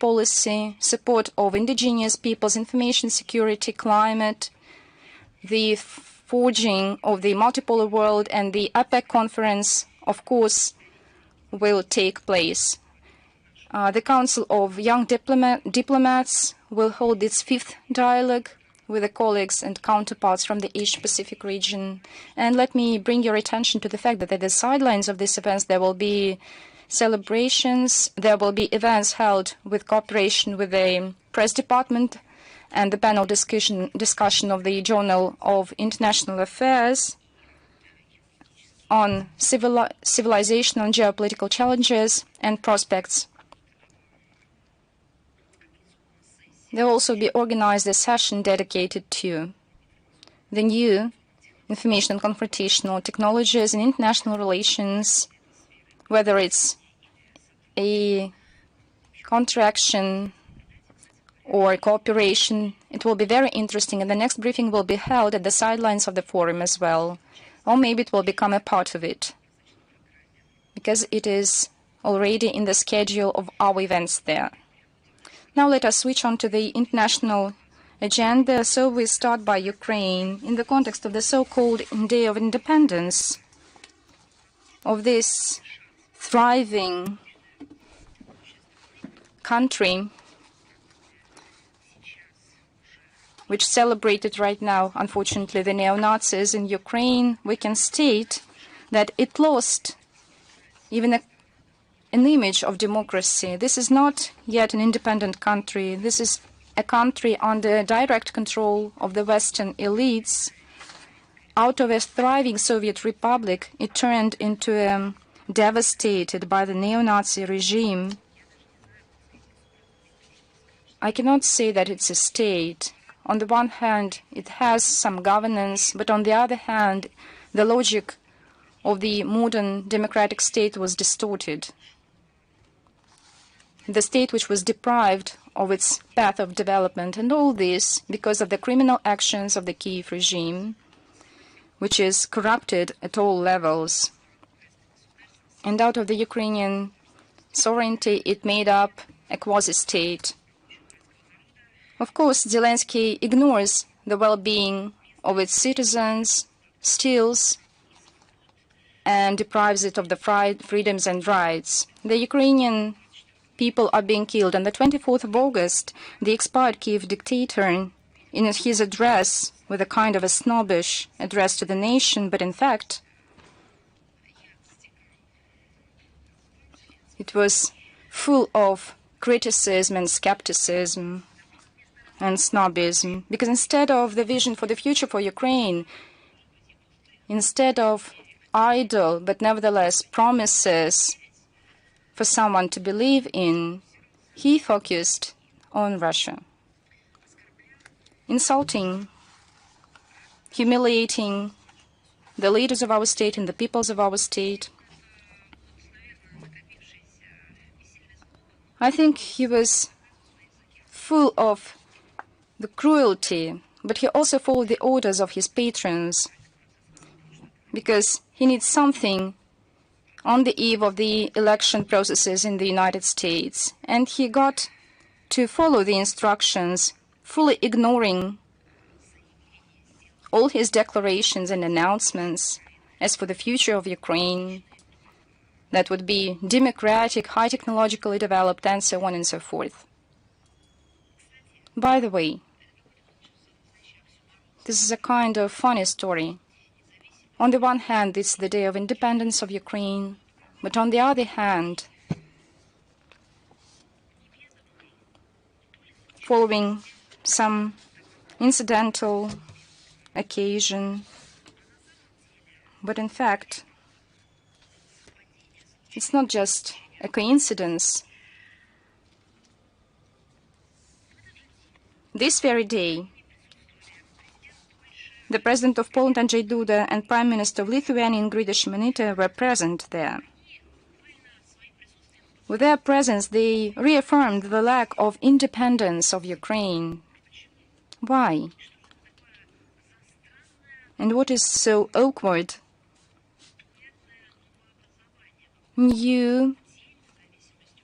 policy, support of indigenous peoples, information security, climate, the forging of the multipolar world, and the APEC conference, of course, will take place. The Council of Young Diplomats will hold its 5th dialogue with the colleagues and counterparts from the Asia-Pacific region. And let me bring your attention to the fact that at the sidelines of these events there will be celebrations, there will be events held with cooperation with the press department and the panel discussion of the Journal of International Affairs on civilization, on geopolitical challenges and prospects. There will also be organized a session dedicated to the new information and confrontational technologies in international relations, whether it's a contraction or cooperation. It will be very interesting, and the next briefing will be held at the sidelines of the forum as well, or maybe it will become a part of it, because it is already in the schedule of our events there. Now let us switch on to the international agenda. So we start by Ukraine in the context of the so-called Day of Independence, of this thriving country which celebrated right now, unfortunately, the neo-Nazis in Ukraine. We can state that it lost even an image of democracy. This is not yet an independent country. This is a country under direct control of the Western elites. Out of a thriving Soviet republic, it turned into a devastated by the neo-Nazi regime. I cannot say that it's a state. On the one hand, it has some governance, but on the other hand, the logic of the modern democratic state was distorted. The state which was deprived of its path of development, and all this because of the criminal actions of the Kiev regime, which is corrupted at all levels. And out of the Ukrainian sovereignty, it made up a quasi-state. Of course, Zelensky ignores the well-being of its citizens, steals, and deprives it of the freedoms and rights. The Ukrainian people are being killed. On the 24th of August, the expired Kiev dictator, in his address, with a kind of a snobbish address to the nation, but in fact, it was full of criticism and skepticism and snobism, because instead of the vision for the future for Ukraine, instead of idle but nevertheless promises for someone to believe in, he focused on Russia, insulting, humiliating the leaders of our state and the peoples of our state. I think he was full of the cruelty, but he also followed the orders of his patrons, because he needs something on the eve of the election processes in the United States. And he got to follow the instructions, fully ignoring all his declarations and announcements as for the future of Ukraine that would be democratic, high technologically developed, and so on and so forth. By the way, this is a kind of funny story. On the one hand, it's the Day of Independence of Ukraine, but on the other hand, following some incidental occasion, but in fact, it's not just a coincidence. This very day, the President of Poland, Andrzej Duda, and Prime Minister of Lithuania, Ingrida Šimonytė, were present there. With their presence, they reaffirmed the lack of independence of Ukraine. Why? And what is so awkward? New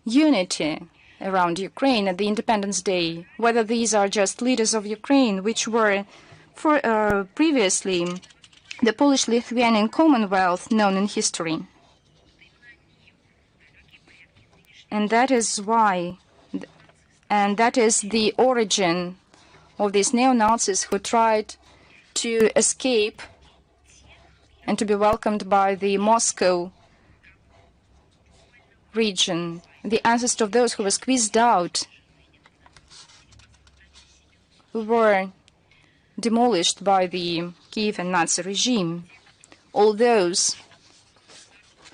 unity around Ukraine at the Independence Day, whether these are just leaders of Ukraine, which were previously the Polish-Lithuanian Commonwealth known in history. And that is why, and that is the origin of these neo-Nazis who tried to escape and to be welcomed by the Moscow region. The ancestors of those who were squeezed out, who were demolished by the Kievan Nazi regime. All those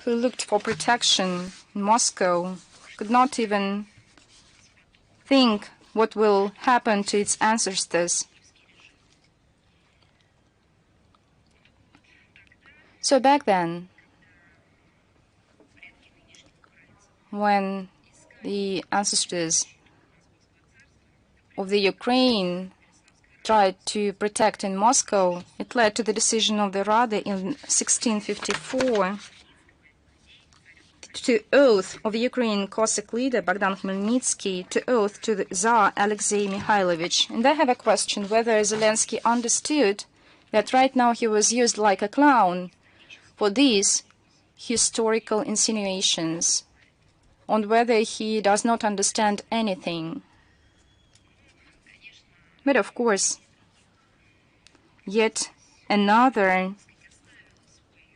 who looked for protection in Moscow could not even think what will happen to its ancestors. So back then, when the ancestors of the Ukraine tried to protect in Moscow, it led to the decision of the Rada in 1654 to oath of the Ukrainian Cossack leader Bogdan Khmelnytsky to oath to the Tsar Alexei Mikhailovich. And I have a question whether Zelensky understood that right now he was used like a clown for these historical insinuations, on whether he does not understand anything. But of course, yet another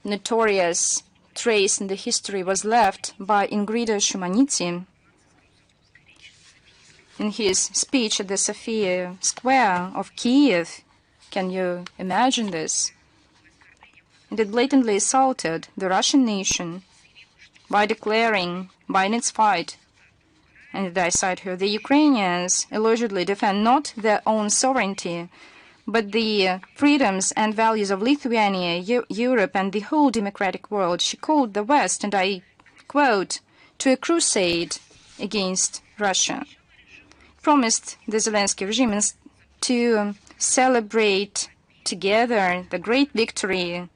notorious trace in the history was left by Ingrida Shumanitsy in his speech at the Sophia Square of Kiev. Can you imagine this? And it blatantly assaulted the Russian nation by declaring, by in its fight, and I cite here, the Ukrainians allegedly defend not their own sovereignty, but the freedoms and values of Lithuania, Europe, and the whole democratic world. She called the West, and I quote, to a crusade against Russia. Promised the Zelensky regime to celebrate together the great victory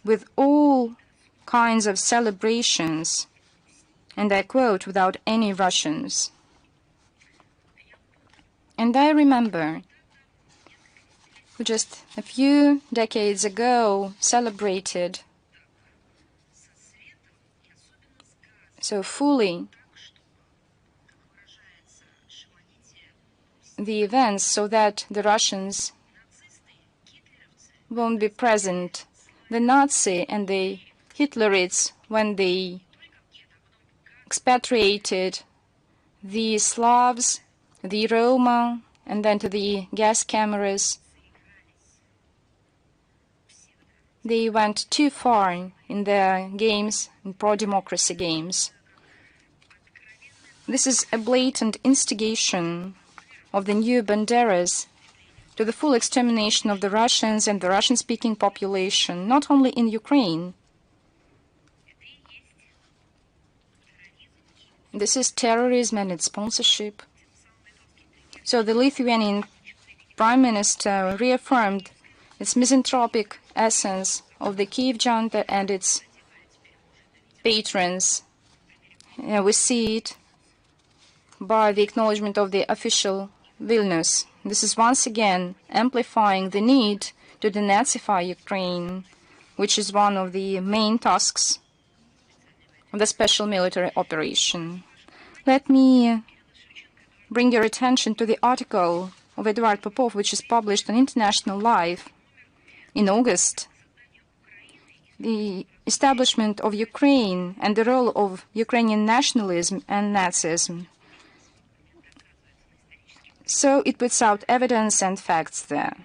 with all kinds of celebrations, and I quote, without any Russians. And I remember who just a few decades ago celebrated so fully the events so that the Russians won't be present. The Nazi and the Hitlerites, when they expatriated the Slavs, the Roma, and then to the gas cameras, they went too far in their games, in pro-democracy games. This is a blatant instigation of the new Banderas to the full extermination of the Russians and the Russian-speaking population, not only in Ukraine. This is terrorism and its sponsorship. So the Lithuanian Prime Minister reaffirmed its misanthropic essence of the Kiev junta and its patrons. We see it by the acknowledgement of the official Vilnius. This is once again amplifying the need to denazify Ukraine, which is one of the main tasks of the special military operation. Let me bring your attention to the article of Eduard Popov, which is published on International Life in August. The establishment of Ukraine and the role of Ukrainian nationalism and Nazism. So it puts out evidence and facts there.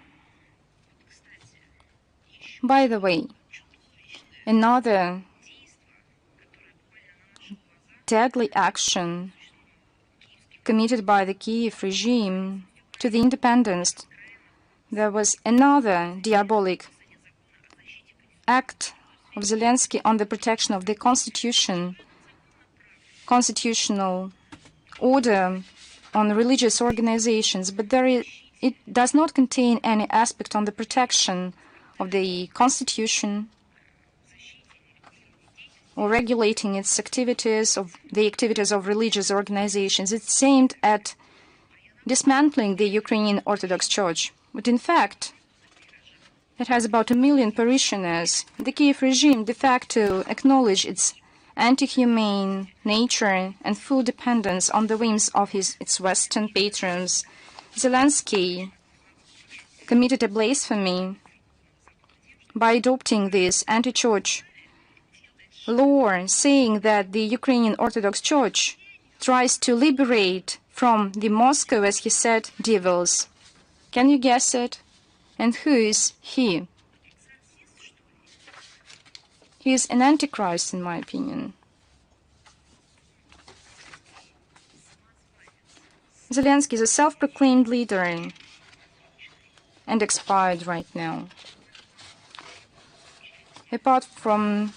By the way, another deadly action committed by the Kiev regime to the independence, there was another diabolic act of Zelensky on the protection of the constitutional order on religious organizations, but it does not contain any aspect on the protection of the constitution or regulating its activities, of the activities of religious organizations. It's aimed at dismantling the Ukrainian Orthodox Church. But in fact, it has about 1 million parishioners. The Kiev regime de facto acknowledged its anti-humane nature and full dependence on the whims of its Western patrons. Zelensky committed a blasphemy by adopting this anti-church law, saying that the Ukrainian Orthodox Church tries to liberate from the Moscow, as he said, devils. Can you guess it? And who is he? He is an antichrist, in my opinion. Zelensky is a self-proclaimed leader and expired right now. Apart from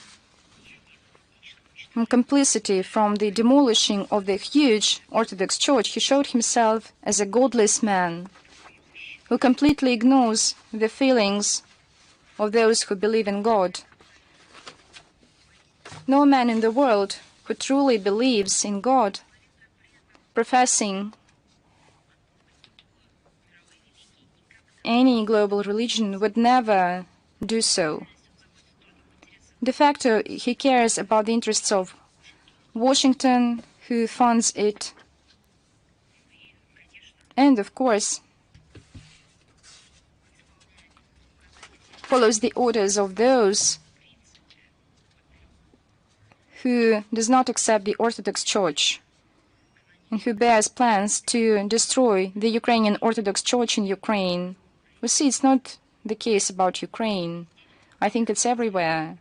complicity from the demolishing of the huge Orthodox Church, he showed himself as a godless man who completely ignores the feelings of those who believe in God. No man in the world who truly believes in God, professing any global religion, would never do so. De facto, he cares about the interests of Washington, who funds it, and of course follows the orders of those who does not accept the Orthodox Church and who bears plans to destroy the Ukrainian Orthodox Church in Ukraine. We see it's not the case about Ukraine. I think it's everywhere.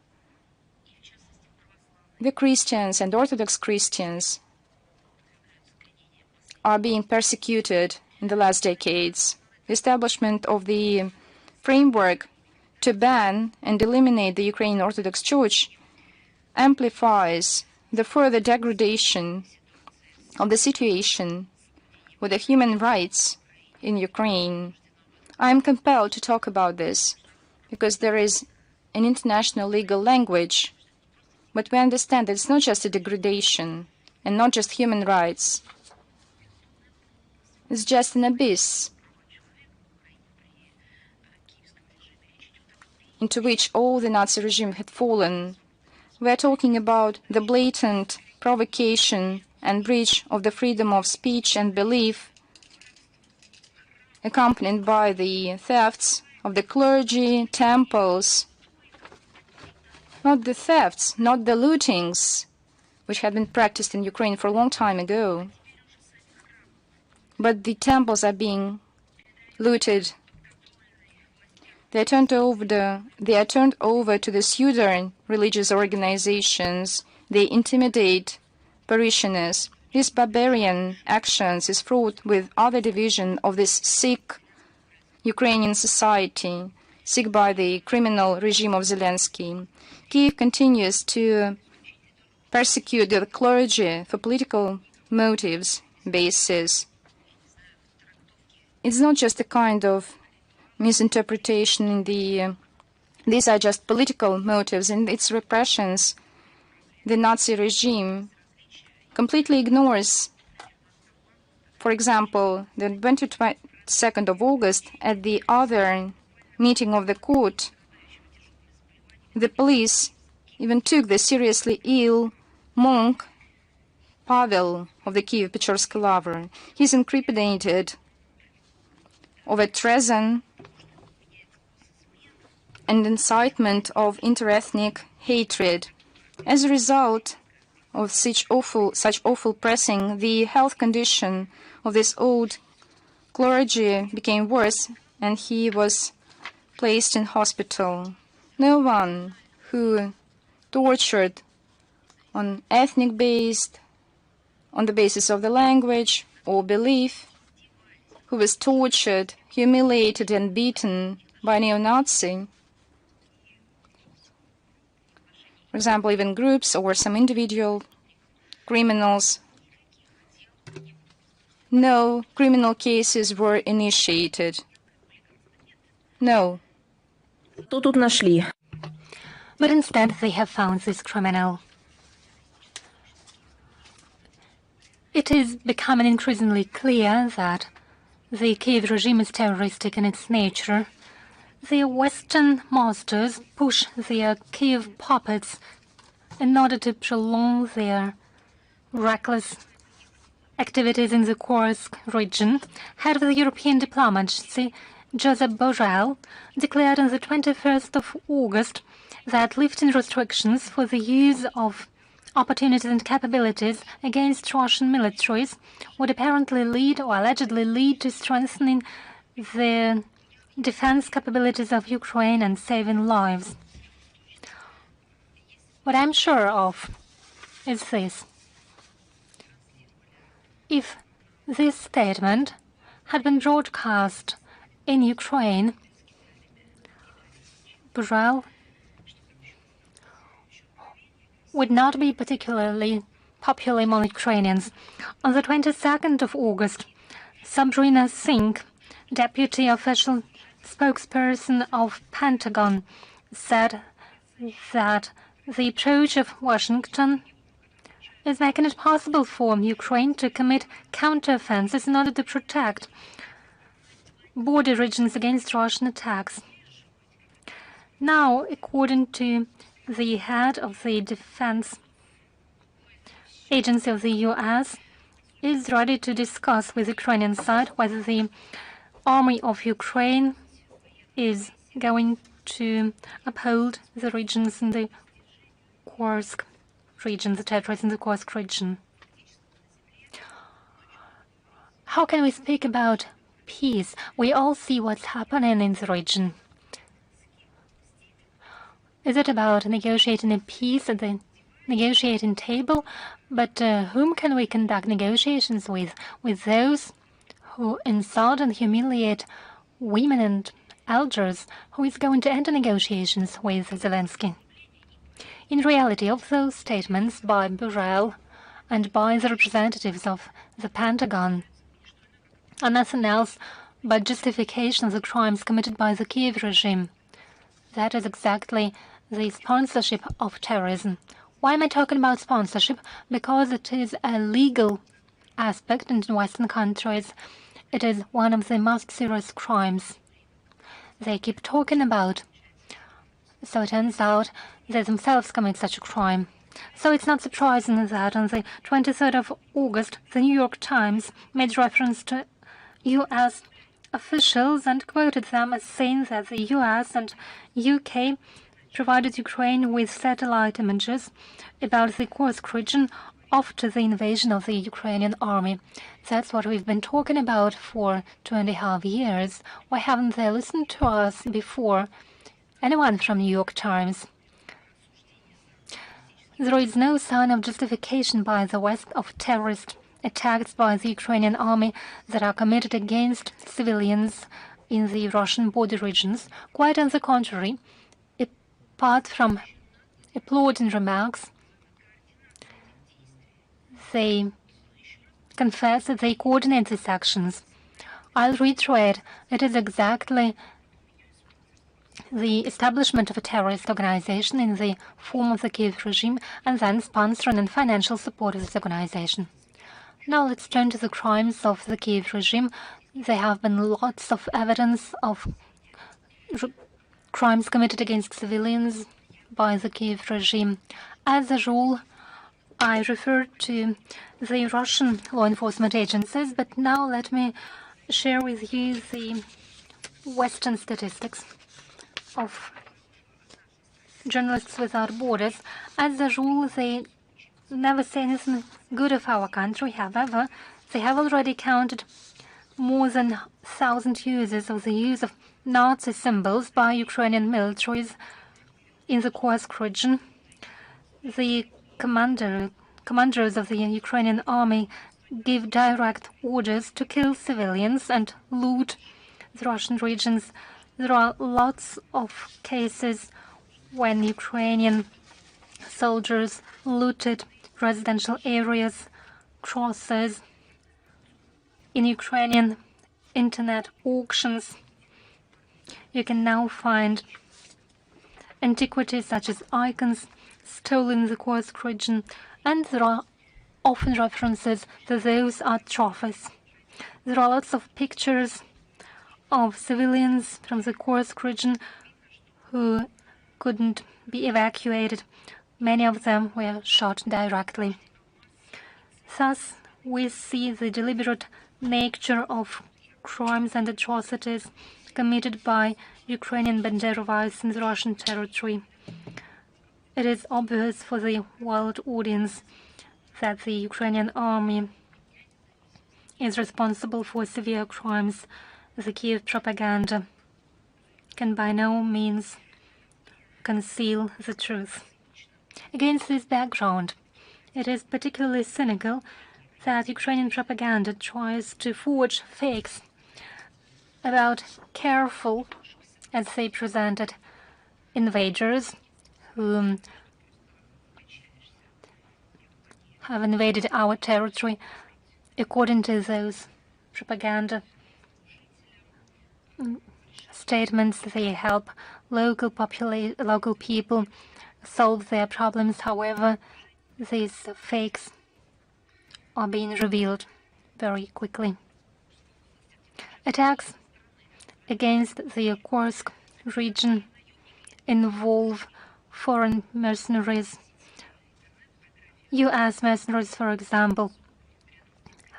The Christians and Orthodox Christians are being persecuted in the last decades. The establishment of the framework to ban and eliminate the Ukrainian Orthodox Church amplifies the further degradation of the situation with the human rights in Ukraine. I am compelled to talk about this because there is an international legal language, but we understand that it's not just a degradation and not just human rights. It's just an abyss into which all the Nazi regime had fallen. We are talking about the blatant provocation and breach of the freedom of speech and belief, accompanied by the thefts of the clergy, temples, not the thefts, not the lootings, which had been practiced in Ukraine for a long time ago, but the temples are being looted. They are turned over to the pseudo religious organizations. They intimidate parishioners. This barbarian actions is fraught with other division of this sick Ukrainian society, sick by the criminal regime of Zelensky. Kiev continues to persecute the clergy for political motives basis. It's not just a kind of misinterpretation in these are just political motives. In its repressions, the Nazi regime completely ignores, for example, the 22nd of August, at the other meeting of the court, the police even took the seriously ill monk Pavel of the Kiev-Pechersky Lavra. He's incriminated of a treason and incitement of interethnic hatred. As a result of such awful pressing, the health condition of this old clergy became worse, and he was placed in hospital. No one who tortured on ethnic based, on the basis of the language or belief, who was tortured, humiliated, and beaten by neo-Nazi, for example, even groups or some individual criminals, no criminal cases were initiated. No. But instead they have found this criminal. It is becoming increasingly clear that the Kiev regime is terroristic in its nature. The Western masters push their Kiev puppets in order to prolong their reckless activities in the Kursk region. Head of the European diplomacy, Josep Borrell, declared on the 21st of August that lifting restrictions for the use of opportunities and capabilities against Russian militaries would apparently lead or allegedly lead to strengthening the defense capabilities of Ukraine and saving lives. What I'm sure of is this. If this statement had been broadcast in Ukraine, Borrell would not be particularly popular among Ukrainians. On the 22nd of August, Sabrina Singh, deputy official spokesperson of Pentagon, said that the approach of Washington is making it possible for Ukraine to commit counteroffensives in order to protect border regions against Russian attacks. Now, according to the head of the defense agency of the U.S., is ready to discuss with the Ukrainian side whether the army of Ukraine is going to uphold the regions in the Kursk region, the territories in the Kursk region. How can we speak about peace? We all see what's happening in the region. Is it about negotiating a peace at the negotiating table? But whom can we conduct negotiations with? With those who insult and humiliate women and elders? Who is going to enter negotiations with Zelensky? In reality, of those statements by Borrell and by the representatives of the Pentagon are nothing else but justification of the crimes committed by the Kiev regime. That is exactly the sponsorship of terrorism. Why am I talking about sponsorship? Because it is a legal aspect, and in Western countries it is one of the most serious crimes they keep talking about. So it turns out they themselves commit such a crime. So it's not surprising that on the 23rd of August, the New York Times made reference to U.S. officials and quoted them as saying that the U.S. and U.K. provided Ukraine with satellite images about the Kursk region after the invasion of the Ukrainian army. That's what we've been talking about for 2.5 years. Why haven't they listened to us before? Anyone from New York Times? There is no sign of justification by the West of terrorist attacks by the Ukrainian army that are committed against civilians in the Russian border regions. Quite on the contrary, apart from applauding remarks, they confess that they coordinate these actions. I'll reiterate, it is exactly the establishment of a terrorist organization in the form of the Kiev regime and then sponsoring and financial support of this organization. Now let's turn to the crimes of the Kiev regime. There have been lots of evidence of crimes committed against civilians by the Kiev regime. As a rule, I refer to the Russian law enforcement agencies, but now let me share with you the Western statistics of Journalists Without Borders. As a rule, they never say anything good of our country. However, they have already counted more than 1,000 uses of the use of Nazi symbols by Ukrainian militaries in the Kursk region. The commanders of the Ukrainian army give direct orders to kill civilians and loot the Russian regions. There are lots of cases when Ukrainian soldiers looted residential areas, crosses, in Ukrainian internet auctions. You can now find antiquities such as icons stolen in the Kursk region, and there are often references that those are trophies. There are lots of pictures of civilians from the Kursk region who couldn't be evacuated. Many of them were shot directly. Thus, we see the deliberate nature of crimes and atrocities committed by Ukrainian Banderovites in the Russian territory. It is obvious for the world audience that the Ukrainian army is responsible for severe crimes. The Kiev propaganda can by no means conceal the truth. Against this background, it is particularly cynical that Ukrainian propaganda tries to forge fakes about careful, as they presented, invaders who have invaded our territory. According to those propaganda statements, they help local people solve their problems. However, these fakes are being revealed very quickly. Attacks against the Kursk region involve foreign mercenaries. US mercenaries, for example,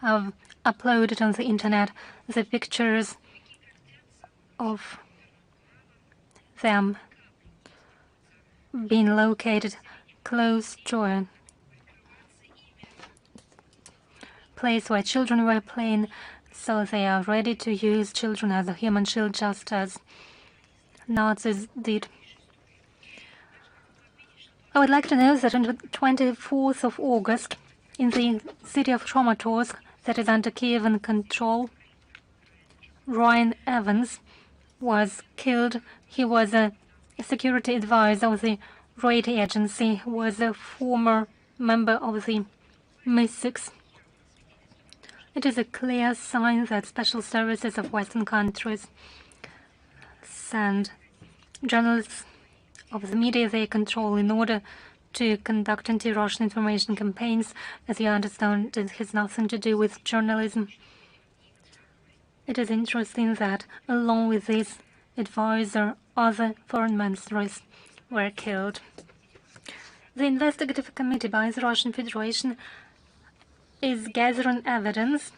have uploaded on the internet the pictures of them being located close to a place where children were playing, so they are ready to use children as a human shield, just as Nazis did. I would like to note that on the 24th of August, in the city of Kramatorsk, that is under Kievan control, Ryan Evans was killed. He was a security advisor of the raid agency, was a former member of the MI6. It is a clear sign that special services of Western countries send journalists of the media they control in order to conduct anti-Russian information campaigns. As you understand, it has nothing to do with journalism. It is interesting that, along with this advisor, other foreign mercenaries were killed. The investigative committee by the Russian Federation is gathering evidence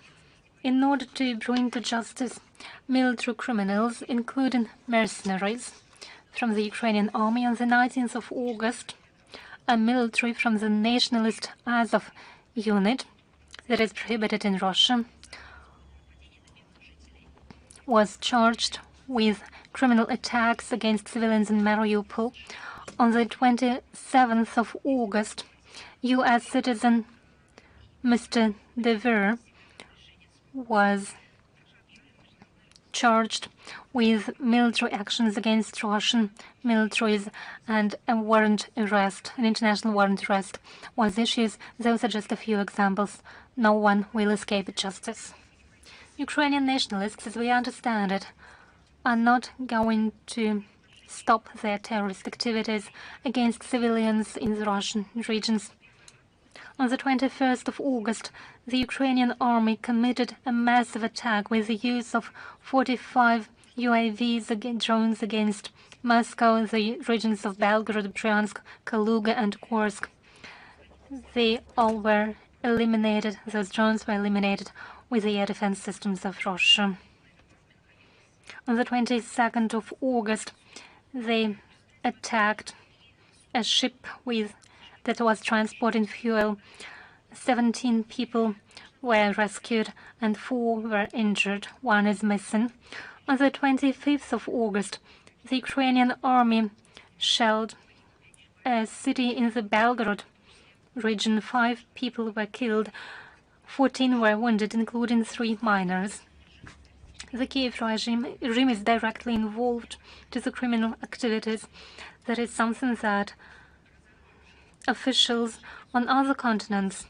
in order to bring to justice military criminals, including mercenaries from the Ukrainian army. On the 19th of August, a military from the nationalist Azov unit that is prohibited in Russia was charged with criminal attacks against civilians in Mariupol. On the 27th of August, U.S. citizen Mr. DeVere was charged with military actions against Russian militaries, and a warrant arrest, an international warrant arrest, was issued. Those are just a few examples. No one will escape justice. Ukrainian nationalists, as we understand it, are not going to stop their terrorist activities against civilians in the Russian regions. On the 21st of August, the Ukrainian army committed a massive attack with the use of 45 UAVs drones against Moscow, the regions of Belgorod, Bryansk, Kaluga, and Kursk. They all were eliminated, those drones were eliminated with the air defense systems of Russia. On the 22nd of August, they attacked a ship that was transporting fuel. 17 people were rescued and 4 were injured. 1 is missing. On the 25th of August, the Ukrainian army shelled a city in the Belgorod region. 5 people were killed, 14 were wounded, including 3 minors. The Kiev regime is directly involved to the criminal activities. That is something that officials on other continents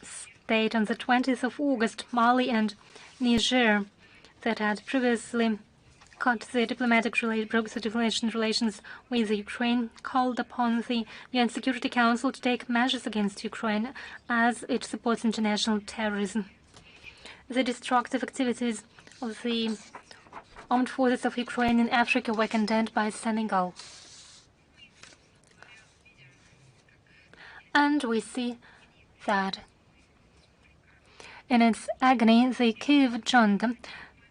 state. On the 20th of August, Mali and Niger, that had previously broke the diplomatic relations with Ukraine, called upon the UN Security Council to take measures against Ukraine as it supports international terrorism. The destructive activities of the armed forces of Ukraine in Africa were condemned by Senegal. And we see that in its agony, the Kiev junta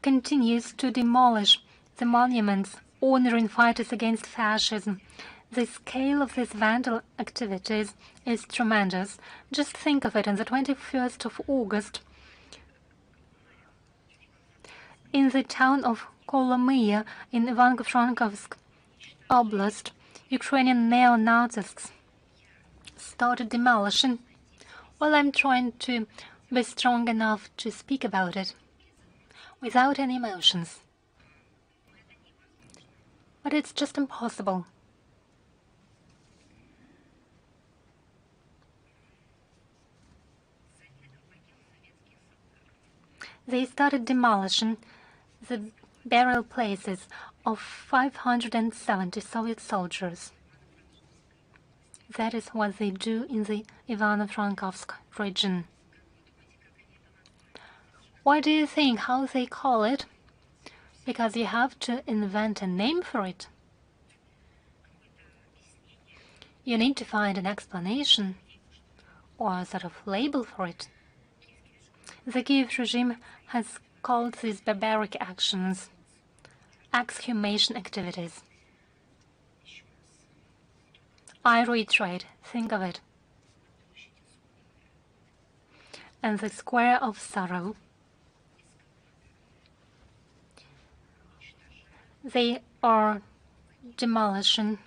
continues to demolish the monuments honoring fighters against fascism. The scale of these vandal activities is tremendous. Just think of it, on the 21st of August, in the town of Kolomyia in Ivano-Frankivsk Oblast, Ukrainian neo-Nazis started demolition. Well, I'm trying to be strong enough to speak about it without any emotions. But it's just impossible. They started demolishing the burial places of 570 Soviet soldiers. That is what they do in the Ivano-Frankivsk region. Why do you think how they call it? Because you have to invent a name for it. You need to find an explanation or a sort of label for it. The Kiev regime has called these barbaric actions exhumation activities. I reiterate, think of it. And the Square of Sorrow, they are demolishing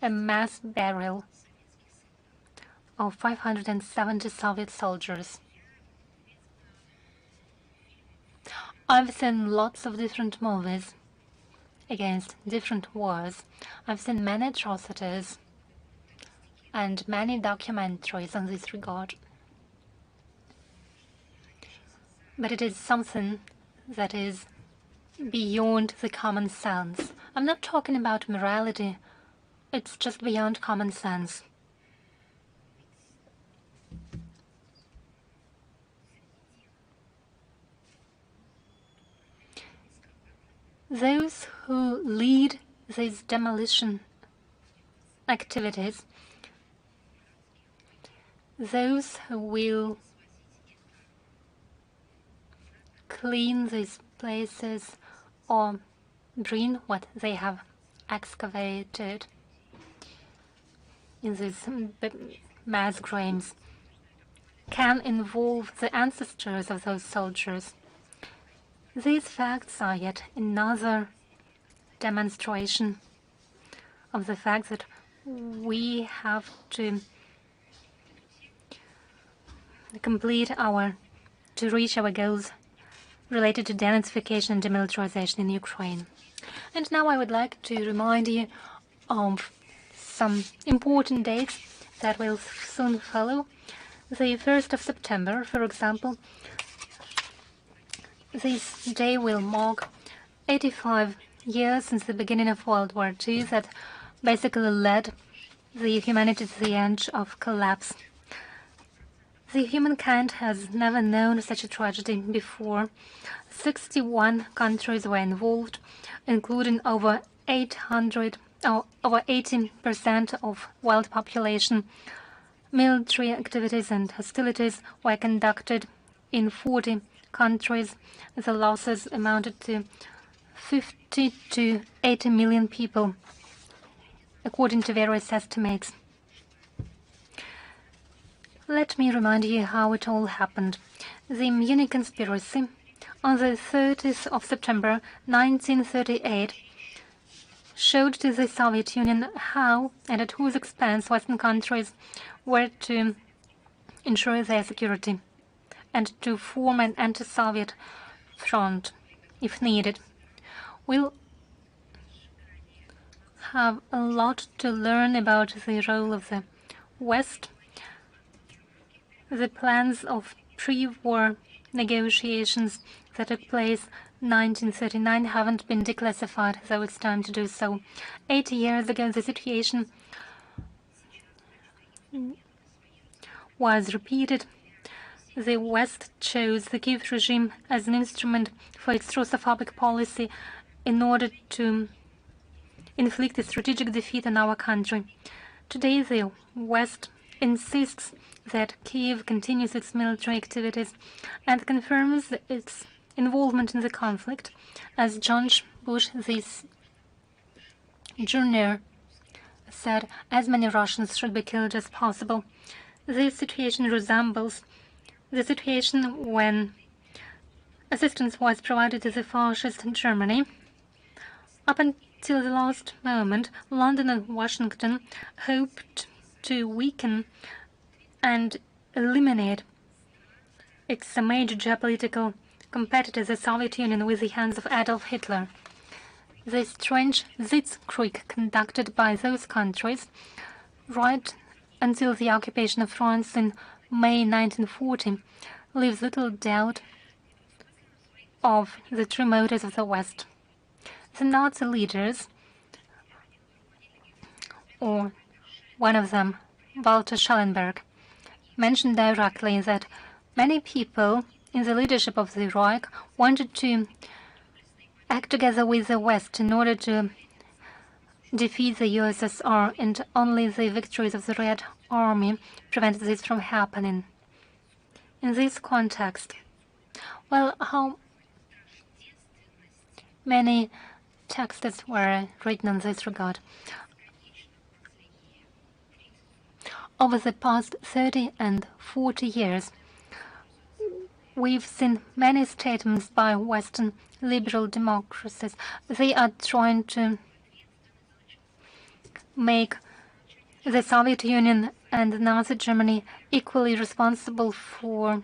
a mass burial of 570 Soviet soldiers. I've seen lots of different movies against different wars. I've seen many atrocities and many documentaries on this regard. But it is something that is beyond the common sense. I'm not talking about morality. It's just beyond common sense. Those who lead these demolition activities, those who will clean these places or bring what they have excavated in these mass graves, can involve the ancestors of those soldiers. These facts are yet another demonstration of the fact that we have to reach our goals related to denazification and demilitarization in Ukraine. And now I would like to remind you of some important dates that will soon follow. The 1st of September, for example, this day will mark 85 years since the beginning of World War II that basically led the humanity to the edge of collapse. The humankind has never known such a tragedy before. 61 countries were involved, including over 80% of world population. Military activities and hostilities were conducted in 40 countries. The losses amounted to 50 to 80 million people, according to various estimates. Let me remind you how it all happened. The Munich conspiracy on the 30th of September 1938 showed to the Soviet Union how and at whose expense Western countries were to ensure their security and to form an anti-Soviet front if needed. We'll have a lot to learn about the role of the West. The plans of pre-war negotiations that took place 1939 haven't been declassified, so it's time to do so. 80 years ago, the situation was repeated. The West chose the Kiev regime as an instrument for its Russophobic policy in order to inflict a strategic defeat on our country. Today, the West insists that Kiev continues its military activities and confirms its involvement in the conflict, as George Bush, this junior, said, as many Russians should be killed as possible. This situation resembles the situation when assistance was provided to the fascist Germany. Up until the last moment, London and Washington hoped to weaken and eliminate its major geopolitical competitor, the Soviet Union, with the hands of Adolf Hitler. The strange blitzkrieg conducted by those countries right until the occupation of France in May 1940 leaves little doubt of the true motives of the West. The Nazi leaders, or one of them, Walter Schellenberg, mentioned directly that many people in the leadership of the Reich wanted to act together with the West in order to defeat the USSR, and only the victories of the Red Army prevented this from happening. In this context, well, how many texts were written in this regard? Over the past 30 and 40 years, we've seen many statements by Western liberal democracies. They are trying to make the Soviet Union and Nazi Germany equally responsible for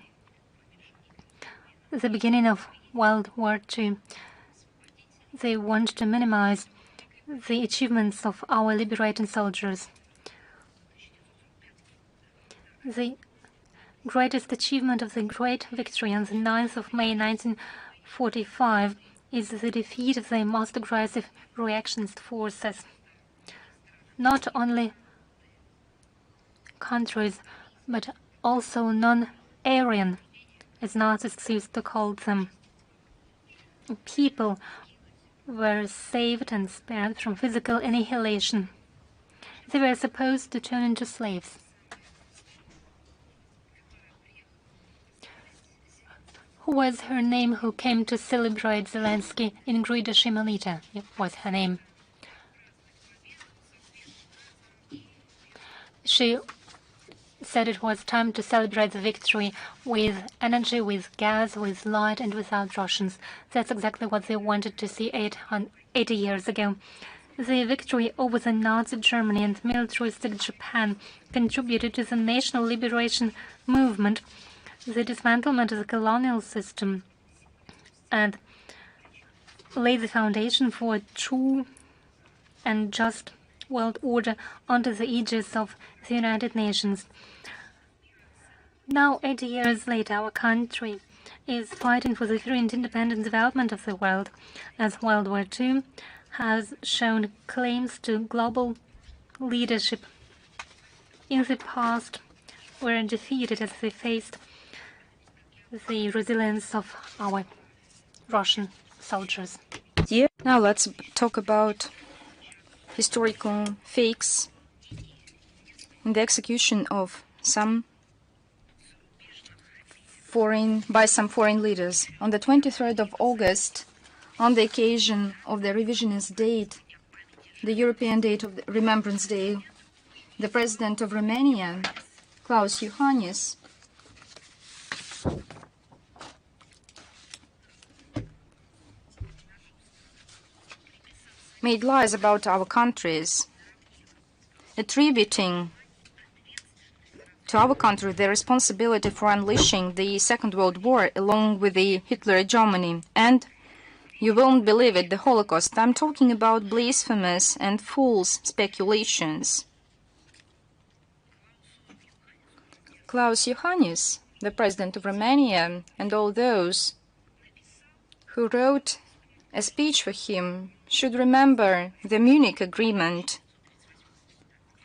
the beginning of World War II. They want to minimize the achievements of our liberating soldiers. The greatest achievement of the Great Victory on the 9th of May 1945 is the defeat of the most aggressive reactionist forces. Not only countries, but also non-Aryan, as Nazis used to call them, people were saved and spared from physical annihilation. They were supposed to turn into slaves. Who was her name who came to celebrate Zelensky? Ingrida Shimonita was her name. She said it was time to celebrate the victory with energy, with gas, with light, and without Russians. That's exactly what they wanted to see 80 years ago. The victory over the Nazi Germany and militaristic Japan contributed to the national liberation movement, the dismantlement of the colonial system, and laid the foundation for a true and just world order under the aegis of the United Nations. Now, 80 years later, our country is fighting for the free and independent development of the world, as World War II has shown claims to global leadership. In the past, were defeated as they faced the resilience of our Russian soldiers. Now let's talk about historical fakes in the execution of some foreign leaders. On the 23rd of August, on the occasion of the revisionist date, the European date of the Remembrance Day, the President of Romania, Klaus Iohannis, made lies about our countries, attributing to our country the responsibility for unleashing the Second World War along with the Hitler hegemony. And you won't believe it, the Holocaust. I'm talking about blasphemous and false speculations. Klaus Iohannis, the President of Romania, and all those who wrote a speech for him should remember the Munich Agreement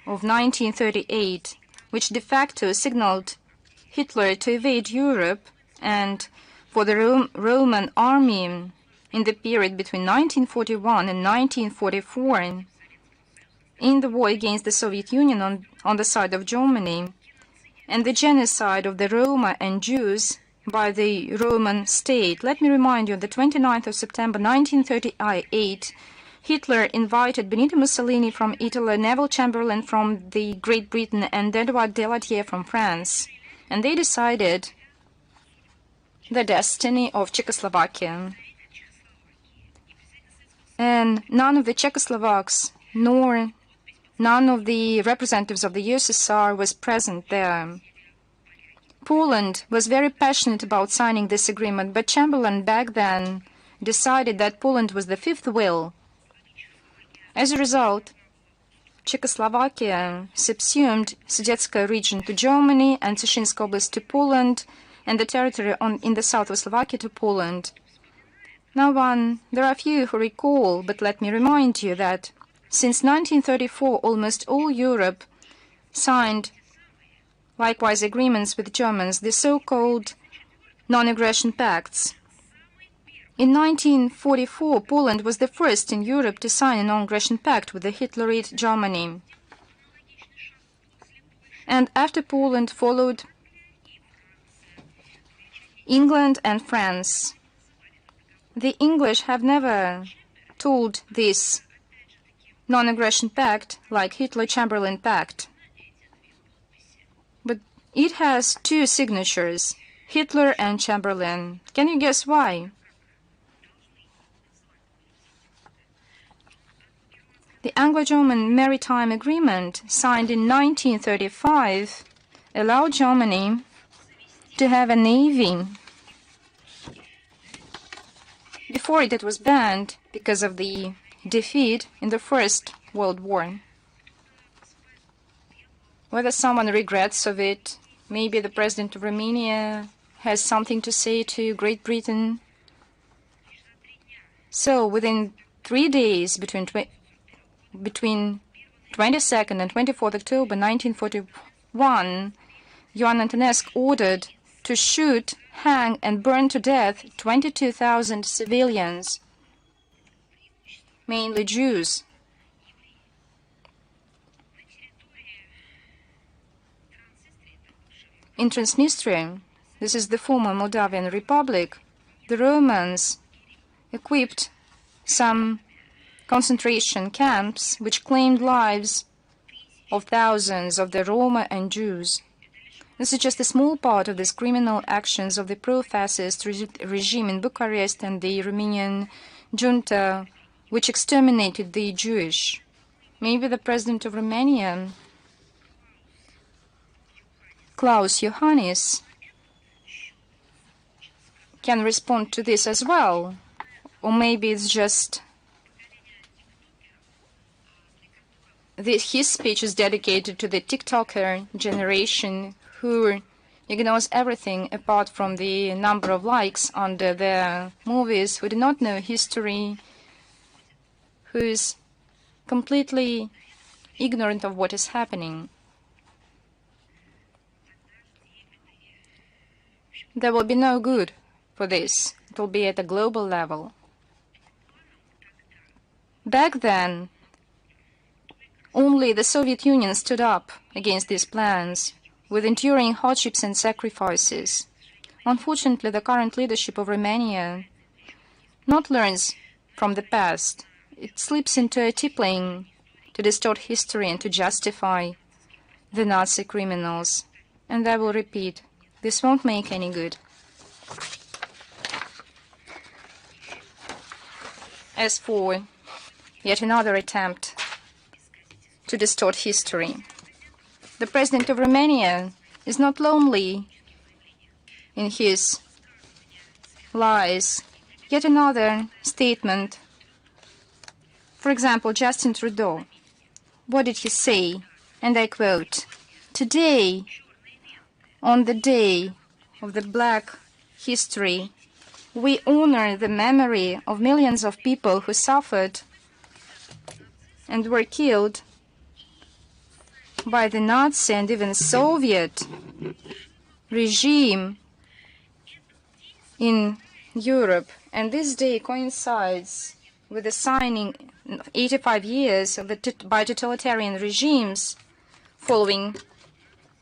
of 1938, which de facto signaled Hitler to invade Europe and for the Roman army in the period between 1941 and 1944 in the war against the Soviet Union on the side of Germany, and the genocide of the Roma and Jews by the Roman state. Let me remind you, on the 29th of September 1938, Hitler invited Benito Mussolini from Italy, Neville Chamberlain from the Great Britain, and Edouard Daladier from France, and they decided the destiny of Czechoslovakia. And none of the Czechoslovaks nor none of the representatives of the USSR was present there. Poland was very passionate about signing this agreement, but Chamberlain back then decided that Poland was the fifth wheel. As a result, Czechoslovakia subsumed Sudetska region to Germany and Sushinsky Oblast to Poland, and the territory in the south of Slovakia to Poland. Now, there are few who recall, but let me remind you that since 1934, almost all Europe signed likewise agreements with Germans, the so-called non-aggression pacts. In 1944, Poland was the first in Europe to sign a non-aggression pact with the Hitlerite Germany. And after Poland followed England and France. The English have never told this non-aggression pact like Hitler-Chamberlain pact. But it has two signatures, Hitler and Chamberlain. Can you guess why? The Anglo-German Maritime Agreement, signed in 1935, allowed Germany to have a navy. Before it was banned because of the defeat in the First World War. Whether someone regrets of it, maybe the president of Romania has something to say to Great Britain. So within 3 days, between 22nd and 24th October 1941, Ioan Antonescu ordered to shoot, hang, and burn to death 22,000 civilians, mainly Jews. In Transnistria, this is the former Moldavian Republic, the Romans equipped some concentration camps which claimed lives of thousands of the Roma and Jews. This is just a small part of these criminal actions of the pro-fascist regime in Bucharest and the Romanian junta, which exterminated the Jewish. Maybe the president of Romania, Klaus Iohannis, can respond to this as well. Or maybe it's just his speech is dedicated to the TikToker generation who ignores everything apart from the number of likes under their movies, who do not know history, who is completely ignorant of what is happening. There will be no good for this. It will be at a global level. Back then, only the Soviet Union stood up against these plans, with enduring hardships and sacrifices. Unfortunately, the current leadership of Romania not learns from the past. It slips into a tippling to distort history and to justify the Nazi criminals. And I will repeat, this won't make any good. As for yet another attempt to distort history, the president of Romania is not lonely in his lies. Yet another statement. For example, Justin Trudeau. What did he say? And I quote, "Today, on the day of the Black History we honor the memory of millions of people who suffered and were killed by the Nazi and even Soviet regime in Europe. And this day coincides with the signing 85 years of by totalitarian regimes following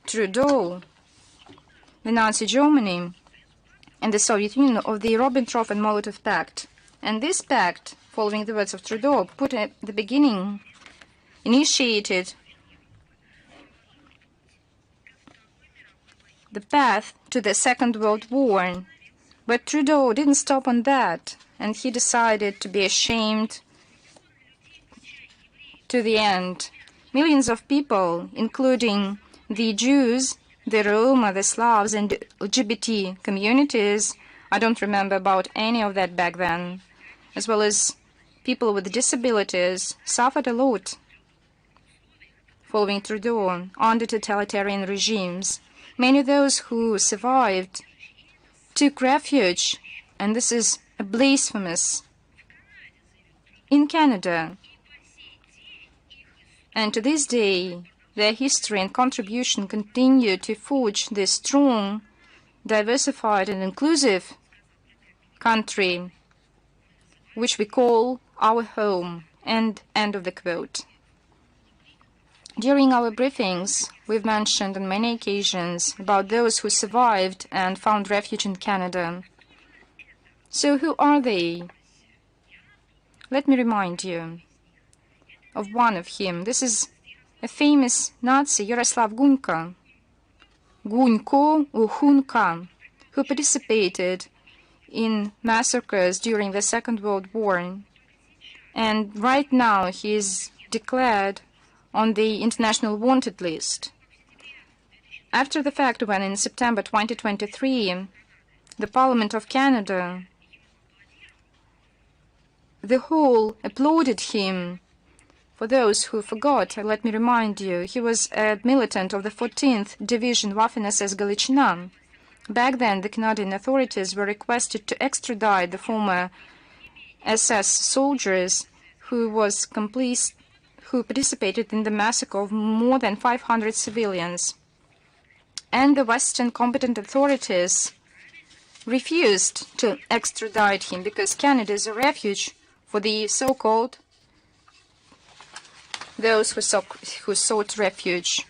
Trudeau, the Nazi Germany, and the Soviet Union of the Ribbentrop and Molotov Pact. And this pact, following the words of Trudeau, put at the beginning, initiated the path to the Second World War. But Trudeau didn't stop on that, and he decided to be ashamed to the end. Millions of people, including the Jews, the Roma, the Slavs, and the LGBT communities, I don't remember about any of that back then, as well as people with disabilities, suffered a lot following Trudeau under totalitarian regimes. Many of those who survived took refuge, and this is a blasphemous, in Canada. And to this day, their history and contribution continue to forge this strong, diversified, and inclusive country, which we call our home. End of the quote. During our briefings, we've mentioned on many occasions about those who survived and found refuge in Canada. So who are they? Let me remind you of one of him. This is a famous Nazi, Yaroslav Gunka, Gunko or Hunka, who participated in massacres during the Second World War. And right now he is declared on the international wanted list. After the fact, when in September 2023, the Parliament of Canada, the whole applauded him. For those who forgot, let me remind you, he was a militant of the 14th Division Waffen-SS Galician. Back then, the Canadian authorities were requested to extradite the former SS soldiers who participated in the massacre of more than 500 civilians. And the Western competent authorities refused to extradite him because Canada is a refuge for the so-called those who sought refuge.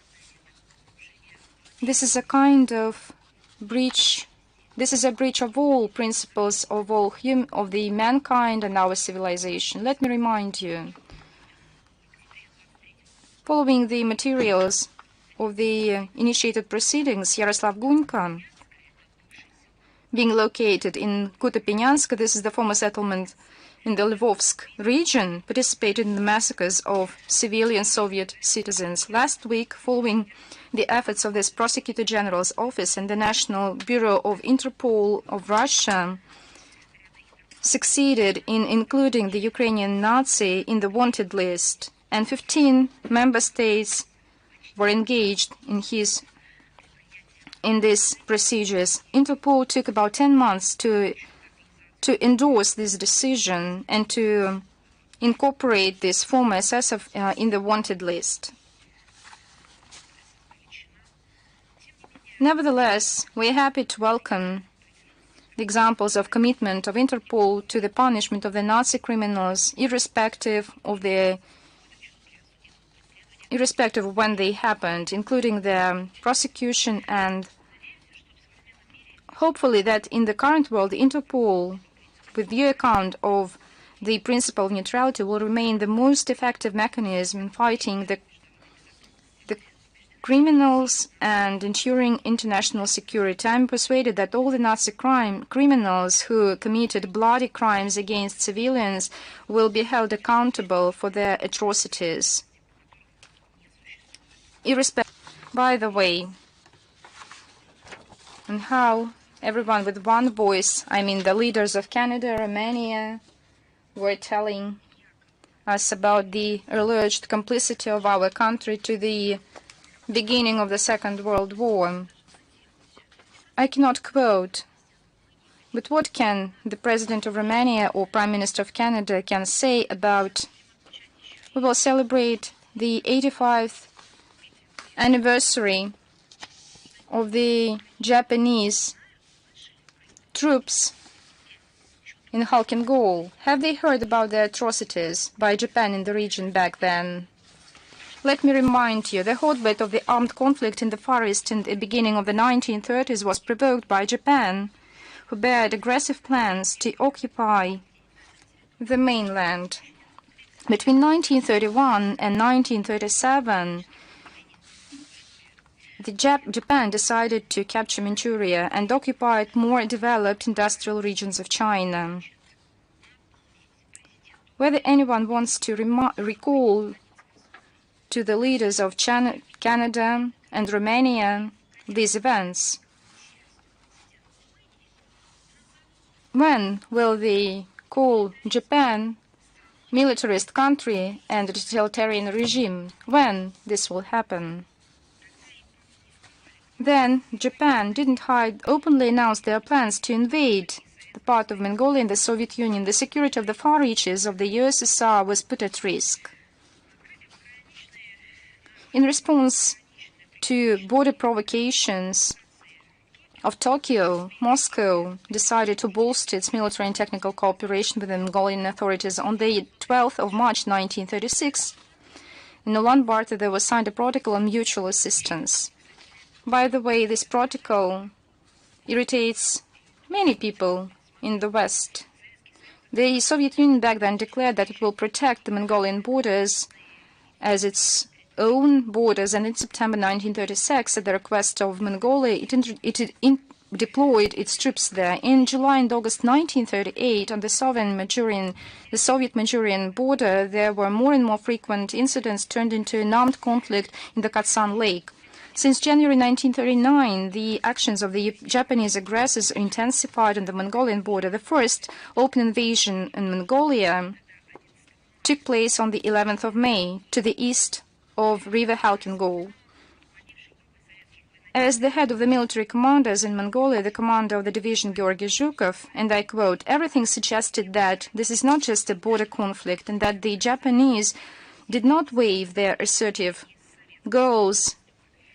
This is a kind of breach. This is a breach of all principles of the mankind and our civilization. Let me remind you, following the materials of the initiated proceedings, Yaroslav Gunka, being located in Kutopinyansk, this is the former settlement in the Lvovsk region, participated in the massacres of civilian Soviet citizens. Last week, following the efforts of this Prosecutor General's office and the National Bureau of Interpol of Russia, succeeded in including the Ukrainian Nazi in the wanted list, and 15 member states were engaged in these procedures. Interpol took about 10 months to endorse this decision and to incorporate this former SS in the wanted list. Nevertheless, we are happy to welcome the examples of commitment of Interpol to the punishment of the Nazi criminals, irrespective of when they happened, including their prosecution, and hopefully that in the current world, Interpol, with due account of the principle of neutrality, will remain the most effective mechanism in fighting the criminals and ensuring international security. I'm persuaded that all the Nazi criminals who committed bloody crimes against civilians will be held accountable for their atrocities. By the way, and how everyone with one voice, I mean the leaders of Canada, Romania, were telling us about the alleged complicity of our country to the beginning of the Second World War. I cannot quote But what can the President of Romania or Prime Minister of Canada can say about, we will celebrate the 85th anniversary of the Japanese troops in Halkingol. Have they heard about the atrocities by Japan in the region back then? Let me remind you, the hotbed of the armed conflict in the Far East in the beginning of the 1930s was provoked by Japan, who bared aggressive plans to occupy the mainland. Between 1931 and 1937, Japan decided to capture Manchuria and occupied more developed industrial regions of China. Whether anyone wants to recall to the leaders of Canada and Romania these events, when will they call Japan militarist country and totalitarian regime? When this will happen? Then Japan didn't hide, openly announced their plans to invade the part of Mongolia and the Soviet Union. The security of the far reaches of the USSR was put at risk. In response to border provocations of Tokyo, Moscow decided to bolster its military and technical cooperation with the Mongolian authorities. On the 12th of March 1936, in Ulaanbaatar, there was signed a protocol on mutual assistance. By the way, this protocol irritates many people in the West. The Soviet Union back then declared that it will protect the Mongolian borders as its own borders, and in September 1936, at the request of Mongolia, it deployed its troops there. In July and August 1938, on the Soviet-Manchurian border, there were more and more frequent incidents turned into an armed conflict in the Kazan Lake. Since January 1939, the actions of the Japanese aggressors intensified on the Mongolian border. The first open invasion in Mongolia took place on the 11th of May to the east of River Halkingol. As the head of the military commanders in Mongolia, the commander of the division, Georgy Zhukov, and I quote, everything suggested that this is not just a border conflict and that the Japanese did not waive their assertive goals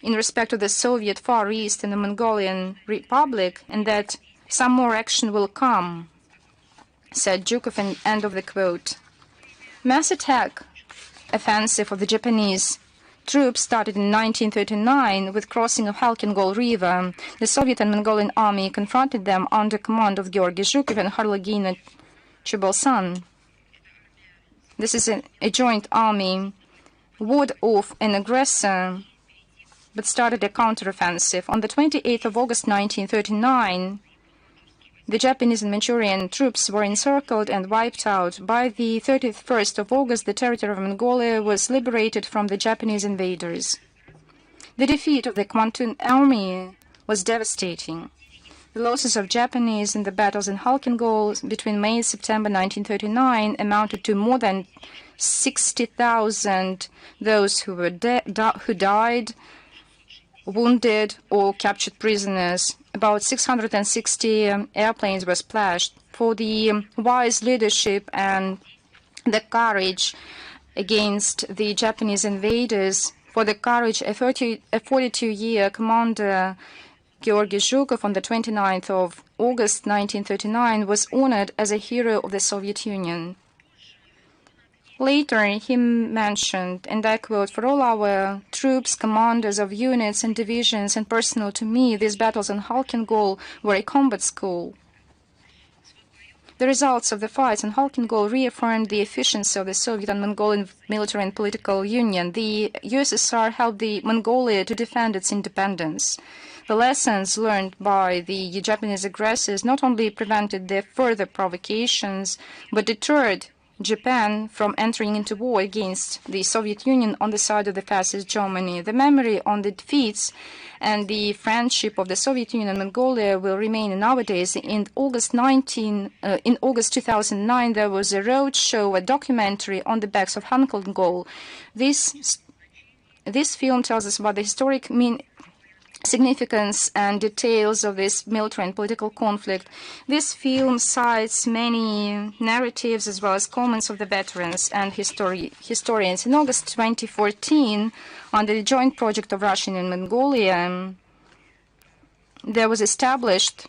in respect of the Soviet Far East and the Mongolian Republic, and that some more action will come, said Zhukov, and end of the quote. Mass attack offensive of the Japanese troops started in 1939 with crossing of Halkingol River. The Soviet and Mongolian army confronted them under command of Georgy Zhukov and Harlagina Chubalsan. This is a joint army, ward off an aggressor, but started a counteroffensive. On the 28th of August 1939, the Japanese and Manchurian troops were encircled and wiped out. By the 31st of August, the territory of Mongolia was liberated from the Japanese invaders. The defeat of the Kwantung army was devastating. The losses of Japanese in the battles in Halkingol between May and September 1939 amounted to more than 60,000 those who died, wounded, or captured prisoners. About 660 airplanes were splashed. For the wise leadership and the courage against the Japanese invaders, for the courage, a 42-year commander, Georgy Zhukov, on the 29th of August 1939, was honored as a hero of the Soviet Union. Later, he mentioned, and I quote, for all our troops, commanders of units and divisions, and personal to me, these battles in Halkingol were a combat school. The results of the fights in Halkingol reaffirmed the efficiency of the Soviet and Mongolian military and political union. The USSR helped the Mongolia to defend its independence. The lessons learned by the Japanese aggressors not only prevented their further provocations, but deterred Japan from entering into war against the Soviet Union on the side of the fascist Germany. The memory on the defeats and the friendship of the Soviet Union and Mongolia will remain nowadays. In August 2009, there was a road show, a documentary on the backs of Halkingol. This film tells us about the historic significance and details of this military and political conflict. This film cites many narratives as well as comments of the veterans and historians. In August 2014, under the joint project of Russia and Mongolia, there was established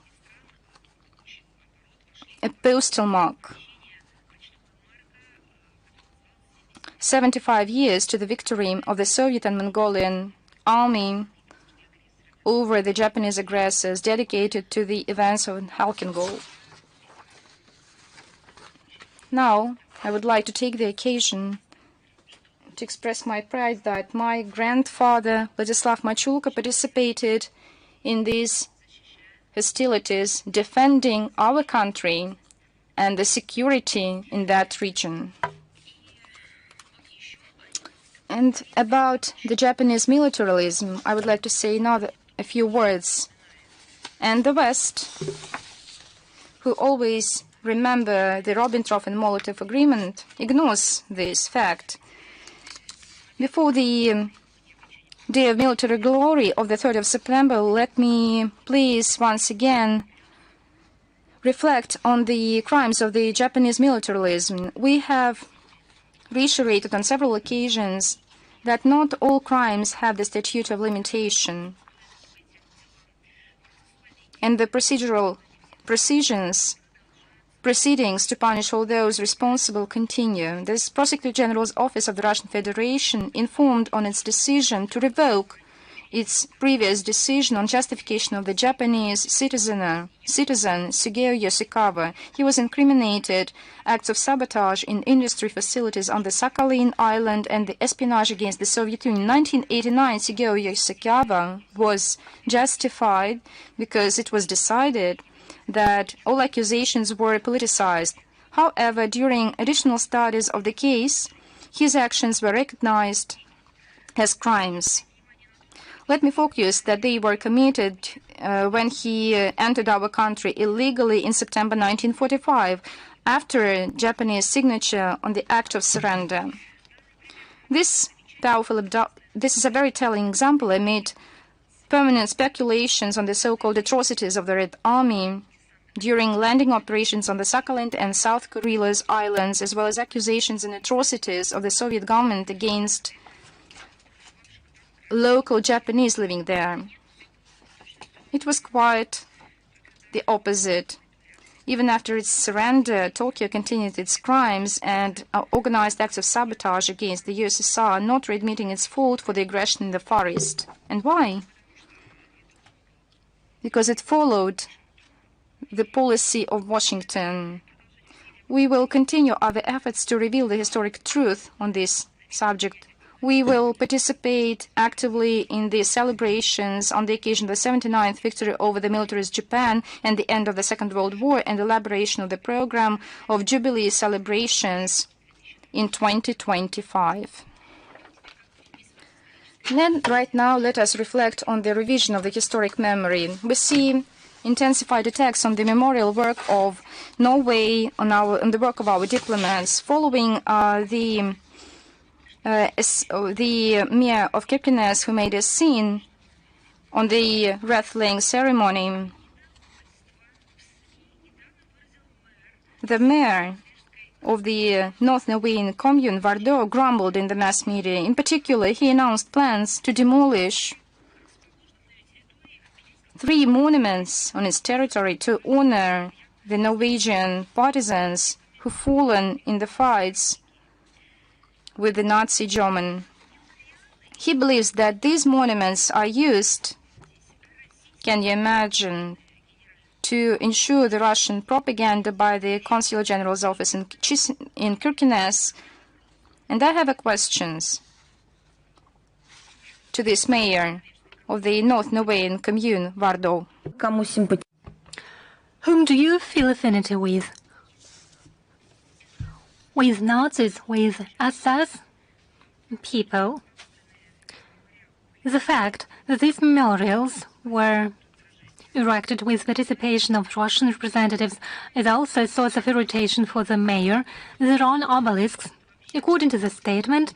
a postal mark, 75 years to the victory of the Soviet and Mongolian army over the Japanese aggressors, dedicated to the events of Khalkhin. Now, I would like to take the occasion to express my pride that my grandfather, Vladislav Machulka, participated in these hostilities, defending our country and the security in that region. And about the Japanese militarism, I would like to say a few words. And the West, who always remember the Ribbentrop and Molotov agreement, ignores this fact. Before the Day of Military Glory of the 3rd of September, let me please once again reflect on the crimes of the Japanese militarism. We have reiterated on several occasions that not all crimes have the statute of limitation, and the procedural proceedings to punish all those responsible continue. The Prosecutor General's Office of the Russian Federation informed on its decision to revoke its previous decision on justification of the Japanese citizen Sugeo Yoshikawa. He was incriminated acts of sabotage in industry facilities on the Sakhalin Island and the espionage against the Soviet Union. In 1989, Sugeo Yoshikawa was justified because it was decided that all accusations were politicized. However, during additional studies of the case, his actions were recognized as crimes. Let me focus that they were committed when he entered our country illegally in September 1945, after Japanese signature on the Act of Surrender. This is a very telling example amid permanent speculations on the so-called atrocities of the Red Army during landing operations on the Sakhalin and South Kuriles Islands, as well as accusations and atrocities of the Soviet government against local Japanese living there. It was quite the opposite. Even after its surrender, Tokyo continued its crimes and organized acts of sabotage against the USSR, not admitting its fault for the aggression in the Far East. And why? Because it followed the policy of Washington. We will continue our efforts to reveal the historic truth on this subject. We will participate actively in the celebrations on the occasion of the 79th victory over the militarist Japan and the end of the Second World War, and elaboration of the program of Jubilee celebrations in 2025. Then, right now, let us reflect on the revision of the historic memory. We see intensified attacks on the memorial work of Norway, on the work of our diplomats, following the mayor of Kirkenes, who made a scene on the wreath-laying ceremony. The mayor of the North Norwegian commune, Vardø, grumbled in the mass media. In particular, he announced plans to demolish 3 monuments on its territory to honor the Norwegian partisans who fallen in the fights with the Nazi German. He believes that these monuments are used, can you imagine, to ensure the Russian propaganda by the Consul General's office in Kirkenes. And I have a questions to this mayor of the North Norwegian commune, Vardø. Whom do you feel affinity with? With Nazis, with SS people? The fact that these memorials were erected with participation of Russian representatives is also a source of irritation for the mayor. Their own obelisks, according to the statement,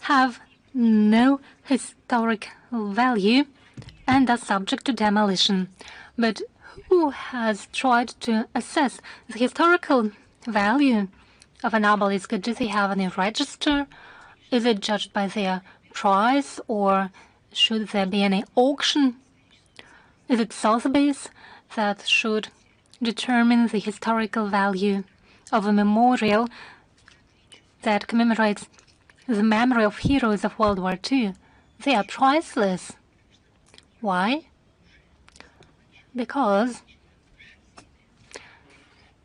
have no historic value and are subject to demolition. But who has tried to assess the historical value of an obelisk? Do they have any register? Is it judged by their price, or should there be any auction? Is it Sotheby's that should determine the historical value of a memorial that commemorates the memory of heroes of World War II? They are priceless. Why? Because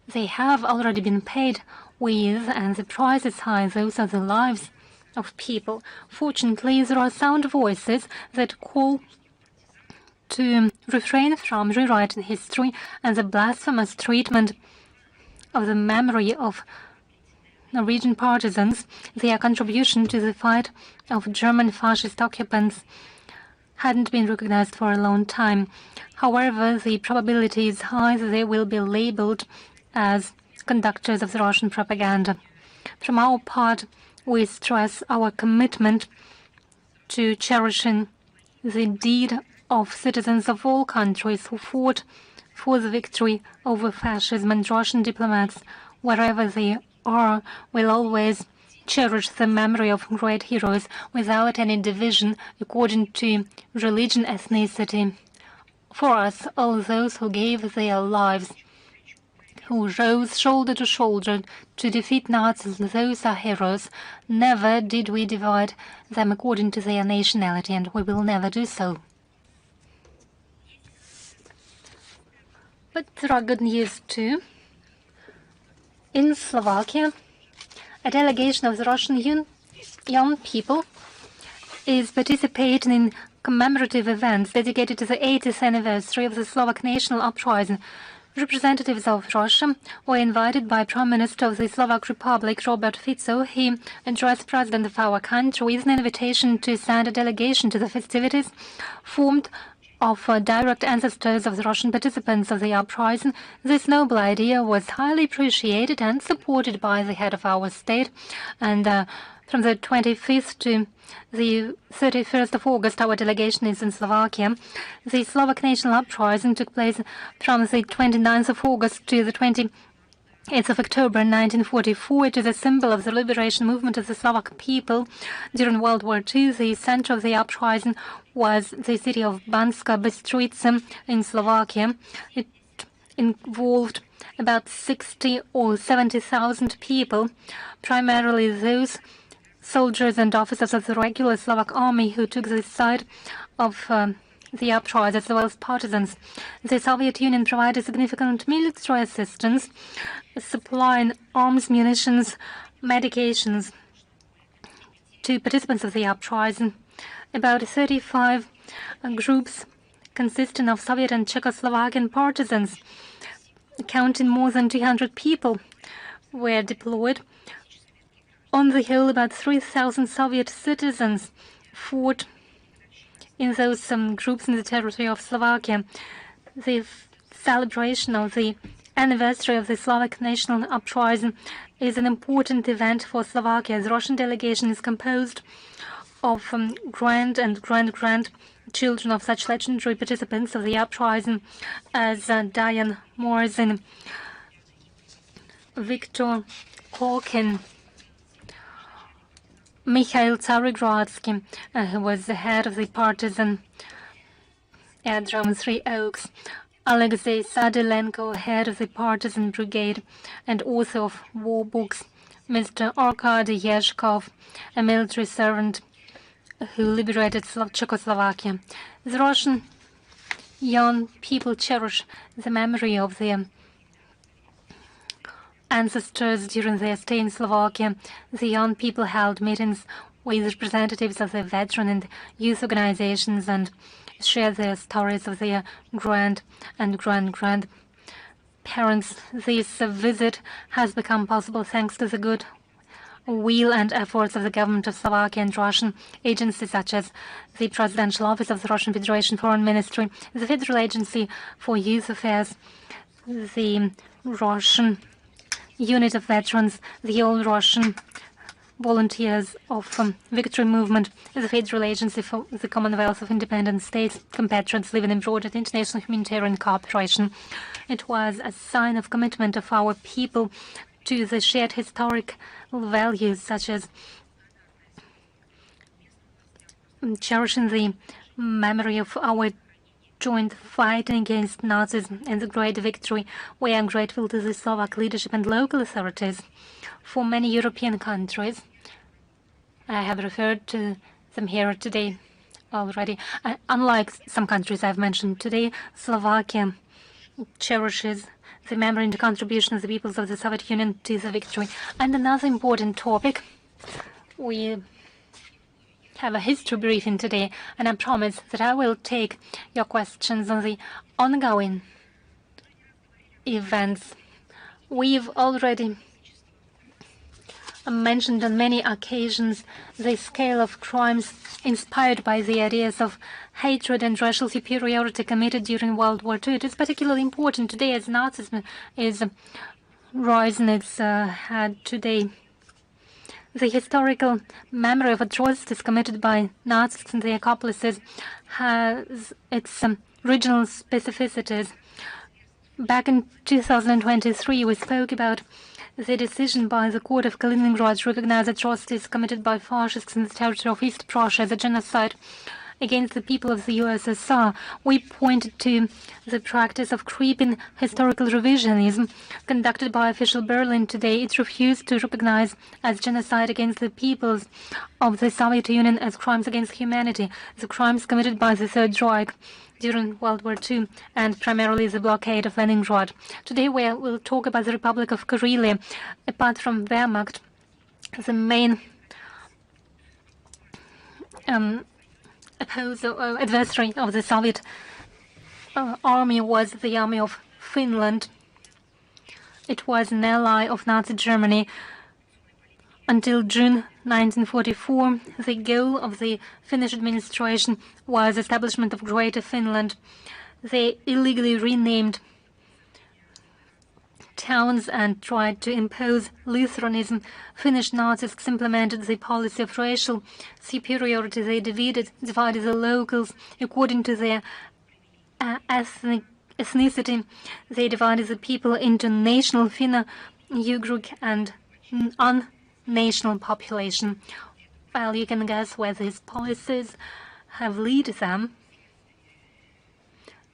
they have already been paid with, and the price is high. Those are the lives of people. Fortunately, there are sound voices that call to refrain from rewriting history and the blasphemous treatment of the memory of Norwegian partisans. Their contribution to the fight of German fascist occupants hadn't been recognized for a long time. However, the probability is high that they will be labeled as conductors of the Russian propaganda. From our part, we stress our commitment to cherishing the deed of citizens of all countries who fought for the victory over fascism, and Russian diplomats, wherever they are, will always cherish the memory of great heroes without any division according to religion, ethnicity. For us, all those who gave their lives, who rose shoulder to shoulder to defeat Nazis, those are heroes. Never did we divide them according to their nationality, and we will never do so. But there are good news too. In Slovakia, a delegation of the Russian young people is participating in commemorative events dedicated to the 80th anniversary of the Slovak national uprising. Representatives of Russia were invited by Prime Minister of the Slovak Republic, Robert Fico. He addressed President of our country with an invitation to send a delegation to the festivities formed of direct ancestors of the Russian participants of the uprising. This noble idea was highly appreciated and supported by the head of our state. And from the 25th to the 31st of August, our delegation is in Slovakia. The Slovak national uprising took place from the 29th of August to the 28th of October 1944. It is a symbol of the liberation movement of the Slovak people during World War II. The center of the uprising was the city of Banska Bystrica in Slovakia. It involved about 60 or 70,000 people, primarily those soldiers and officers of the regular Slovak army who took the side of the uprising, as well as partisans. The Soviet Union provided significant military assistance, supplying arms, munitions, medications to participants of the uprising. About 35 groups consisting of Soviet and Czechoslovakian partisans, counting more than 200 people, were deployed. On the whole, about 3,000 Soviet citizens fought in those groups in the territory of Slovakia. The celebration of the anniversary of the Slovak national uprising is an important event for Slovakia. The Russian delegation is composed of grand and grandchildren of such legendary participants of the uprising as Diane Morzin, Viktor Kolkin, Mikhail Tsarygradsky, who was the head of the partisan Aerodrome Three Oaks, Alexei Sadylenko, head of the partisan brigade and author of war books, Mr. Arkady Yezhkov, a military servant who liberated Czechoslovakia. The Russian young people cherish the memory of their ancestors during their stay in Slovakia. The young people held meetings with representatives of the veteran and youth organizations and shared their stories of their grand and grandparents. This visit has become possible thanks to the good will and efforts of the government of Slovakia and Russian agencies such as the Presidential Office of the Russian Federation Foreign Ministry, the Federal Agency for Youth Affairs, the Russian Unit of Veterans, the All Russian volunteers of Victory Movement, the Federal Agency for the Commonwealth of Independent States, compatriots living abroad at international humanitarian cooperation. It was a sign of commitment of our people to the shared historic values, such as cherishing the memory of our joint fighting against Nazis and the great victory. We are grateful to the Slovak leadership and local authorities. For many European countries, I have referred to them here today already. Unlike some countries I've mentioned today, Slovakia cherishes the memory and the contribution of the peoples of the Soviet Union to the victory. And another important topic, we have a history briefing today, and I promise that I will take your questions on the ongoing events. We've already mentioned on many occasions the scale of crimes inspired by the ideas of hatred and racial superiority committed during World War II. It is particularly important today as Nazism is rising its head today. The historical memory of atrocities committed by Nazis and their accomplices has its regional specificities. Back in 2023, we spoke about the decision by the Court of Kaliningrad to recognize atrocities committed by fascists in the territory of East Prussia as a genocide against the people of the USSR. We pointed to the practice of creeping historical revisionism conducted by official Berlin today. It refused to recognize as genocide against the peoples of the Soviet Union as crimes against humanity, the crimes committed by the Third Reich during World War II, and primarily the blockade of Leningrad. Today we will talk about the Republic of Karelia. Apart from Wehrmacht, the main adversary of the Soviet army was the army of Finland. It was an ally of Nazi Germany. Until June 1944, the goal of the Finnish administration was establishment of Greater Finland. They illegally renamed towns and tried to impose Lutheranism. Finnish Nazis implemented the policy of racial superiority. They divided the locals according to their ethnicity. They divided the people into national Finno-Ugric and national population. Well, you can guess where these policies have led them.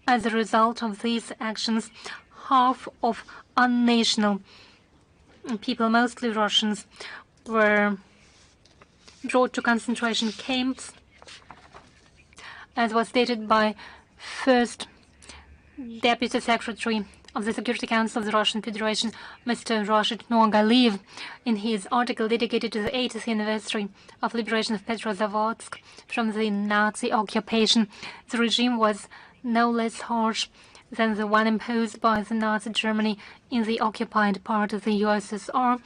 As a result of these actions, half of unnational people, mostly Russians, were brought to concentration camps, as was stated by first Deputy Secretary of the Security Council of the Russian Federation, Mr. Rashid Nurgaliyev, in his article dedicated to the 80th anniversary of liberation of Petrozavodsk from the Nazi occupation. The regime was no less harsh than the one imposed by the Nazi Germany in the occupied part of the USSR.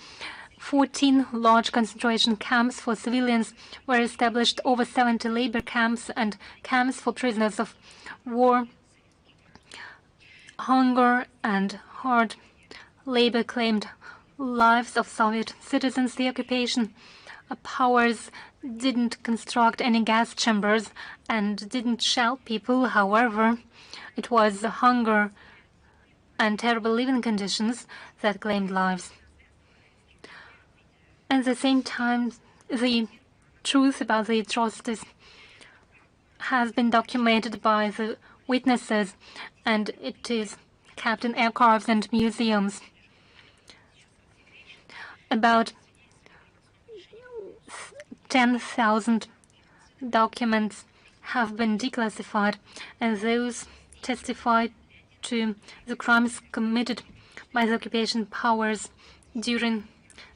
14 large concentration camps for civilians were established, over 70 labor camps and camps for prisoners of war. Hunger and hard labor claimed lives of Soviet citizens. The occupation powers didn't construct any gas chambers and didn't shell people. However, it was hunger and terrible living conditions that claimed lives. At the same time, the truth about the atrocities has been documented by the witnesses, and it is kept in archives and museums. About 10,000 documents have been declassified, and those testify to the crimes committed by the occupation powers during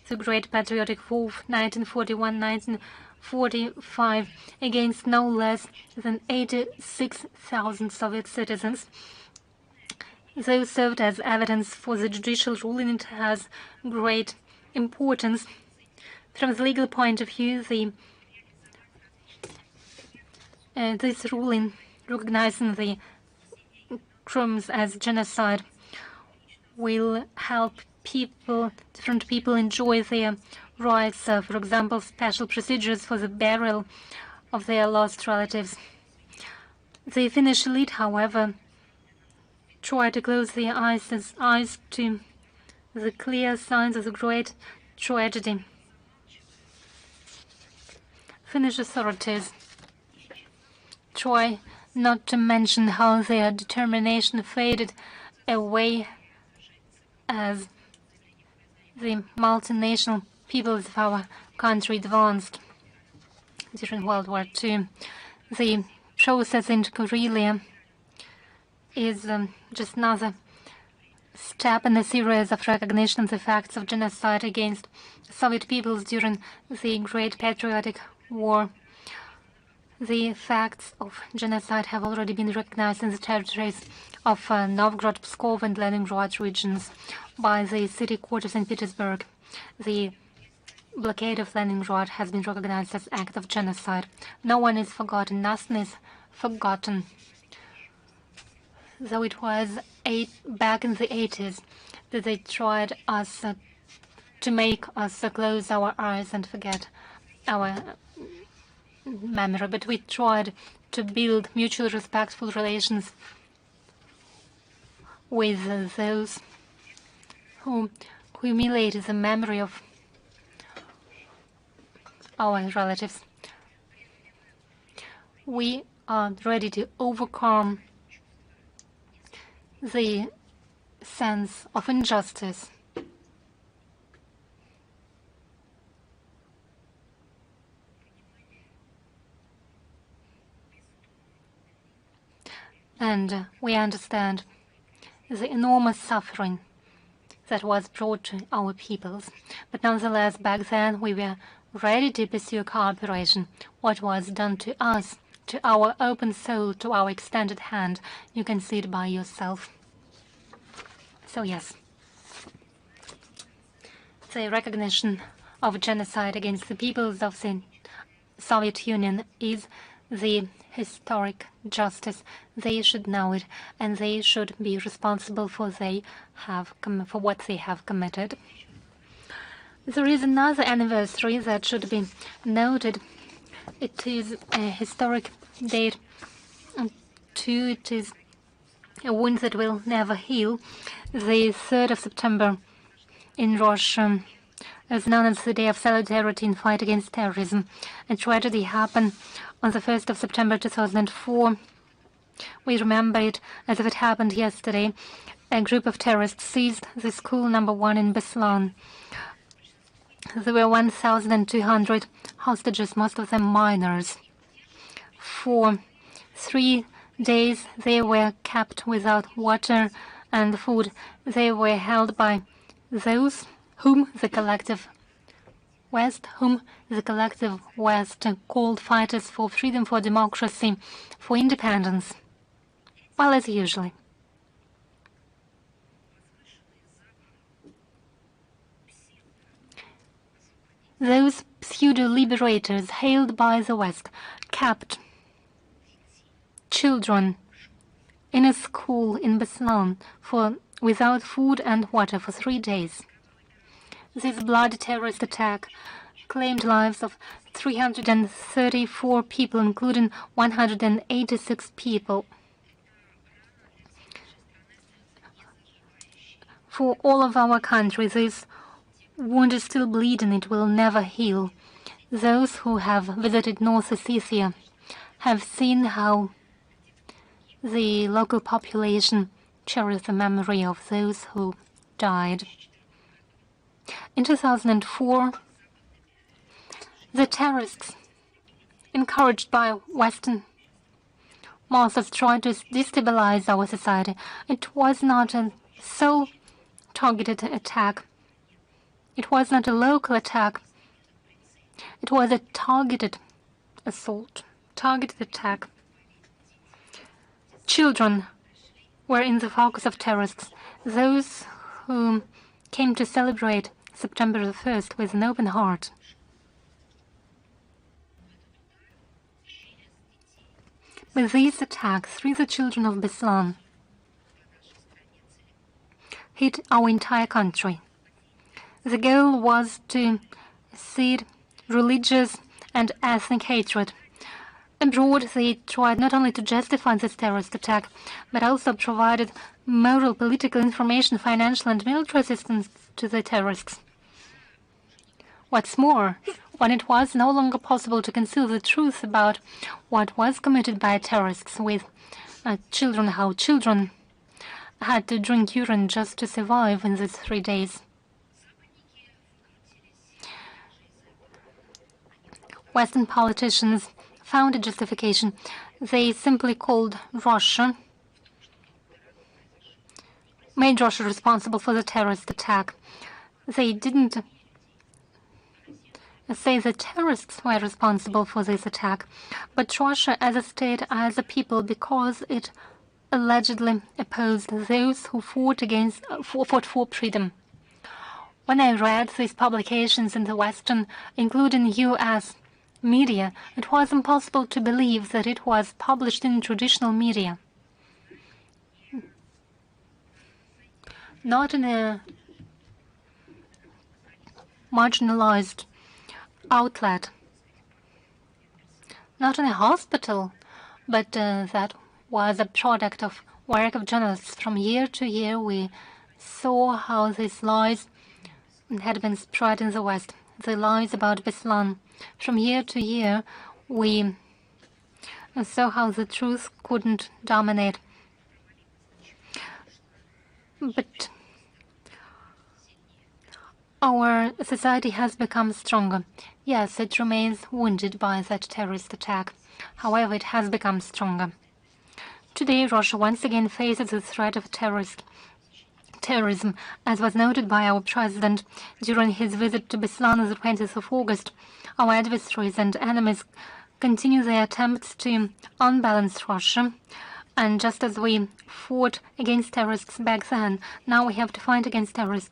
the Great Patriotic War of 1941-1945 against no less than 86,000 Soviet citizens. Those served as evidence for the judicial ruling. It has great importance. From the legal point of view, this ruling recognizing the crimes as genocide will help different people enjoy their rights, for example, special procedures for the burial of their lost relatives. The Finnish elite, however, tried to close their eyes to the clear signs of the great tragedy. Finnish authorities try not to mention how their determination faded away as the multinational peoples of our country advanced during World War II. The process in Karelia is just another step in a series of recognition of the facts of genocide against Soviet peoples during the Great Patriotic War. The facts of genocide have already been recognized in the territories of Novgorod, Pskov, and Leningrad regions by the city court of St. Petersburg. The blockade of Leningrad has been recognized as an act of genocide. No one is forgotten. Nothing is forgotten. Though it was back in the 80s that they tried us to make us close our eyes and forget our memory, but we tried to build mutually respectful relations with those who humiliated the memory of our relatives. We are ready to overcome the sense of injustice and we understand the enormous suffering that was brought to our peoples. But nonetheless, back then we were ready to pursue cooperation. What was done to us, to our open soul, to our extended hand, you can see it by yourself. So yes, the recognition of genocide against the peoples of the Soviet Union is the historic justice. They should know it, and they should be responsible for what they have committed. There is another anniversary that should be noted. It is a historic date too. It is a wound that will never heal. The 3rd of September in Russia is known as the Day of Solidarity in Fight Against Terrorism. A tragedy happened on the 1st of September 2004. We remember it as if it happened yesterday. A group of terrorists seized the school number 1 in Beslan. There were 1,200 hostages, most of them minors. For 3 days they were kept without water and food. They were held by those whom the collective West called fighters for freedom, for democracy, for independence. Well, as usually. Those pseudo-liberators hailed by the West kept children in a school in Beslan without food and water for 3 days. This bloody terrorist attack claimed lives of 334 people, including 186 people. For all of our country, this wound is still bleeding. It will never heal. Those who have visited North Ossetia have seen how the local population cherishes the memory of those who died. In 2004, the terrorists, encouraged by Western masters, tried to destabilize our society. It was not a sole targeted attack. It was not a local attack. It was a targeted assault, targeted attack. Children were in the focus of terrorists, those who came to celebrate September the 1st with an open heart. With these attacks, 3 the children of Beslan hit our entire country. The goal was to seed religious and ethnic hatred. Abroad, they tried not only to justify this terrorist attack, but also provided moral, political, information, financial and military assistance to the terrorists. What's more, when it was no longer possible to conceal the truth about what was committed by terrorists with children, how children had to drink urine just to survive in these 3 days. Western politicians found a justification. They simply called Russia, made Russia responsible for the terrorist attack. They didn't say the terrorists were responsible for this attack, but Russia as a state, as a people, because it allegedly opposed those who fought for freedom. When I read these publications in the Western, including U.S. media, it was impossible to believe that it was published in traditional media, not in a marginalized outlet, not in a hospital, but that was a product of work of journalists. From year to year, we saw how these lies had been spread in the West, the lies about Beslan. From year to year, we saw how the truth couldn't dominate. But our society has become stronger. Yes, it remains wounded by that terrorist attack. However, it has become stronger. Today, Russia once again faces the threat of terrorism, as was noted by our president during his visit to Beslan on the 20th of August. Our adversaries and enemies continue their attempts to unbalance Russia. And just as we fought against terrorists back then, now we have to fight against terrorists.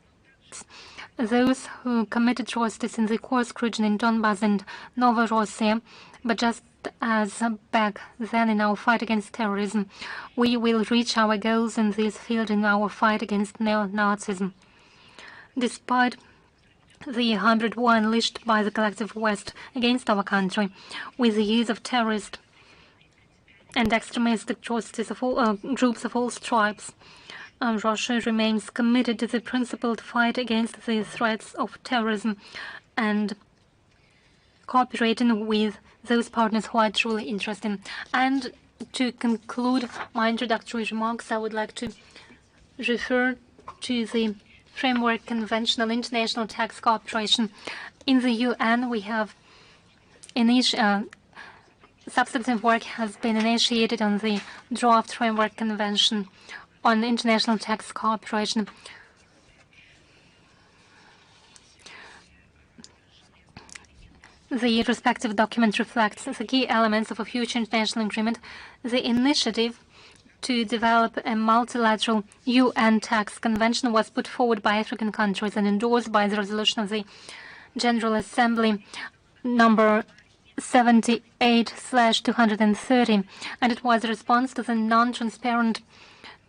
Those who committed atrocities in the Kursk region in Donbass and Novorossiya, but just as back then in our fight against terrorism, we will reach our goals in this field in our fight against neo-Nazism. Despite the 100 war unleashed by the collective West against our country, with the use of terrorist and extremist atrocities of all groups of all stripes, Russia remains committed to the principled fight against the threats of terrorism and cooperating with those partners who are truly interested. And to conclude my introductory remarks, I would like to refer to the Framework Convention on International Tax Cooperation. In the UN, we have substantive work has been initiated on the draft Framework Convention on International Tax Cooperation. The respective document reflects the key elements of a future international agreement. The initiative to develop a multilateral UN tax convention was put forward by African countries and endorsed by the resolution of the General Assembly number 78/230, and it was a response to the non-transparent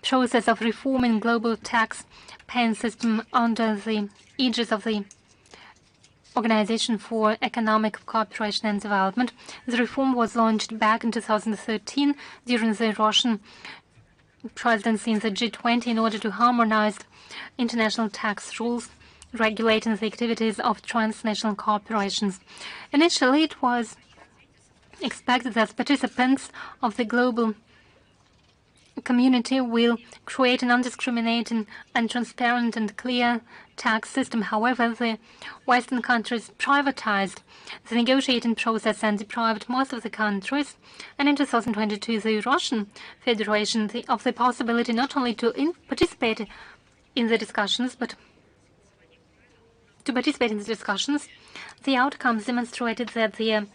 process of reforming global tax paying system under the aegis of the Organization for Economic Cooperation and Development. The reform was launched back in 2013 during the Russian presidency in the G20 in order to harmonize international tax rules regulating the activities of transnational corporations. Initially, it was expected that participants of the global community will create an undiscriminating and transparent and clear tax system. However, the Western countries privatized the negotiating process and deprived most of the countries, and in 2022 the Russian Federation of the possibility not only to participate in the discussions, but to participate in the discussions. The outcomes demonstrated that the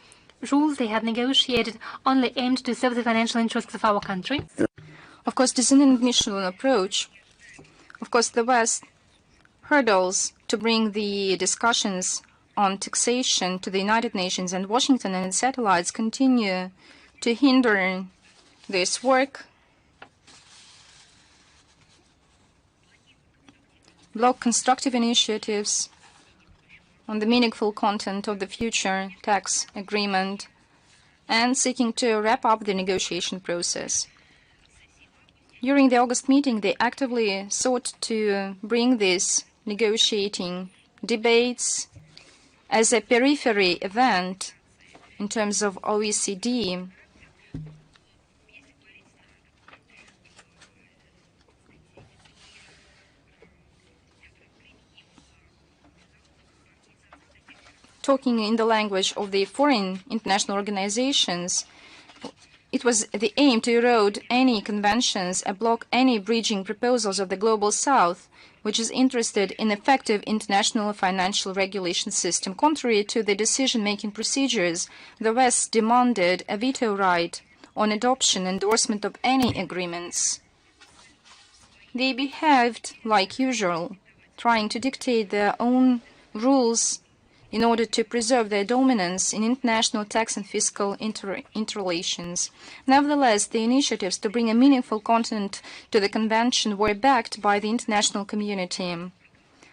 rules they had negotiated only aimed to serve the financial interests of our country. Of course, this is an admissional approach. Of course, the West hurdles to bring the discussions on taxation to the United Nations, and Washington and its satellites continue to hinder this work, block constructive initiatives on the meaningful content of the future tax agreement and seeking to wrap up the negotiation process. During the August meeting, they actively sought to bring these negotiating debates as a periphery event in terms of OECD. Talking in the language of the foreign international organizations, it was the aim to erode any conventions and block any bridging proposals of the Global South, which is interested in effective international financial regulation system. Contrary to the decision-making procedures, the West demanded a veto right on adoption and endorsement of any agreements. They behaved like usual, trying to dictate their own rules in order to preserve their dominance in international tax and fiscal interrelations. Nevertheless, the initiatives to bring a meaningful content to the convention were backed by the international community.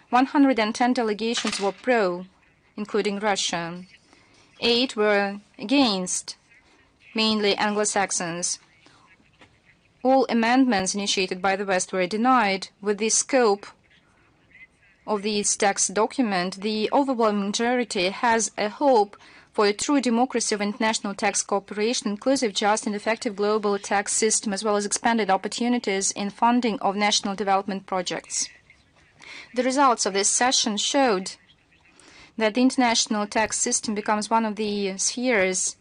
110 delegations were pro, including Russia. 8 were against, mainly Anglo-Saxons. All amendments initiated by the West were denied. With the scope of this tax document, the overwhelming majority has a hope for a true democracy of international tax cooperation, inclusive, just, and effective global tax system, as well as expanded opportunities in funding of national development projects. The results of this session showed that the international tax system becomes one of the spheres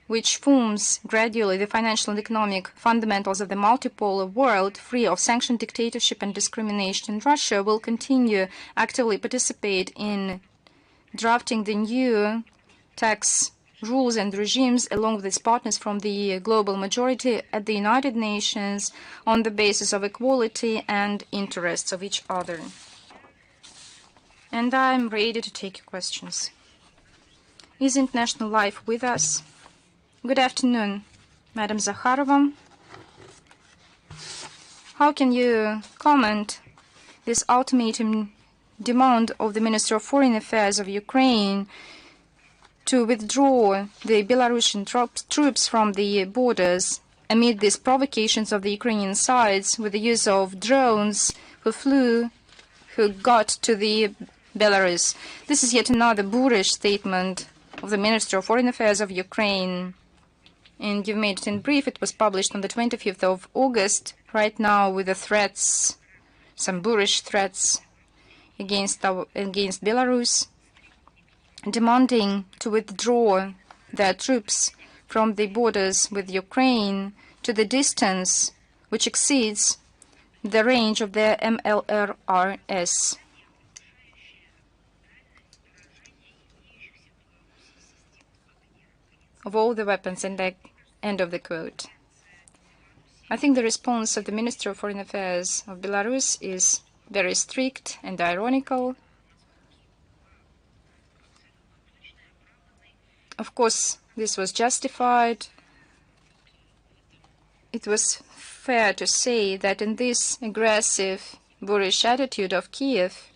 which forms gradually the financial and economic fundamentals of the multipolar world, free of sanctioned dictatorship and discrimination. Russia will continue actively participate in drafting the new tax rules and regimes along with its partners from the global majority at the United Nations on the basis of equality and interests of each other. And I'm ready to take your questions. Is international life with us? Good afternoon, Madam Zakharova. How can you comment this ultimatum demand of the Minister of Foreign Affairs of Ukraine to withdraw the Belarusian troops from the borders amid these provocations of the Ukrainian sides with the use of drones who got to the Belarus? This is yet another boorish statement of the Minister of Foreign Affairs of Ukraine. And you've made it in brief. It was published on the 25th of August, right now with the threats, some boorish threats against Belarus, demanding to withdraw their troops from the borders with Ukraine to the distance which exceeds the range of their MLRS. Of all the weapons, and the end of the quote. I think the response of the Minister of Foreign Affairs of Belarus is very strict and ironical. Of course, this was justified. It was fair to say that in this aggressive, boorish attitude of Kiev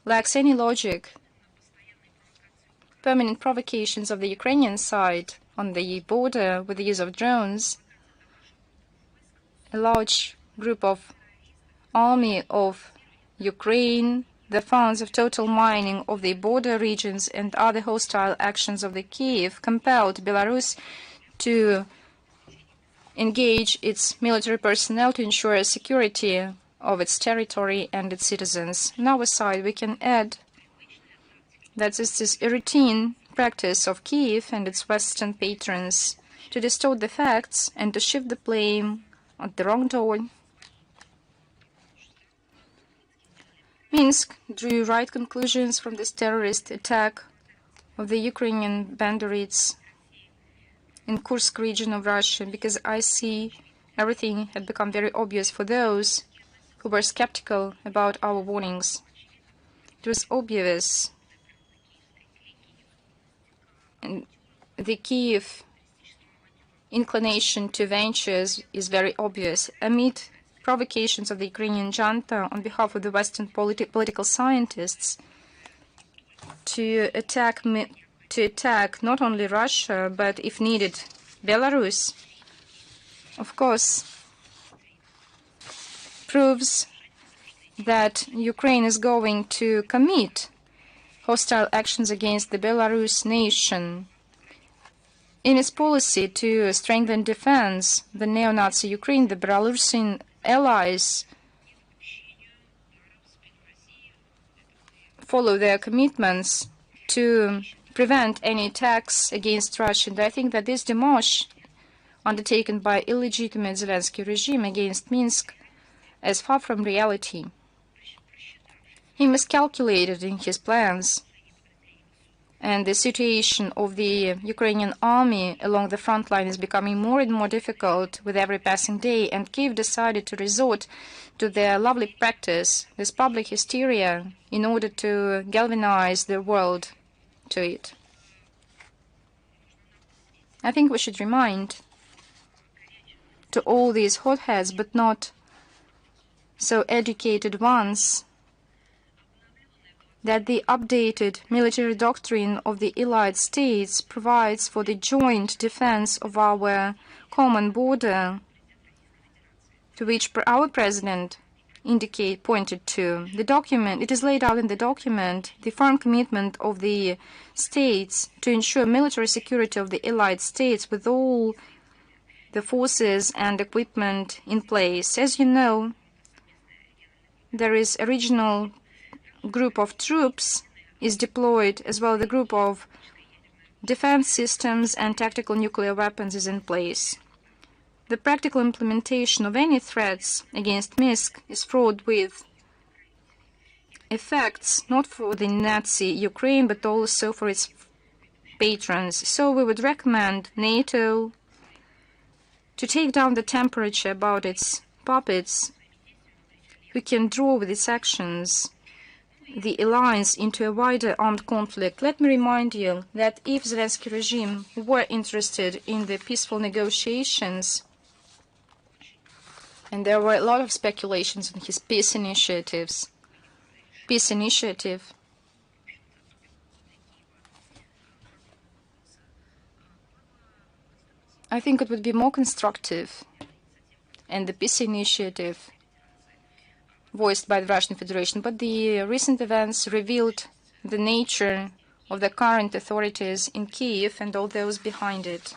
lacks any logic. Permanent provocations of the Ukrainian side on the border with the use of drones, a large group of army of Ukraine, the funds of total mining of the border regions and other hostile actions of the Kiev compelled Belarus to engage its military personnel to ensure security of its territory and its citizens. On our side, we can add that this is a routine practice of Kiev and its Western patrons to distort the facts and to shift the blame at the wrong door. Minsk drew right conclusions from this terrorist attack of the Ukrainian bandits in Kursk region of Russia, because I see everything had become very obvious for those who were skeptical about our warnings. It was obvious. And the Kiev inclination to ventures is very obvious. Amid provocations of the Ukrainian junta on behalf of the Western political scientists, to attack not only Russia, but if needed, Belarus, of course, proves that Ukraine is going to commit hostile actions against the Belarus nation. In its policy to strengthen defense, the neo-Nazi Ukraine, the Belarusian allies follow their commitments to prevent any attacks against Russia. And I think that this démarche undertaken by illegitimate Zelensky regime against Minsk is far from reality. He miscalculated in his plans, and the situation of the Ukrainian army along the front line is becoming more and more difficult with every passing day, and Kiev decided to resort to their lovely practice, this public hysteria, in order to galvanize the world to it. I think we should remind to all these hotheads, but not so educated ones, that the updated military doctrine of the Allied States provides for the joint defense of our common border, to which our president pointed to. The document, it is laid out in the document, the firm commitment of the states to ensure military security of the Allied States with all the forces and equipment in place. As you know, there is a regional group of troops is deployed, as well as the group of defense systems and tactical nuclear weapons is in place. The practical implementation of any threats against Minsk is fraught with effects not for the Nazi Ukraine, but also for its patrons. So we would recommend NATO to take down the temperature about its puppets, who can draw with its actions the alliance into a wider armed conflict. Let me remind you that if Zelensky regime were interested in the peaceful negotiations, and there were a lot of speculations on his peace initiative, I think it would be more constructive, and the peace initiative voiced by the Russian Federation, but the recent events revealed the nature of the current authorities in Kiev and all those behind it.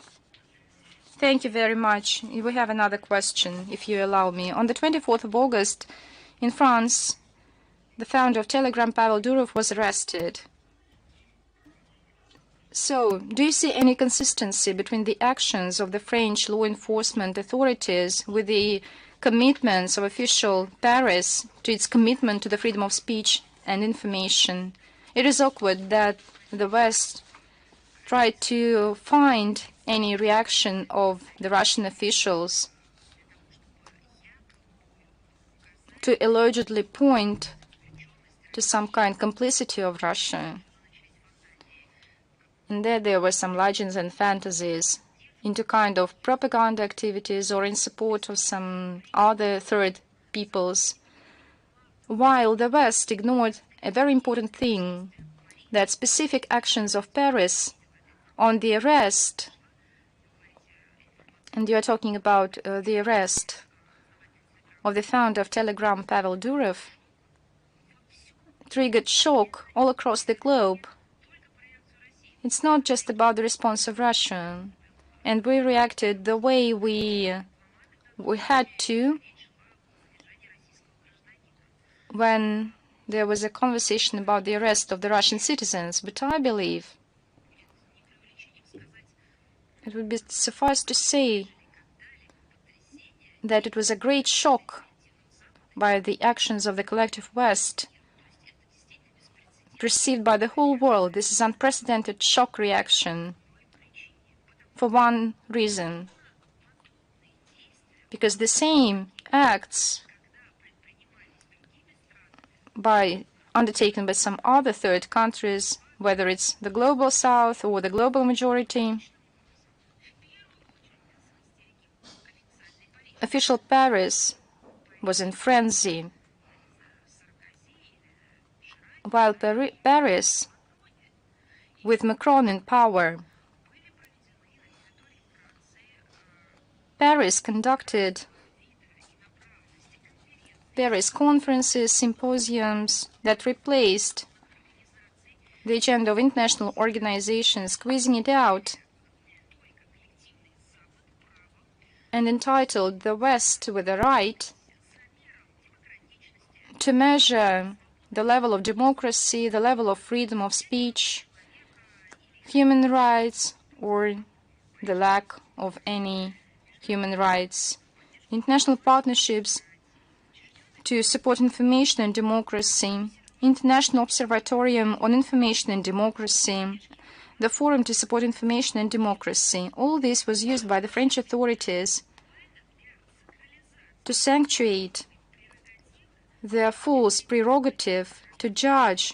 Thank you very much. We have another question, if you allow me. On the 24th of August, in France, the founder of Telegram, Pavel Durov, was arrested. So, do you see any consistency between the actions of the French law enforcement authorities with the commitments of official Paris to its commitment to the freedom of speech and information? It is awkward that the West tried to find any reaction of the Russian officials to allegedly point to some kind of complicity of Russia. And there were some legends and fantasies into kind of propaganda activities or in support of some other third peoples, while the West ignored a very important thing, that specific actions of Paris on the arrest, and you are talking about the arrest of the founder of Telegram, Pavel Durov, triggered shock all across the globe. It's not just about the response of Russia. And we reacted the way we had to when there was a conversation about the arrest of the Russian citizens. But I believe it would be suffice to say that it was a great shock by the actions of the collective West, perceived by the whole world. This is unprecedented shock reaction. For one reason, because the same acts undertaken by some other third countries, whether it's the global south or the global majority, official Paris was in frenzy, while Paris with Macron in power. Paris conducted various conferences, symposiums that replaced the agenda of international organizations, squeezing it out, and entitled the West with the right to measure the level of democracy, the level of freedom of speech, human rights, or the lack of any human rights. International partnerships to support information and democracy, International Observatorium on Information and Democracy, the Forum to Support Information and Democracy. All this was used by the French authorities to sanctuate their false prerogative to judge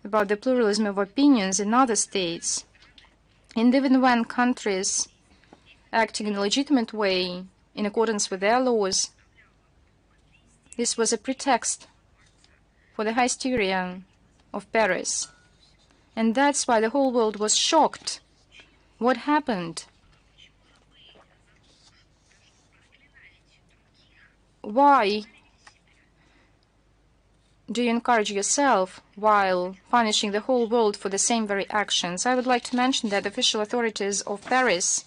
about the pluralism of opinions in other states. And even when countries acting in a legitimate way in accordance with their laws, this was a pretext for the hysteria of Paris. And that's why the whole world was shocked. What happened? Why do you encourage yourself while punishing the whole world for the same very actions? I would like to mention that official authorities of Paris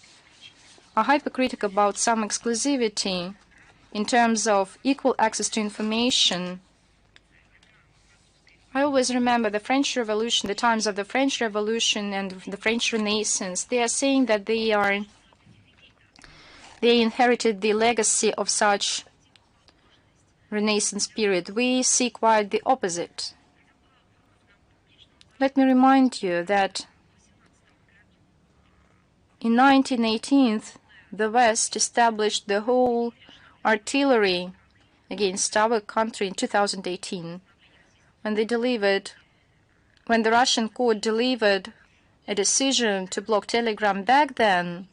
are hypercritical about some exclusivity in terms of equal access to information. I always remember the French Revolution, the times of the French Revolution and the French Renaissance. They are saying that they inherited the legacy of such Renaissance period. We see quite the opposite. Let me remind you that in 1918, the West established the whole artillery against our country in 2018. When the Russian court delivered a decision to block Telegram back then,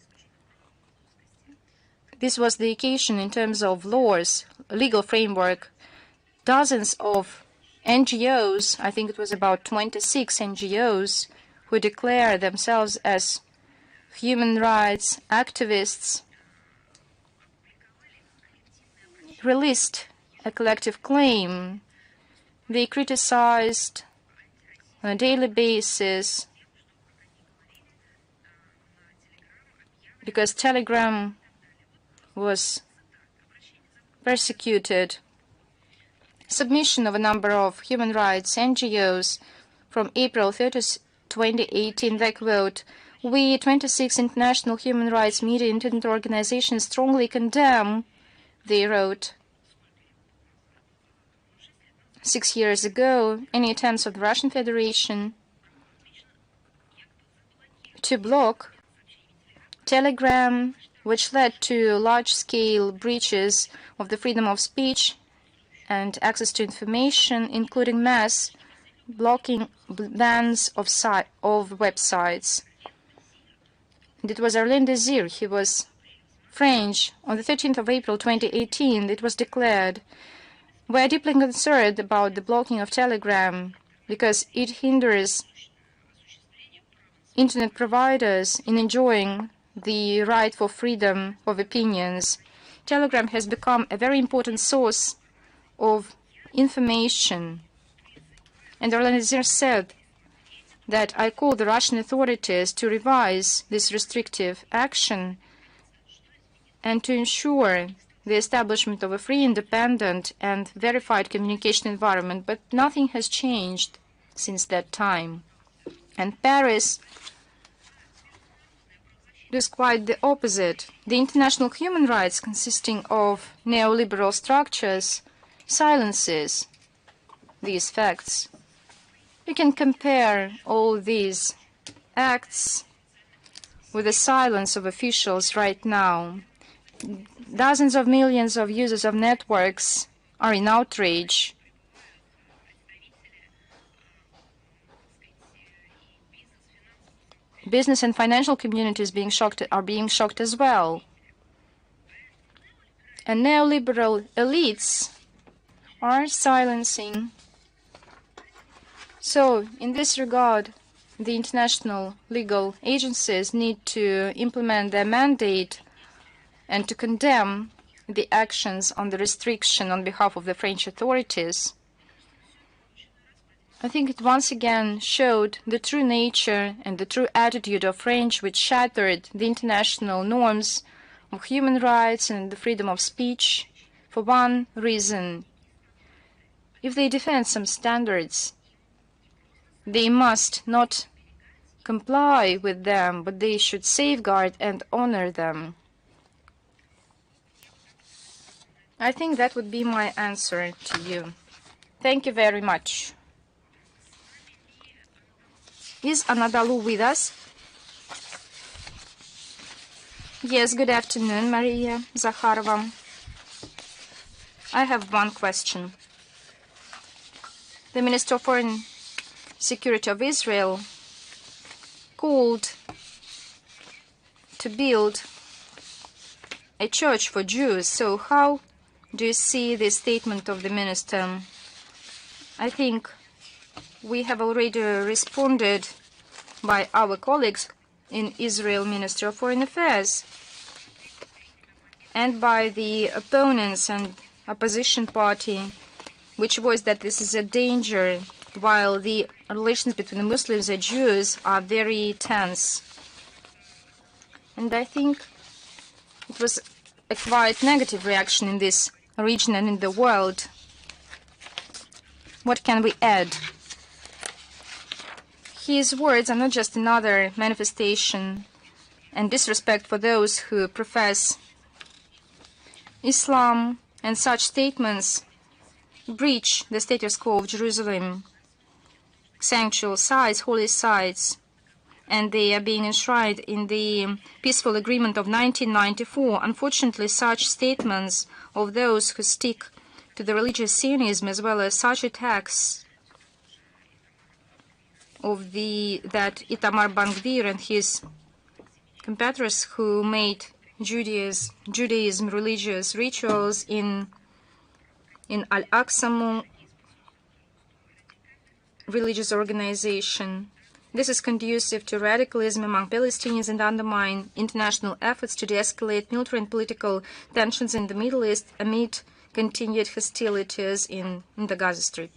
this was the occasion in terms of laws, legal framework. Dozens of NGOs, I think it was about 26 NGOs, who declare themselves as human rights activists, released a collective claim. They criticized on a daily basis because Telegram was persecuted. Submission of a number of human rights NGOs from April 30, 2018, they quote, "We, 26 international human rights media and internet organizations, strongly condemn," they wrote, 6 years ago, any attempts of the Russian Federation to block Telegram, which led to large-scale breaches of the freedom of speech and access to information, including mass blocking bans of websites. And it was Arlen Desir, he was French. On the 13th of April 2018, it was declared, "We are deeply concerned about the blocking of Telegram because it hinders internet providers in enjoying the right for freedom of opinions. Telegram has become a very important source of information." And Orlanizir said that, I call the Russian authorities to revise this restrictive action and to ensure the establishment of a free, independent, and verified communication environment. But nothing has changed since that time. And Paris does quite the opposite. The international human rights, consisting of neoliberal structures, silences these facts. You can compare all these acts with the silence of officials right now. Dozens of millions of users of networks are in outrage. Business and financial communities are being shocked as well. And neoliberal elites are silencing. So, in this regard, the international legal agencies need to implement their mandate and to condemn the actions on the restriction on behalf of the French authorities. I think it once again showed the true nature and the true attitude of French, which shattered the international norms of human rights and the freedom of speech for one reason. If they defend some standards, they must not comply with them, but they should safeguard and honor them. I think that would be my answer to you. Thank you very much. Is Anadolu with us? Yes, good afternoon, Maria Zakharova. I have one question. The Minister of Foreign Security of Israel called to build a church for Jews. So how do you see this statement of the minister? I think we have already responded by our colleagues in Israel Ministry of Foreign Affairs and by the opponents and opposition party, which was that this is a danger while the relations between the Muslims and Jews are very tense. And I think it was a quite negative reaction in this region and in the world. What can we add? His words are not just another manifestation and disrespect for those who profess Islam, and such statements breach the status quo of Jerusalem, sanctuary sites, holy sites, and they are being enshrined in the peaceful agreement of 1994. Unfortunately, such statements of those who stick to the religious Zionism, as well as such attacks of that Itamar Ben-Gvir and his compatriots who made Judaism religious rituals in Al-Aqsa religious organization. This is conducive to radicalism among Palestinians and undermine international efforts to de-escalate military and political tensions in the Middle East amid continued hostilities in the Gaza Strip.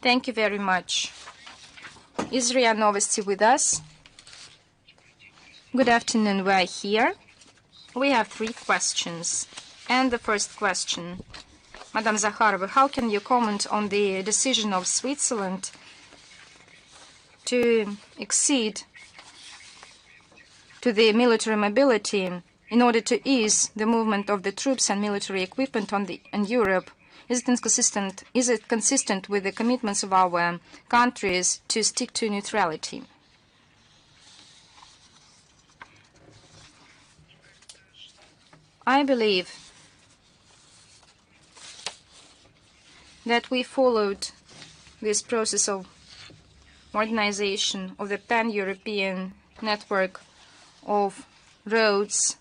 Thank you very much. Is RIA Novosti with us? Good afternoon, we are here. We have 3 questions. And the first question, Madam Zakharova, how can you comment on the decision of Switzerland to accede to the military mobility in order to ease the movement of the troops and military equipment in Europe? Is it consistent with the commitments of our countries to stick to neutrality? I believe that we followed this process of modernization of the pan-European network of roads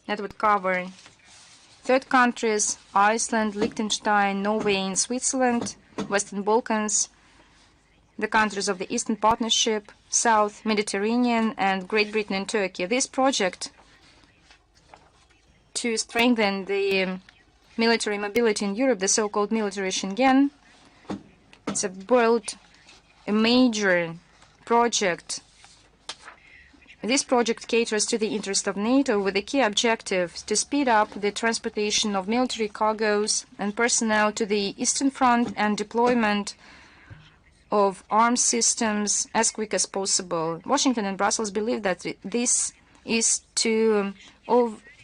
that would cover third countries, Iceland, Liechtenstein, Norway, and Switzerland, Western Balkans, the countries of the Eastern Partnership, South Mediterranean, and Great Britain and Turkey. This project to strengthen the military mobility in Europe, the so-called military Schengen, it's a major project. This project caters to the interest of NATO with the key objective to speed up the transportation of military cargoes and personnel to the Eastern Front and deployment of arms systems as quick as possible. Washington and Brussels believe that this is to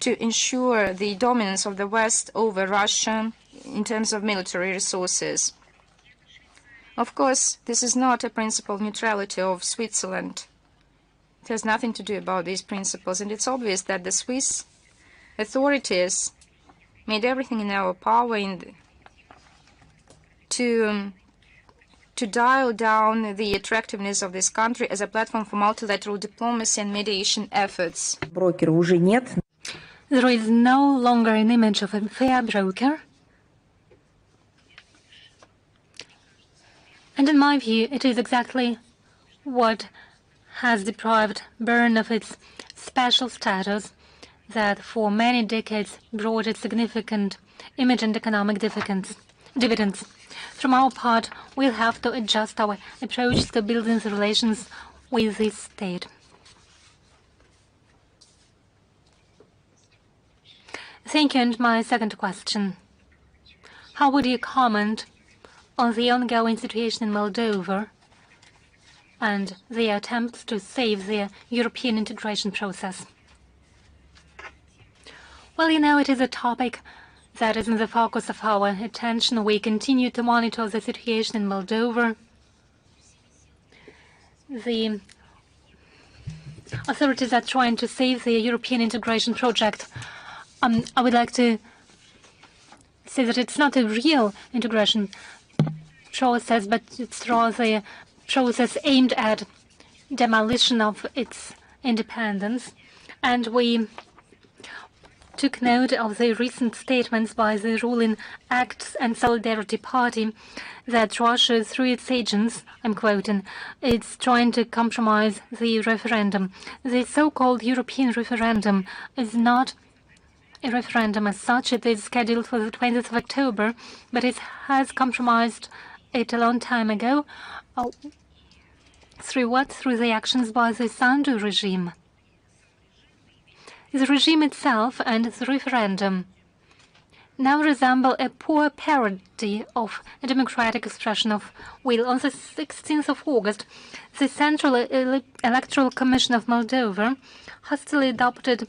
ensure the dominance of the West over Russia in terms of military resources. Of course, this is not a principle of neutrality of Switzerland. It has nothing to do about these principles, and it's obvious that the Swiss authorities made everything in our power to dial down the attractiveness of this country as a platform for multilateral diplomacy and mediation efforts. There is no longer an image of a fair broker. And in my view, it is exactly what has deprived Bern of its special status that for many decades brought it significant image and economic dividends. From our part, we'll have to adjust our approach to building the relations with this state. Thank you. And my second question. How would you comment on the ongoing situation in Moldova and the attempts to save the European integration process? Well, you know, it is a topic that is in the focus of our attention. We continue to monitor the situation in Moldova. The authorities are trying to save the European integration project. I would like to say that it's not a real integration process, but it's rather a process aimed at demolition of its independence. And we took note of the recent statements by the ruling Acts and Solidarity Party that Russia, through its agents, I'm quoting, it's trying to compromise the referendum. The so-called European referendum is not a referendum as such. It is scheduled for the 20th of October, but it has compromised it a long time ago. Through what? Through the actions by the Sandu regime. The regime itself and the referendum now resemble a poor parody of a democratic expression of will. On the 16th of August, the Central Electoral Commission of Moldova hastily adopted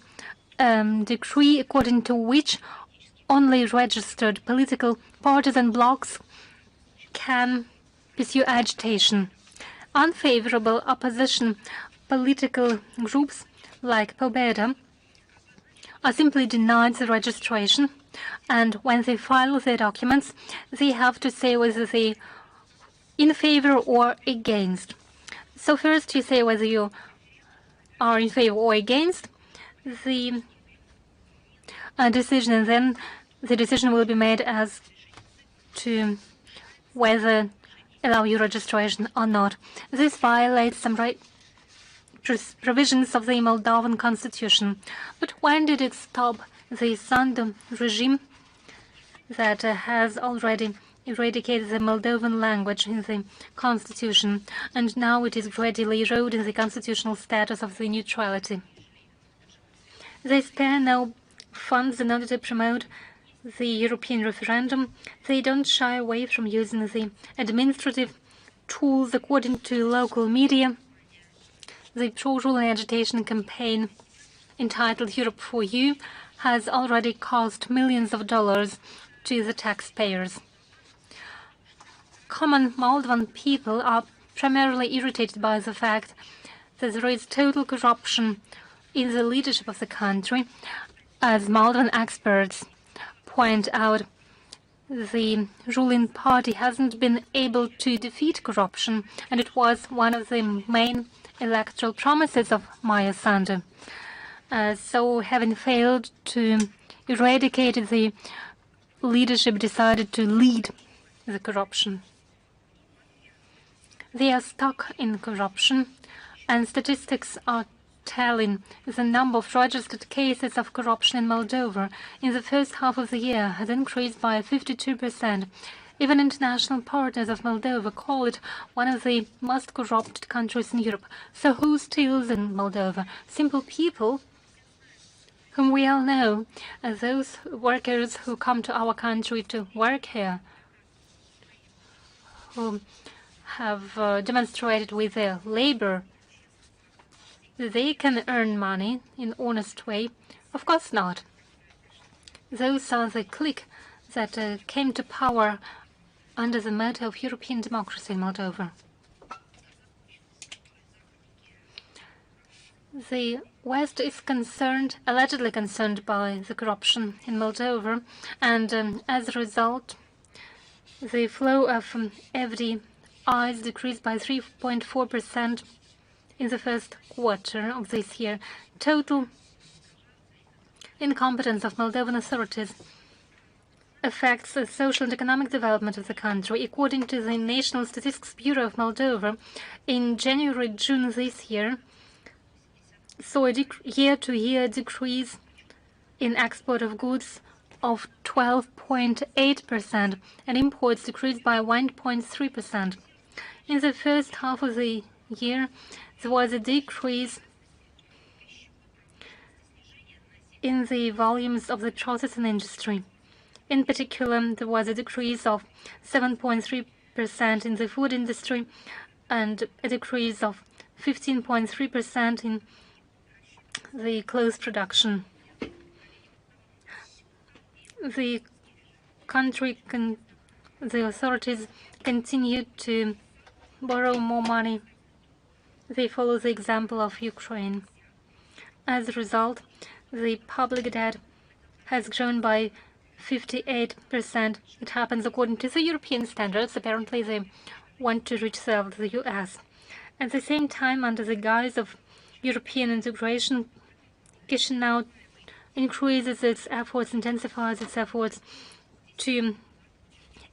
a decree according to which only registered political parties and blocs can pursue agitation. Unfavorable opposition political groups like Pobeda are simply denied the registration, and when they file their documents, they have to say whether they in favor or against. So first you say whether you are in favor or against the decision, and then the decision will be made as to whether allow you registration or not. This violates some provisions of the Moldovan constitution. But when did it stop the Sandu regime that has already eradicated the Moldovan language in the constitution, and now it is gradually eroding the constitutional status of the neutrality? They spare no funds in order to promote the European referendum. They don't shy away from using the administrative tools. According to local media, the pro-ruling agitation campaign entitled Europe for You has already cost millions of dollars to the taxpayers. Common Moldovan people are primarily irritated by the fact that there is total corruption in the leadership of the country. As Moldovan experts point out, the ruling party hasn't been able to defeat corruption, and it was one of the main electoral promises of Maria Sandu. So having failed to eradicate the leadership, decided to lead the corruption. They are stuck in corruption, and statistics are telling. The number of registered cases of corruption in Moldova in the first half of the year has increased by 52%. Even international partners of Moldova call it one of the most corrupt countries in Europe. So who steals in Moldova? Simple people, whom we all know as those workers who come to our country to work here, who have demonstrated with their labor that they can earn money in an honest way. Of course not. Those are the clique that came to power under the motto of European democracy in Moldova. The West is allegedly concerned by the corruption in Moldova, and as a result, the flow of FDIs decreased by 3.4% in the first quarter of this year. Total incompetence of Moldovan authorities affects the social and economic development of the country. According to the National Statistics Bureau of Moldova, in January-June this year, saw a year-to-year decrease in export of goods of 12.8%, and imports decreased by 1.3%. In the first half of the year, there was a decrease in the volumes of the processing industry. In particular, there was a decrease of 7.3% in the food industry and a decrease of 15.3% in the clothes production. The authorities continued to borrow more money. They follow the example of Ukraine. As a result, the public debt has grown by 58%. It happens according to the European standards. Apparently, they want to reach the level of the US. At the same time, under the guise of European integration, Chisinau increases its efforts, intensifies its efforts to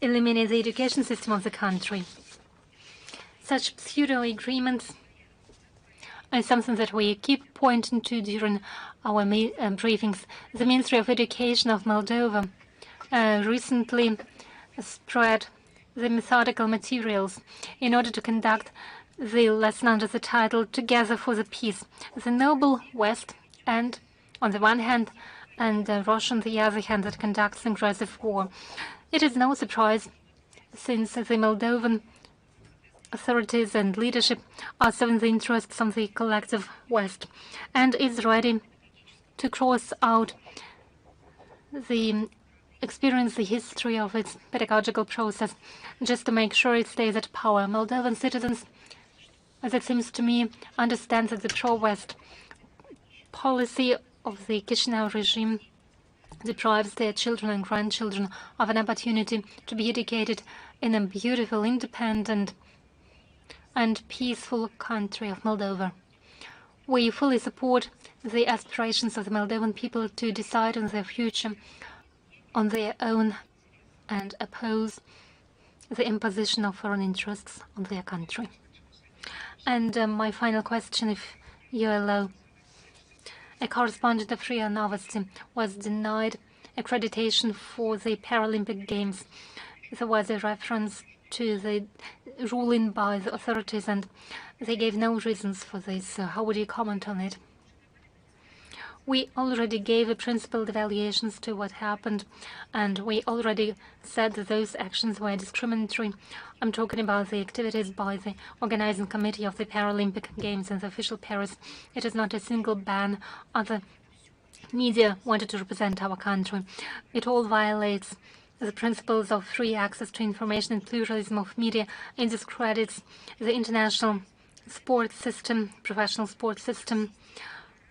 eliminate the education system of the country. Such pseudo-agreements is something that we keep pointing to during our briefings. The Ministry of Education of Moldova recently spread the methodical materials in order to conduct the lesson under the title Together for the Peace. The noble West, and on the one hand, and Russia on the other hand, that conducts an aggressive war. It is no surprise, since the Moldovan authorities and leadership are serving the interests of the collective West and is ready to cross out the experience, the history of its pedagogical process, just to make sure it stays at power. Moldovan citizens, as it seems to me, understand that the pro-West policy of the Chisinau regime deprives their children and grandchildren of an opportunity to be educated in a beautiful, independent, and peaceful country of Moldova. We fully support the aspirations of the Moldovan people to decide on their future on their own and oppose the imposition of foreign interests on their country. And my final question, if you allow. A correspondent of RIA Novosti was denied accreditation for the Paralympic Games. There was a reference to the ruling by the authorities, and they gave no reasons for this. How would you comment on it? We already gave a principled evaluations to what happened, and we already said that those actions were discriminatory. I'm talking about the activities by the organizing committee of the Paralympic Games and the official Paris. It is not a single ban. Other media wanted to represent our country. It all violates the principles of free access to information and pluralism of media, and discredits the international sports system, professional sports system.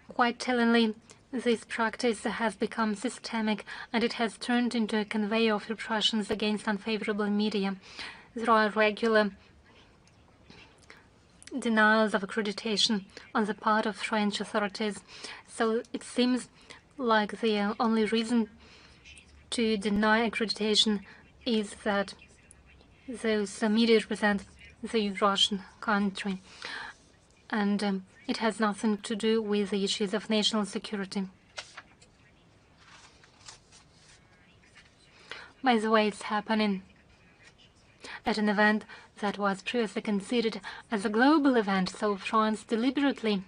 Quite tellingly, this practice has become systemic, and it has turned into a conveyor of repressions against unfavorable media. There are regular denials of accreditation on the part of French authorities. So it seems like the only reason to deny accreditation is that those media represent the Russian country. And it has nothing to do with the issues of national security. By the way, it's happening at an event that was previously considered as a global event, so France deliberately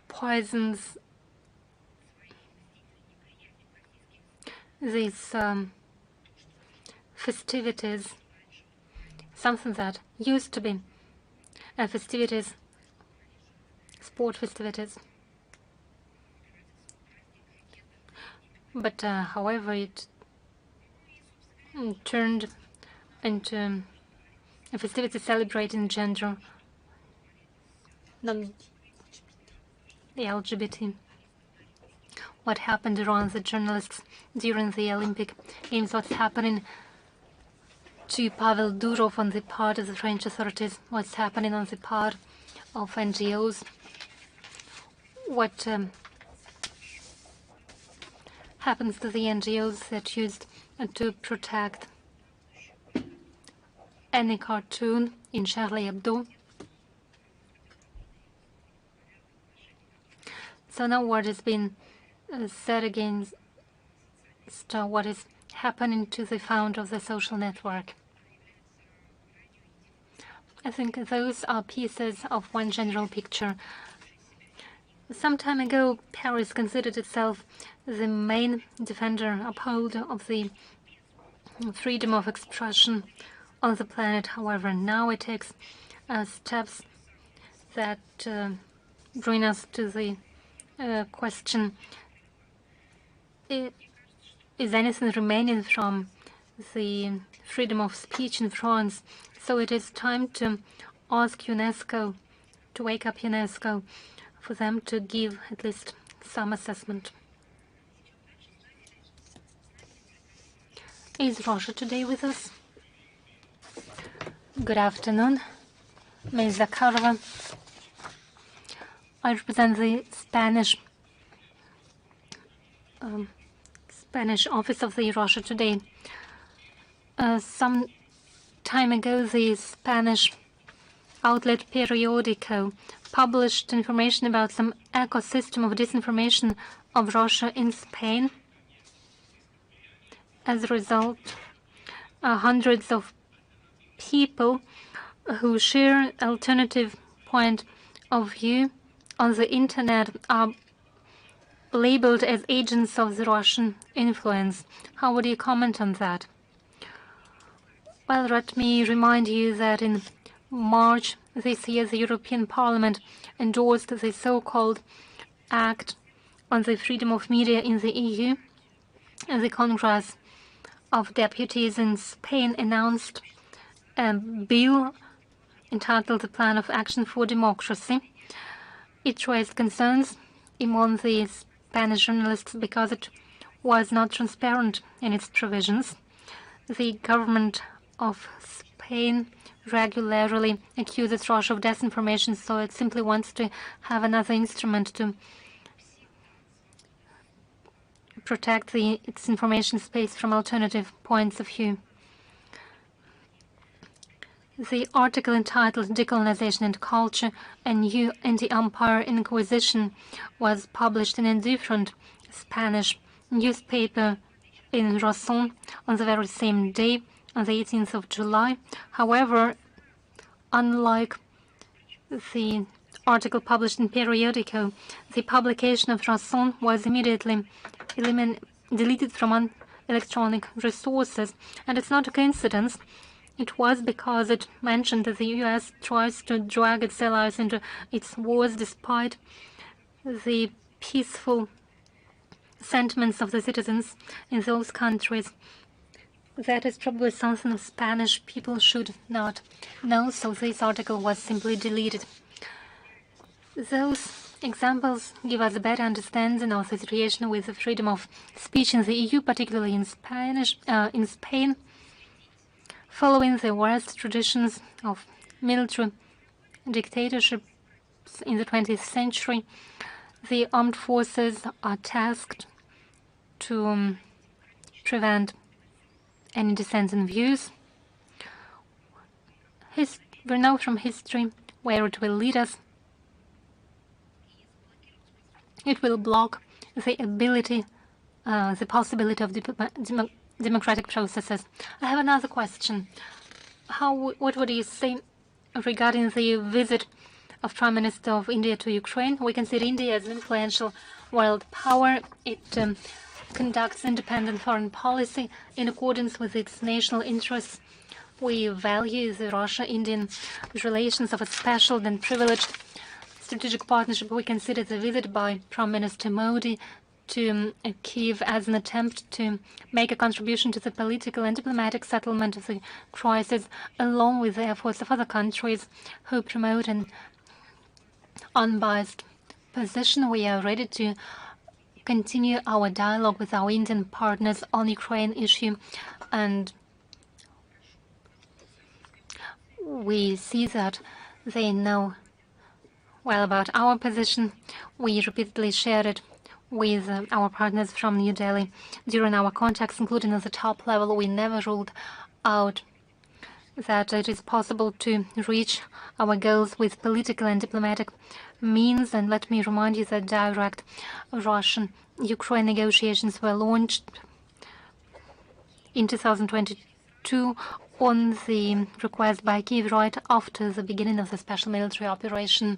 poisons these festivities, something that used to be festivities, sport festivities. But however, it turned into a festivity celebrating gender, the LGBT. What happened around the journalists during the Olympic Games, what's happening to Pavel Durov on the part of the French authorities, what's happening on the part of NGOs, what happens to the NGOs that used to protect any cartoon in Charlie Hebdo. So now what has been said against what is happening to the founder of the social network. I think those are pieces of one general picture. Some time ago, Paris considered itself the main defender, upholder of the freedom of expression on the planet. However, now it takes steps that bring us to the question, is anything remaining from the freedom of speech in France? So it is time to ask UNESCO, to wake up UNESCO, for them to give at least some assessment. Is Russia today with us? Good afternoon, Ms. Zakharova. I represent the Spanish office of the Russia Today. Some time ago, the Spanish outlet Periodico published information about some ecosystem of disinformation of Russia in Spain. As a result, hundreds of people who share alternative point of view on the internet are labeled as agents of the Russian influence. How would you comment on that? Well, let me remind you that in March this year, the European Parliament endorsed the so-called Act on the Freedom of Media in the EU, and the Congress of Deputies in Spain announced a bill entitled the Plan of Action for Democracy. It raised concerns among the Spanish journalists because it was not transparent in its provisions. The government of Spain regularly accuses Russia of disinformation, so it simply wants to have another instrument to protect its information space from alternative points of view. The article entitled Decolonization and Culture, a New Anti-Empire Inquisition was published in a different Spanish newspaper in Rosson on the very same day, on the 18th of July. However, unlike the article published in Periodico, the publication of Rosson was immediately deleted from electronic resources, and it's not a coincidence. It was because it mentioned that the U.S. tries to drag its allies into its wars despite the peaceful sentiments of the citizens in those countries. That is probably something Spanish people should not know, so this article was simply deleted. Those examples give us a better understanding of the situation with the freedom of speech in the EU, particularly in Spain. Following the worst traditions of military dictatorships in the 20th century, the armed forces are tasked to prevent any dissent in views. We know from history where it will lead us. It will block the ability, the possibility of democratic processes. I have another question. What would you say regarding the visit of Prime Minister of India to Ukraine? We consider India as an influential world power. It conducts independent foreign policy in accordance with its national interests. We value the Russia-Indian relations of a special and privileged strategic partnership. We consider the visit by Prime Minister Modi to Kyiv as an attempt to make a contribution to the political and diplomatic settlement of the crisis, along with the efforts of other countries who promote an unbiased position. We are ready to continue our dialogue with our Indian partners on Ukraine issue, and we see that they know Well, about our position, we repeatedly shared it with our partners from New Delhi. During our contacts, including at the top level, we never ruled out that it is possible to reach our goals with political and diplomatic means. And let me remind you that direct Russian-Ukraine negotiations were launched in 2022 on the request by Kyiv right after the beginning of the special military operation.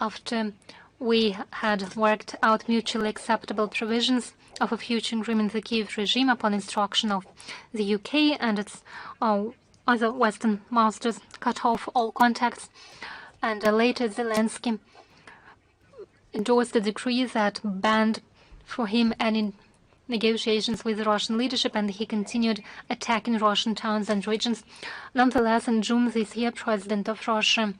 After we had worked out mutually acceptable provisions of a future agreement, the Kyiv regime, upon instruction of the UK and its other Western masters, cut off all contacts, and later Zelensky endorsed a decree that banned for him any negotiations with the Russian leadership, and he continued attacking Russian towns and regions. Nonetheless, in June this year, President of Russia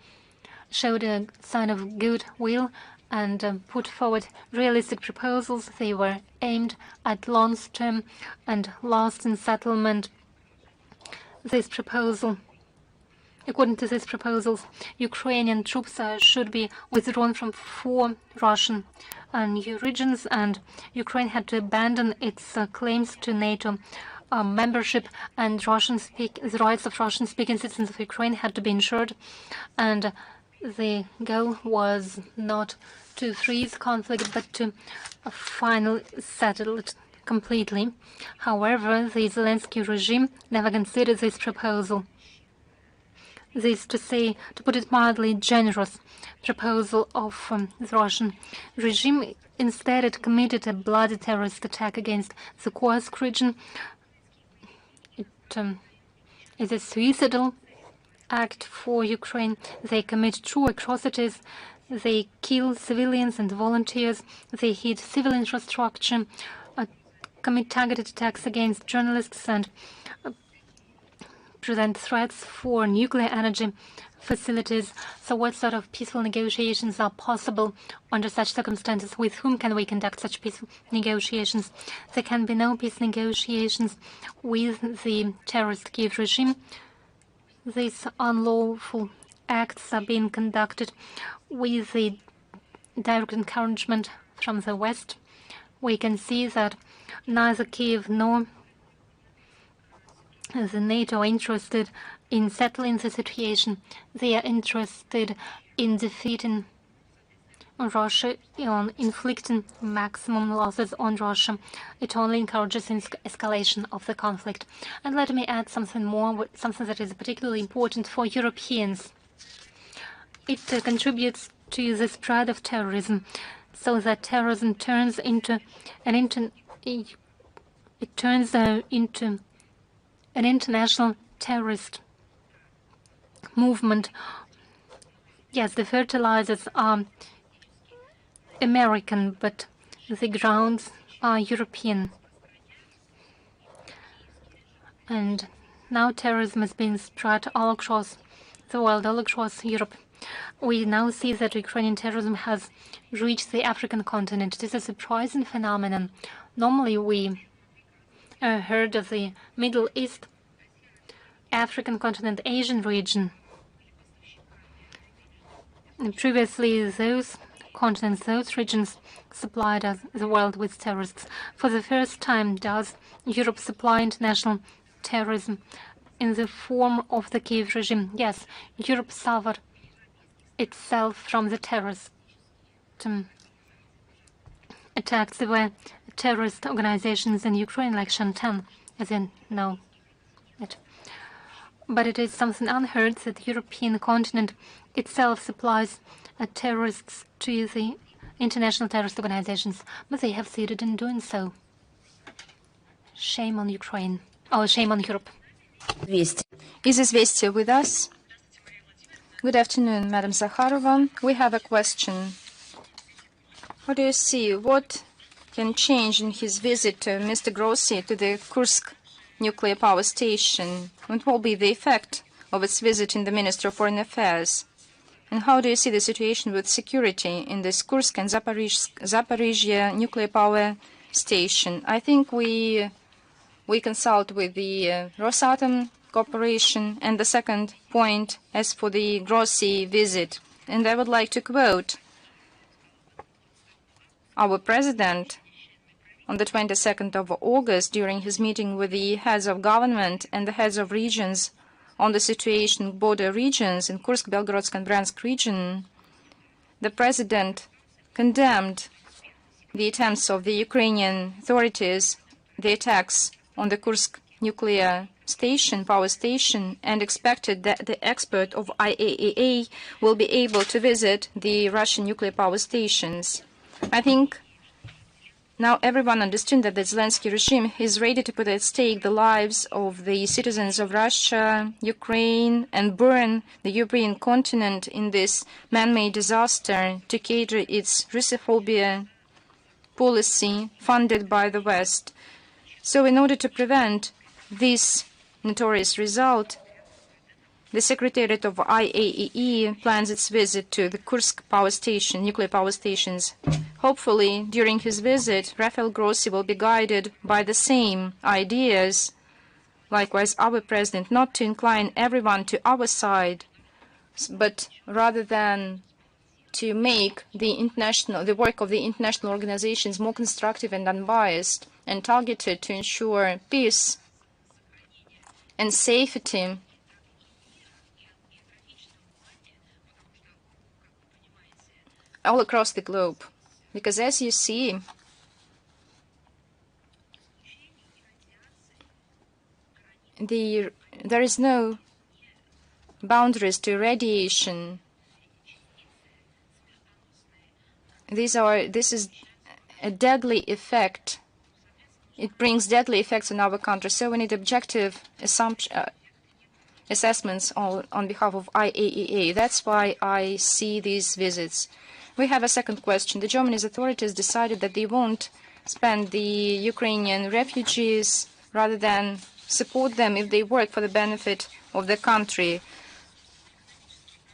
showed a sign of goodwill and put forward realistic proposals. They were aimed at long-term and lasting settlement. According to these proposals, Ukrainian troops should be withdrawn from 4 Russian new regions, and Ukraine had to abandon its claims to NATO membership, and the rights of Russian-speaking citizens of Ukraine had to be ensured. And the goal was not to freeze conflict, but to finally settle it completely. However, the Zelensky regime never considered this proposal. This, to put it mildly, generous proposal of the Russian regime. Instead, it committed a bloody terrorist attack against the Kursk region. It is a suicidal act for Ukraine. They commit true atrocities. They kill civilians and volunteers. They hit civil infrastructure, commit targeted attacks against journalists, and present threats for nuclear energy facilities. So what sort of peaceful negotiations are possible under such circumstances? With whom can we conduct such peaceful negotiations? There can be no peace negotiations with the terrorist Kyiv regime. These unlawful acts are being conducted with the direct encouragement from the West. We can see that neither Kyiv nor the NATO are interested in settling the situation. They are interested in defeating Russia, on inflicting maximum losses on Russia. It only encourages escalation of the conflict. And let me add something more, something that is particularly important for Europeans. It contributes to the spread of terrorism, so that terrorism turns into an international terrorist movement. Yes, the fertilizers are American, but the grounds are European. And now terrorism is being spread all across the world, all across Europe. We now see that Ukrainian terrorism has reached the African continent. It is a surprising phenomenon. Normally we heard of the Middle East, African continent, Asian region. And previously, those continents, those regions supplied the world with terrorists. For the first time, does Europe supply international terrorism in the form of the Kyiv regime? Yes, Europe suffered itself from the terrorist attacks. There were terrorist organizations in Ukraine like Shantan, as you know it. But it is something unheard that the European continent itself supplies terrorists to the international terrorist organizations, but they have succeeded in doing so. Shame on Ukraine. Oh, shame on Europe. Is Izvestia with us? Good afternoon, Madam Zakharova. We have a question. What do you see? What can change in his visit to Mr. Grossi to the Kursk nuclear power station? What will be the effect of its visit in the Ministry of Foreign Affairs? And how do you see the situation with security in this Kursk and Zaporizhia nuclear power station? I think we consult with the Rosatom Corporation. And the second point, as for the Grossi visit, And I would like to quote our president on the 22nd of August during his meeting with the heads of government and the heads of regions on the situation in border regions in Kursk, Belgorod, and Bryansk region. The president condemned the attempts of the Ukrainian authorities, the attacks on the Kursk nuclear station, power station, and expected that the expert of IAEA will be able to visit the Russian nuclear power stations. I think now everyone understood that the Zelensky regime is ready to put at stake the lives of the citizens of Russia, Ukraine, and burn the European continent in this man-made disaster to cater its Russophobia policy funded by the West. So in order to prevent this notorious result, the Secretariat of IAEA plans its visit to the Kursk power station, nuclear power stations. Hopefully, during his visit, Rafael Grossi will be guided by the same ideas. Likewise, our president, not to incline everyone to our side, but rather than to make the work of the international organizations more constructive and unbiased and targeted to ensure peace and safety all across the globe. Because as you see, there is no boundaries to radiation. This is a deadly effect. It brings deadly effects on our country. So we need objective assessments on behalf of IAEA. That's why I see these visits. We have a second question. The Germany's authorities decided that they won't spend the Ukrainian refugees rather than support them if they work for the benefit of the country.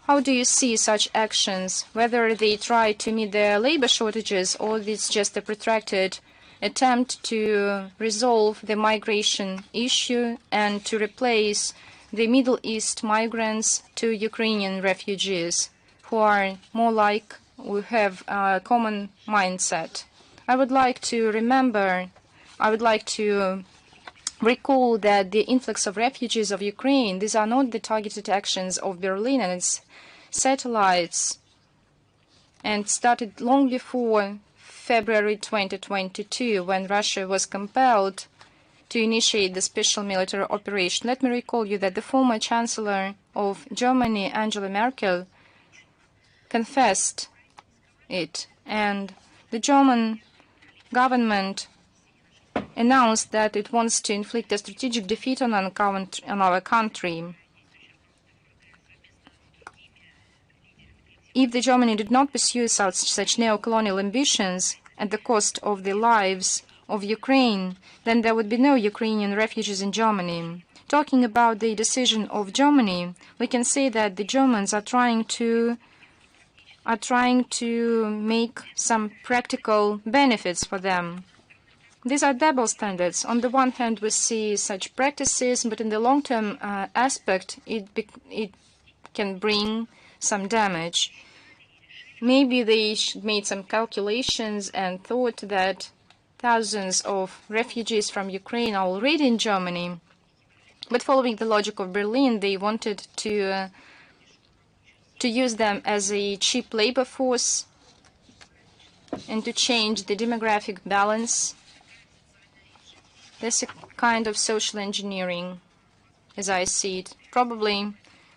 How do you see such actions, whether they try to meet their labor shortages or it's just a protracted attempt to resolve the migration issue and to replace the Middle East migrants to Ukrainian refugees who are more like we have a common mindset? I would like to recall that the influx of refugees of Ukraine, these are not the targeted actions of Berlin and its satellites, and started long before February 2022, when Russia was compelled to initiate the special military operation. Let me recall you that the former Chancellor of Germany, Angela Merkel, confessed it, and the German government announced that it wants to inflict a strategic defeat on our country. If Germany did not pursue such neo-colonial ambitions at the cost of the lives of Ukraine, then there would be no Ukrainian refugees in Germany. Talking about the decision of Germany, we can say that the Germans are trying to make some practical benefits for them. These are double standards. On the one hand, we see such practices, but in the long-term aspect, it can bring some damage. Maybe they made some calculations and thought that thousands of refugees from Ukraine are already in Germany. But following the logic of Berlin, they wanted to use them as a cheap labor force and to change the demographic balance. That's a kind of social engineering, as I see it. Probably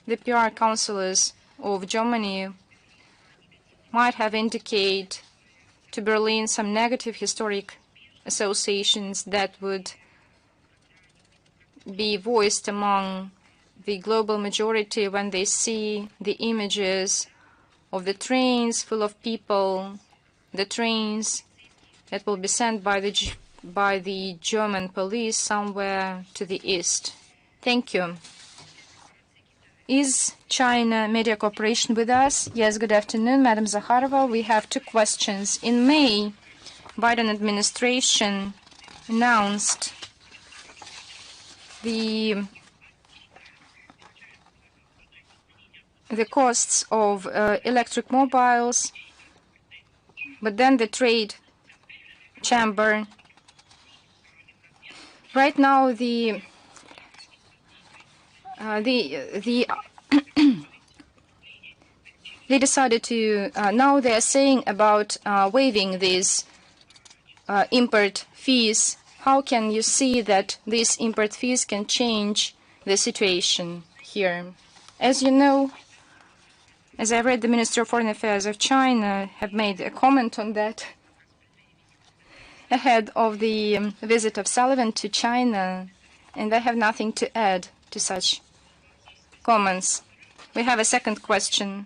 the PR councillors of Germany might have indicated to Berlin some negative historic associations that would be voiced among the global majority when they see the images of the trains full of people, the trains that will be sent by the German police somewhere to the east. Thank you. Is China Media Corporation with us? Yes, good afternoon, Madam Zakharova. We have two questions. In May, Biden administration announced the the costs of electric mobiles, but then the trade chamber. Right now, they decided to, now they are saying about waiving these import fees. How can you see that these import fees can change the situation here? As you know, as I read, the Minister of Foreign Affairs of China have made a comment on that ahead of the visit of Sullivan to China, and I have nothing to add to such comments. We have a second question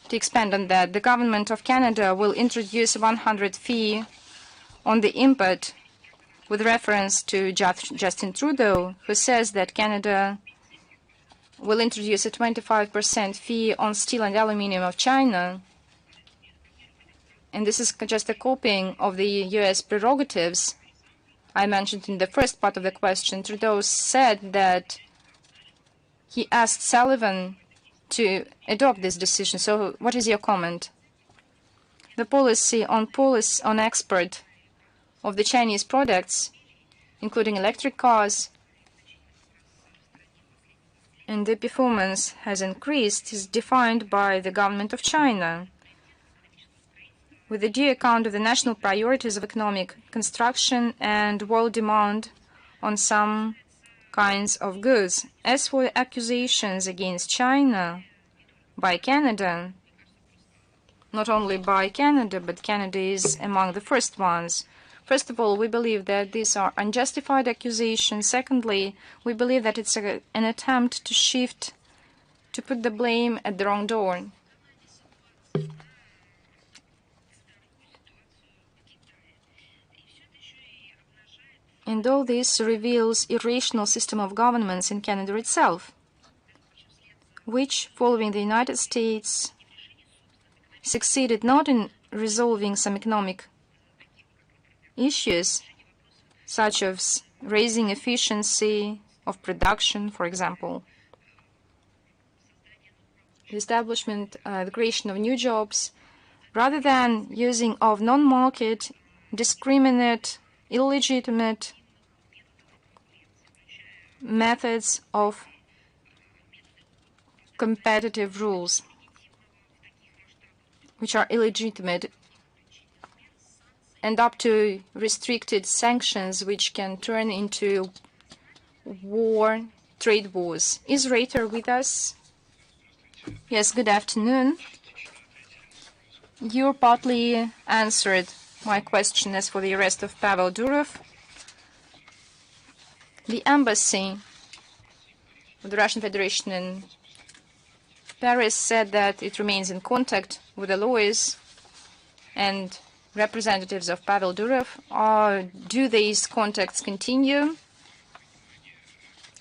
to expand on that. The government of Canada will introduce 100 fee on the import with reference to Justin Trudeau, who says that Canada will introduce a 25% fee on steel and aluminum of China. And this is just a copying of the U.S. prerogatives I mentioned in the first part of the question. Trudeau said that he asked Sullivan to adopt this decision. So what is your comment? The policy on export of the Chinese products, including electric cars, and the performance has increased, is defined by the government of China with the due account of the national priorities of economic construction and world demand on some kinds of goods. As for accusations against China by Canada, not only by Canada, but Canada is among the first ones. First of all, we believe that these are unjustified accusations. Secondly, we believe that it's an attempt to put the blame at the wrong door. And all this reveals irrational system of governments in Canada itself, which, following the United States, succeeded not in resolving some economic issues, such as raising efficiency of production, for example, the establishment, the creation of new jobs, rather than using of non-market, discriminate, illegitimate methods of competitive rules, which are illegitimate, and up to restricted sanctions, which can turn into war, trade wars. Is Reiter with us? Yes, good afternoon. You partly answered my question as for the arrest of Pavel Durov. The embassy of the Russian Federation in Paris said that it remains in contact with the lawyers and representatives of Pavel Durov. Do these contacts continue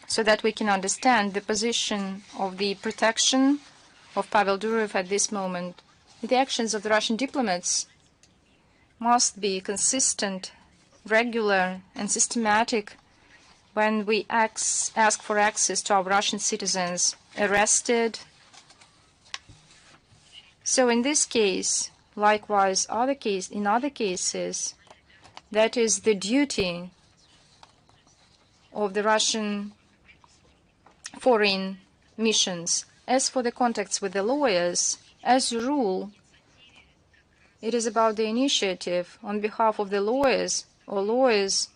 so that we can understand the position of the protection of Pavel Durov at this moment? The actions of the Russian diplomats must be consistent, regular, and systematic when we ask for access to our Russian citizens arrested. So in this case, likewise, in other cases, that is the duty of the Russian foreign missions. As for the contacts with the lawyers, as a rule, it is about the initiative on behalf of the lawyers or lawyers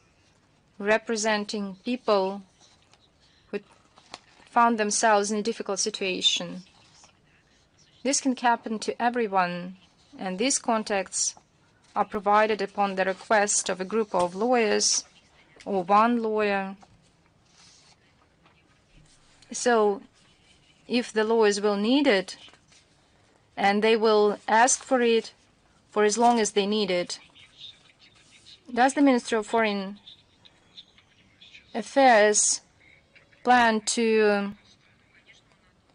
representing people who found themselves in a difficult situation. This can happen to everyone, and these contacts are provided upon the request of a group of lawyers or one lawyer. So if the lawyers will need it, and they will ask for it for as long as they need it, does the Minister of Foreign Affairs plan to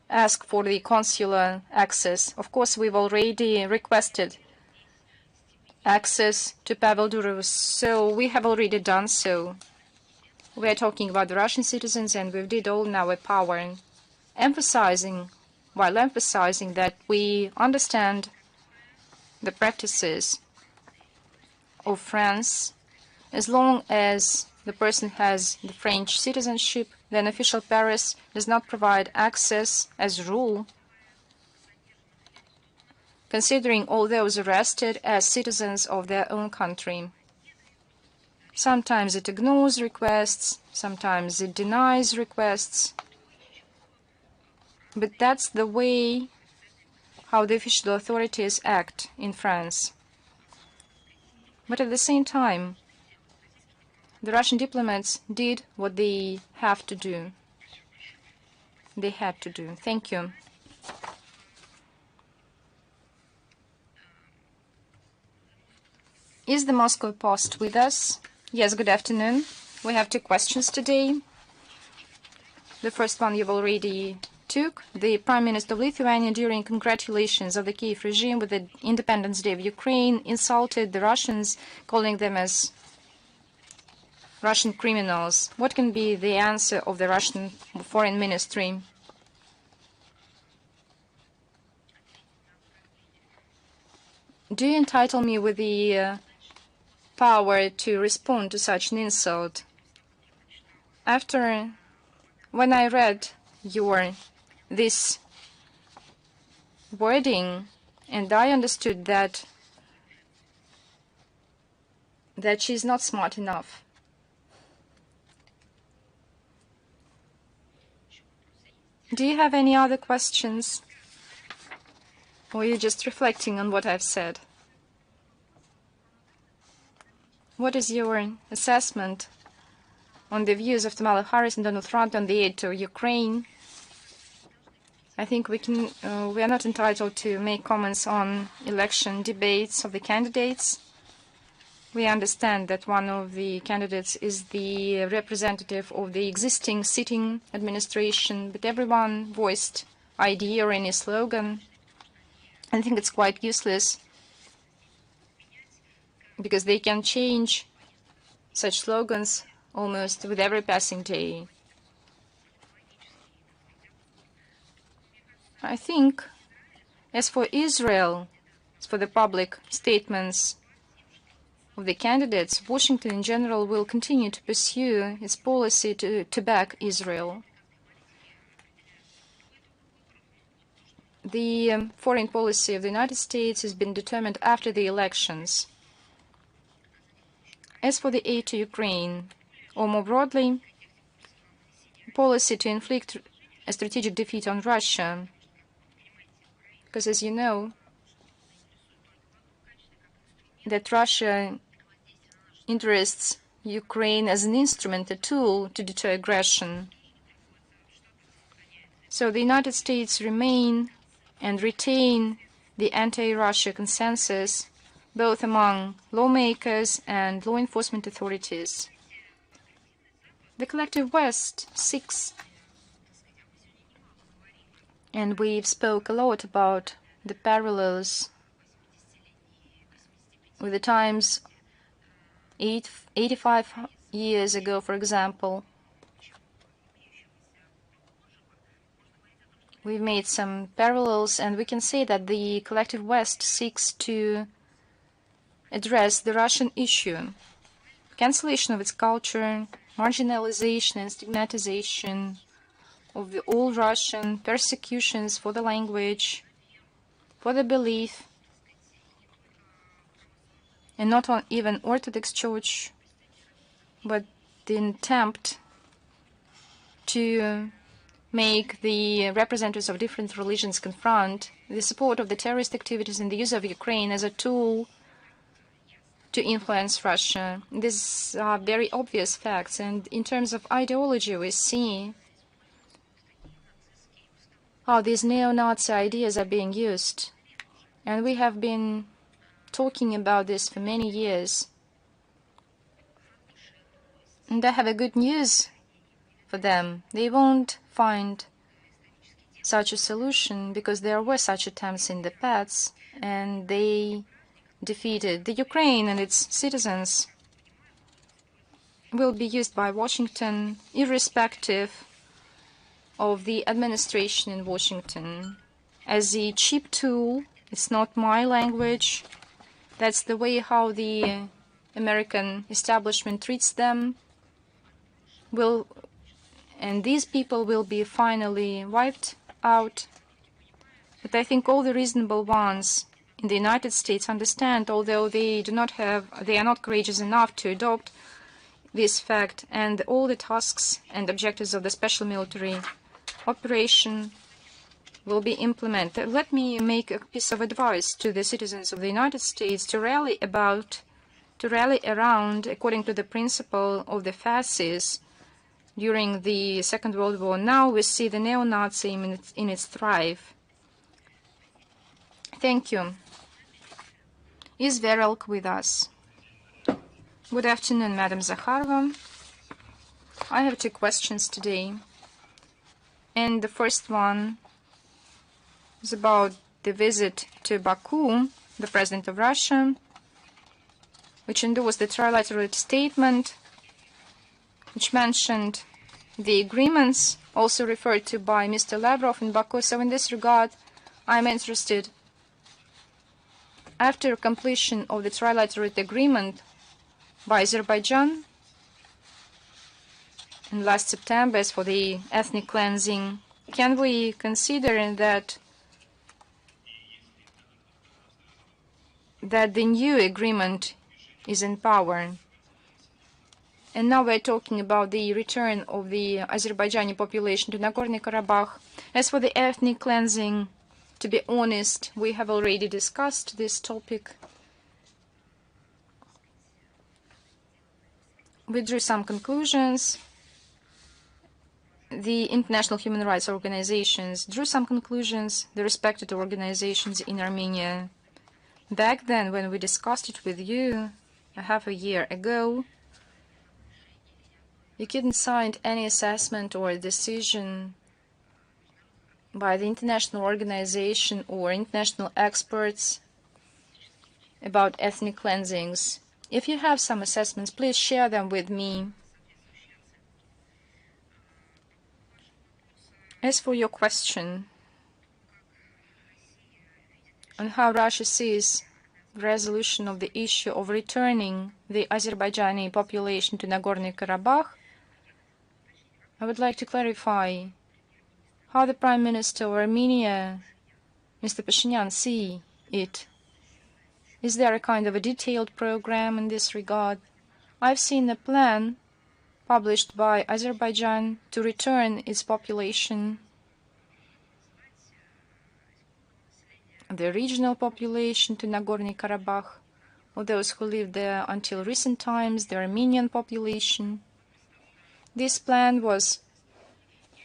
ask for the consular access? Of course, we've already requested access to Pavel Durov, so we have already done so. We are talking about the Russian citizens, and we did all in our power, emphasizing while emphasizing that we understand the practices of France. As long as the person has the French citizenship, then official Paris does not provide access as a rule, considering all those arrested as citizens of their own country. Sometimes it ignores requests, sometimes it denies requests, but that's the way how the official authorities act in France. But at the same time, the Russian diplomats did what they have to do. They had to do. Thank you. Is the Moscow Post with us? Yes, good afternoon. We have two questions today. The first one you've already took. The Prime Minister of Lithuania, during congratulations of the Kiev regime with the Independence Day of Ukraine, insulted the Russians, calling them as Russian criminals. What can be the answer of the Russian Foreign Ministry? Do you entitle me with the power to respond to such an insult? When I read this wording, and I understood that she's not smart enough. Do you have any other questions? Or are you just reflecting on what I've said? What is your assessment on the views of Kamala Harris and Donald Trump on the aid to Ukraine? I think we are not entitled to make comments on election debates of the candidates. We understand that one of the candidates is the representative of the existing sitting administration, but everyone voiced idea or any slogan. I think it's quite useless, because they can change such slogans almost with every passing day. I think, as for Israel, as for the public statements of the candidates, Washington in general will continue to pursue its policy to back Israel. The foreign policy of the United States has been determined after the elections. As for the aid to Ukraine, or more broadly, policy to inflict a strategic defeat on Russia, because as you know, that Russia interests Ukraine as an instrument, a tool to deter aggression. So the United States remain and retain the anti-Russia consensus, both among lawmakers and law enforcement authorities. The collective West seeks, and we've spoke a lot about the parallels with the times 85 years ago, for example. We've made some parallels, and we can say that the collective West seeks to address the Russian issue, cancellation of its culture, marginalization and stigmatization of the all Russian, persecutions for the language, for the belief, and not on even Orthodox Church, but the attempt to make the representatives of different religions confront the support of the terrorist activities and the use of Ukraine as a tool to influence Russia. These are very obvious facts, and in terms of ideology, we see how these neo-Nazi ideas are being used. And we have been talking about this for many years. And I have a good news for them. They won't find such a solution, because there were such attempts in the past, and they defeated the Ukraine, and its citizens will be used by Washington irrespective of the administration in Washington as a cheap tool. It's not my language. That's the way how the American establishment treats them. And these people will be finally wiped out. But I think all the reasonable ones in the United States understand, although they are not courageous enough to adopt this fact, and all the tasks and objectives of the special military operation will be implemented. Let me make a piece of advice to the citizens of the United States to rally around, according to the principle of the fascists during the Second World War. Now we see the neo-Nazi in its thrive. Thank you. Is Verelk with us? Good afternoon, Madam Zakharova. I have 2 questions today. And the first one is about the visit to Baku, the President of Russia, which endorsed the trilateral statement, which mentioned the agreements also referred to by Mr. Lavrov in Baku. So in this regard, I'm interested, after completion of the trilateral agreement by Azerbaijan in last September as for the ethnic cleansing, can we consider that the new agreement is in power? And now we're talking about the return of the Azerbaijani population to Nagorno-Karabakh. As for the ethnic cleansing, to be honest, we have already discussed this topic. We drew some conclusions. The international human rights organizations drew some conclusions, the respected organizations in Armenia. Back then, when we discussed it with you, half a year ago, you couldn't find any assessment or decision by the international organization or international experts about ethnic cleansings. If you have some assessments, please share them with me. As for your question on how Russia sees the resolution of the issue of returning the Azerbaijani population to Nagorno-Karabakh, I would like to clarify how the Prime Minister of Armenia, Mr. Pashinyan, see it. Is there a kind of a detailed program in this regard? I've seen a plan published by Azerbaijan to return its population, the regional population, to Nagorno-Karabakh, or those who lived there until recent times, the Armenian population. This plan was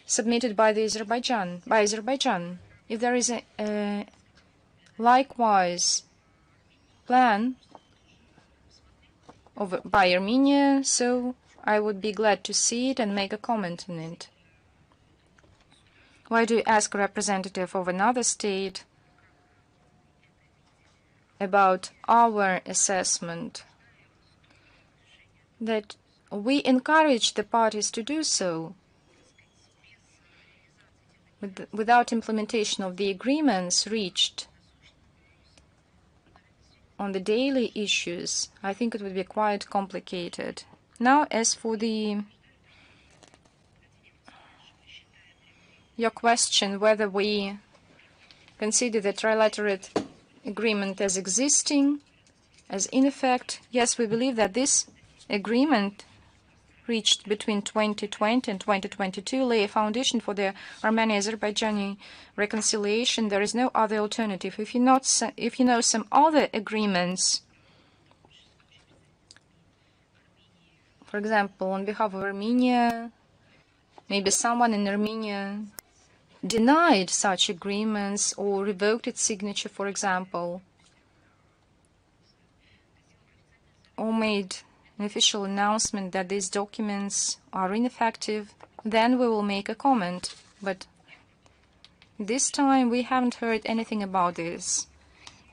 submitted by Azerbaijan. If there is a likewise plan by Armenia, so I would be glad to see it and make a comment on it. Why do you ask a representative of another state about our assessment? That we encourage the parties to do so. Without implementation of the agreements reached on the daily issues, I think it would be quite complicated. Now, as for your question whether we consider the trilateral agreement as existing, as in effect, yes, we believe that this agreement reached between 2020 and 2022 lay a foundation for the Armenian-Azerbaijani reconciliation. There is no other alternative. If you know some other agreements, for example, on behalf of Armenia, maybe someone in Armenia denied such agreements or revoked its signature, for example, or made an official announcement that these documents are ineffective, then we will make a comment. But this time we haven't heard anything about this.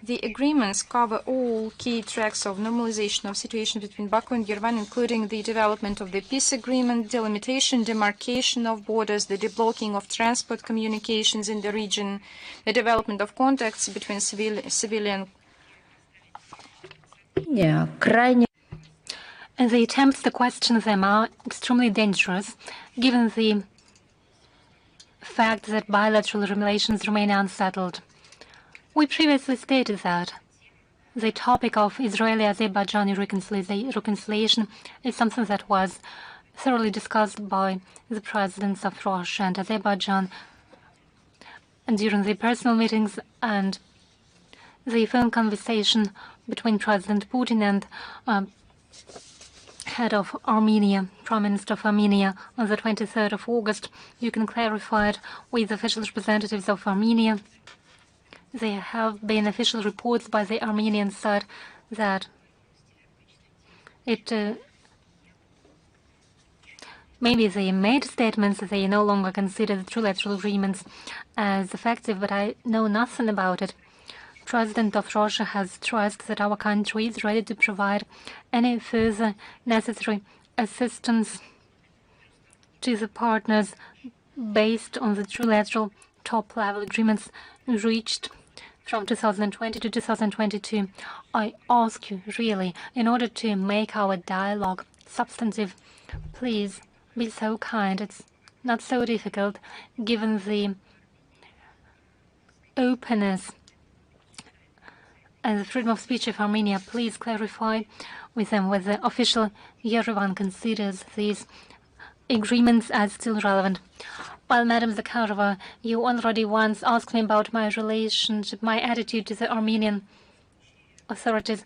The agreements cover all key tracks of normalization of situation between Baku and Yerevan, including the development of the peace agreement, delimitation, demarcation of borders, the deblocking of transport communications in the region, the development of contacts between civilian. And the attempts to question them are extremely dangerous, given the fact that bilateral relations remain unsettled. We previously stated that the topic of Israeli-Azerbaijani reconciliation is something that was thoroughly discussed by the presidents of Russia and Azerbaijan and during the personal meetings and the phone conversation between President Putin and head of Armenia, Prime Minister of Armenia, on the 23rd of August. You can clarify it with official representatives of Armenia. There have been official reports by the Armenian side that maybe they made statements that they no longer consider the trilateral agreements as effective, but I know nothing about it. President of Russia has stressed that our country is ready to provide any further necessary assistance to the partners based on the trilateral top-level agreements reached from 2020 to 2022. I ask you, really, in order to make our dialogue substantive, please be so kind. It's not so difficult, given the openness and the freedom of speech of Armenia. Please clarify with them whether official Yerevan considers these agreements as still relevant. Well, Madam Zakharova, you already once asked me about my relationship, my attitude to the Armenian authorities.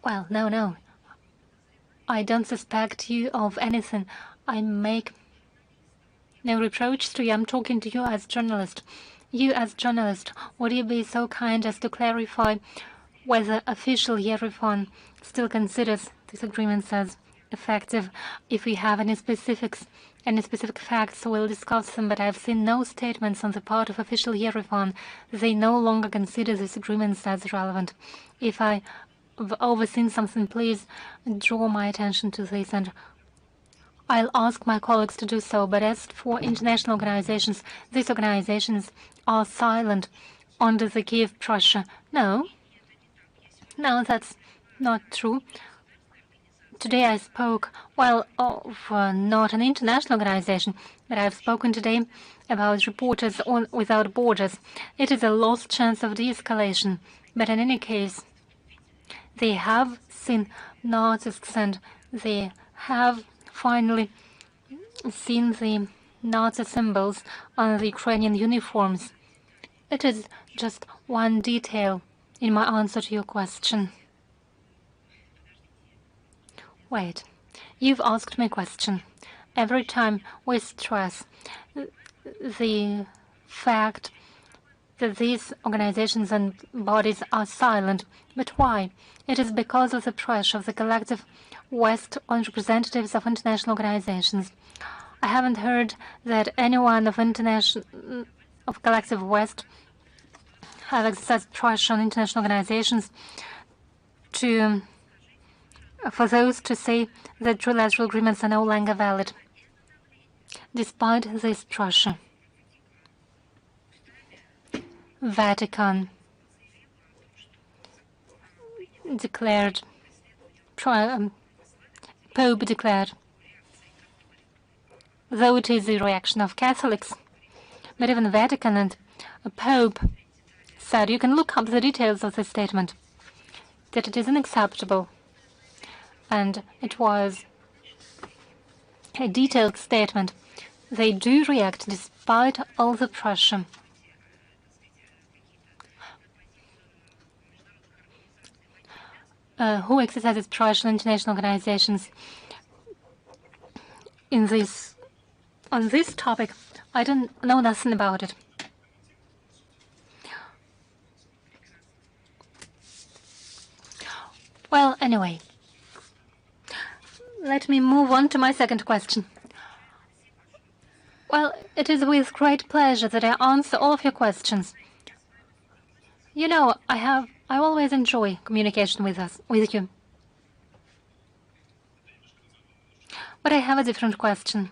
Well, no. I don't suspect you of anything. I make no reproach to you. I'm talking to you as journalist. You as journalist, would you be so kind as to clarify whether official Yerevan still considers these agreements as effective? If we have any specific facts, we'll discuss them, but I've seen no statements on the part of official Yerevan. They no longer consider these agreements as relevant. If I've overseen something, please draw my attention to this, and I'll ask my colleagues to do so. But as for international organizations, these organizations are silent under the Kiev pressure. No, that's not true. Today I spoke, well, of not an international organization, but I've spoken today about Reporters Without Borders. It is a lost chance of de-escalation, but in any case, they have seen Nazis and they have finally seen the Nazi symbols on the Ukrainian uniforms. It is just one detail in my answer to your question. Wait, you've asked me a question. Every time we stress the fact that these organizations and bodies are silent. But why? It is because of the pressure of the collective West on representatives of international organizations. I haven't heard that anyone of collective West have exercised pressure on international organizations for those to say that trilateral agreements are no longer valid. Despite this pressure, Vatican declared, Pope declared, though it is the reaction of Catholics, but even Vatican and Pope said, you can look up the details of this statement, that it is unacceptable. And it was a detailed statement. They do react despite all the pressure. Who exercises pressure on international organizations on this topic? I don't know nothing about it. Well, anyway, let me move on to my second question. Well, it is with great pleasure that I answer all of your questions. You know, I have I always enjoy communication with you. But I have a different question.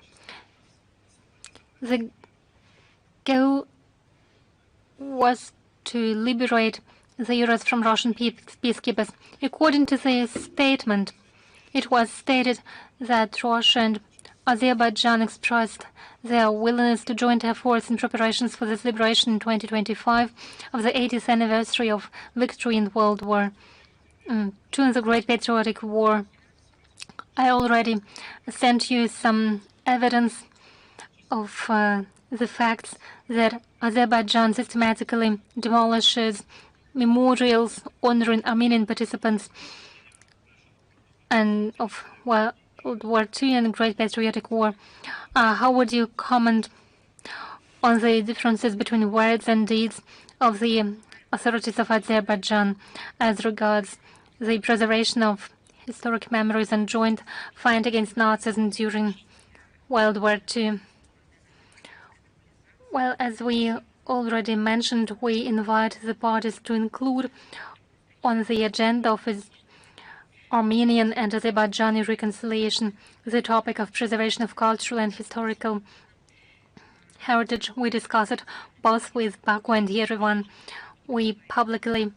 The goal was to liberate the Euros from Russian peacekeepers. According to the statement, it was stated that Russia and Azerbaijan expressed their willingness to join efforts in preparations for this liberation in 2025 of the 80th anniversary of victory in World War II and the Great Patriotic War. I already sent you some evidence of the facts that Azerbaijan systematically demolishes memorials honoring Armenian participants and of World War II and Great Patriotic War. How would you comment on the differences between words and deeds of the authorities of Azerbaijan as regards the preservation of historic memories and joint fight against Nazism during World War II? Well, as we already mentioned, we invite the parties to include on the agenda of Armenian and Azerbaijani reconciliation the topic of preservation of cultural and historical heritage. We discussed it both with Baku and Yerevan. We publicly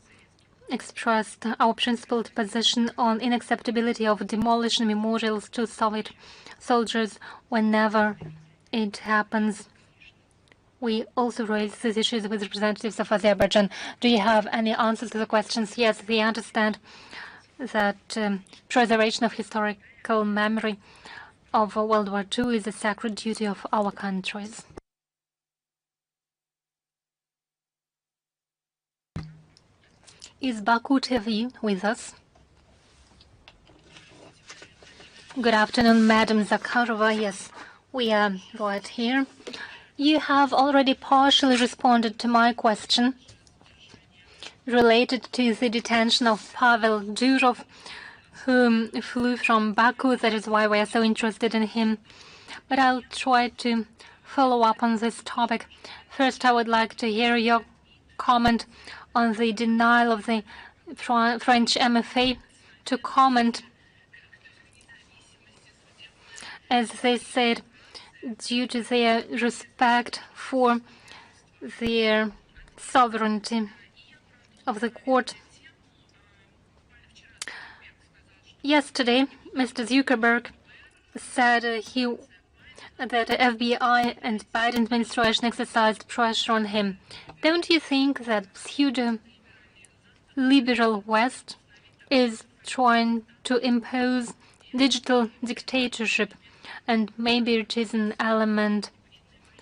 expressed our principled position on inacceptability of demolishing memorials to Soviet soldiers whenever it happens. We also raised these issues with representatives of Azerbaijan. Do you have any answers to the questions? Yes, we understand that preservation of historical memory of World War II is a sacred duty of our countries. Is Baku TV with us? Good afternoon, Madam Zakharova. Yes, we are right here. You have already partially responded to my question related to the detention of Pavel Durov, who flew from Baku. That is why we are so interested in him. But I'll try to follow up on this topic. First, I would like to hear your comment on the denial of the French MFA to comment, as they said, due to their respect for their sovereignty of the court. Yesterday, Mr. Zuckerberg said that the FBI and Biden administration exercised pressure on him. Don't you think that pseudo-liberal West is trying to impose digital dictatorship, and maybe it is an element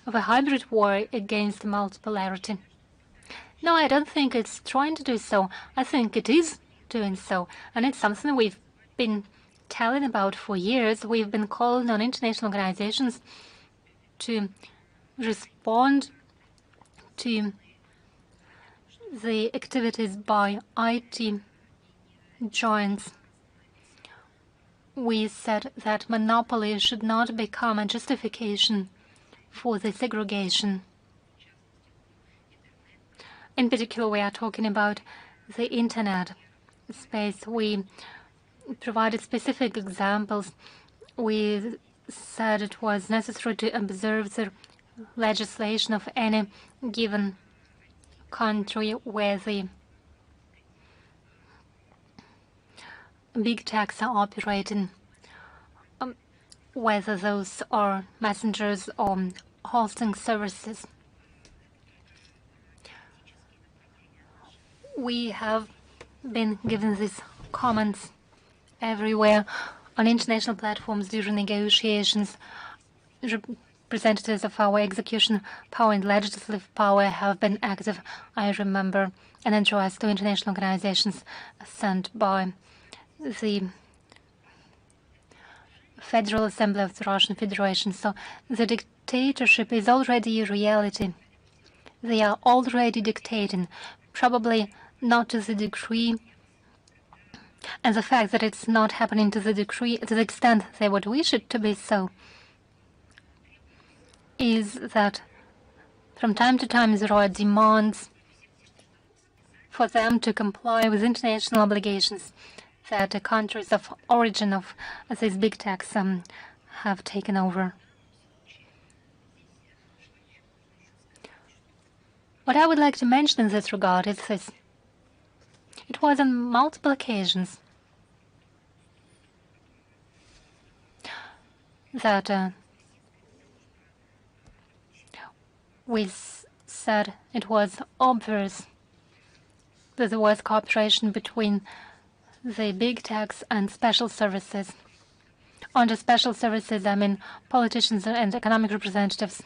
of a hybrid war against multipolarity? No, I don't think it's trying to do so. I think it is doing so, and it's something we've been telling about for years. We've been calling on international organizations to respond to the activities by IT giants. We said that monopoly should not become a justification for the segregation. In particular, we are talking about the internet space. We provided specific examples. We said it was necessary to observe the legislation of any given country where the big techs are operating, whether those are messengers or hosting services. We have been given these comments everywhere on international platforms during negotiations. Representatives of our execution power and legislative power have been active. I remember an address to international organizations sent by the Federal Assembly of the Russian Federation. So the dictatorship is already a reality. They are already dictating, probably not to the degree, and the fact that it's not happening to the extent they would wish it to be so, is that from time to time there are demands for them to comply with international obligations that the countries of origin of these big techs have taken over. What I would like to mention in this regard is this. It was on multiple occasions that we said it was obvious that there was cooperation between the big techs and special services. Under special services, I mean politicians and economic representatives.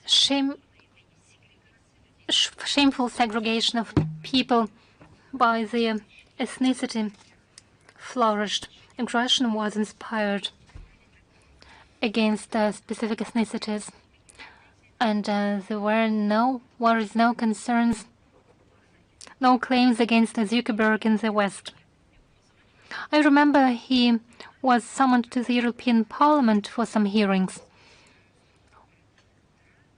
Shameful segregation of people by their ethnicity flourished. Aggression was inspired against specific ethnicities, and there were no worries, no concerns, no claims against Zuckerberg in the West. I remember he was summoned to the European Parliament for some hearings.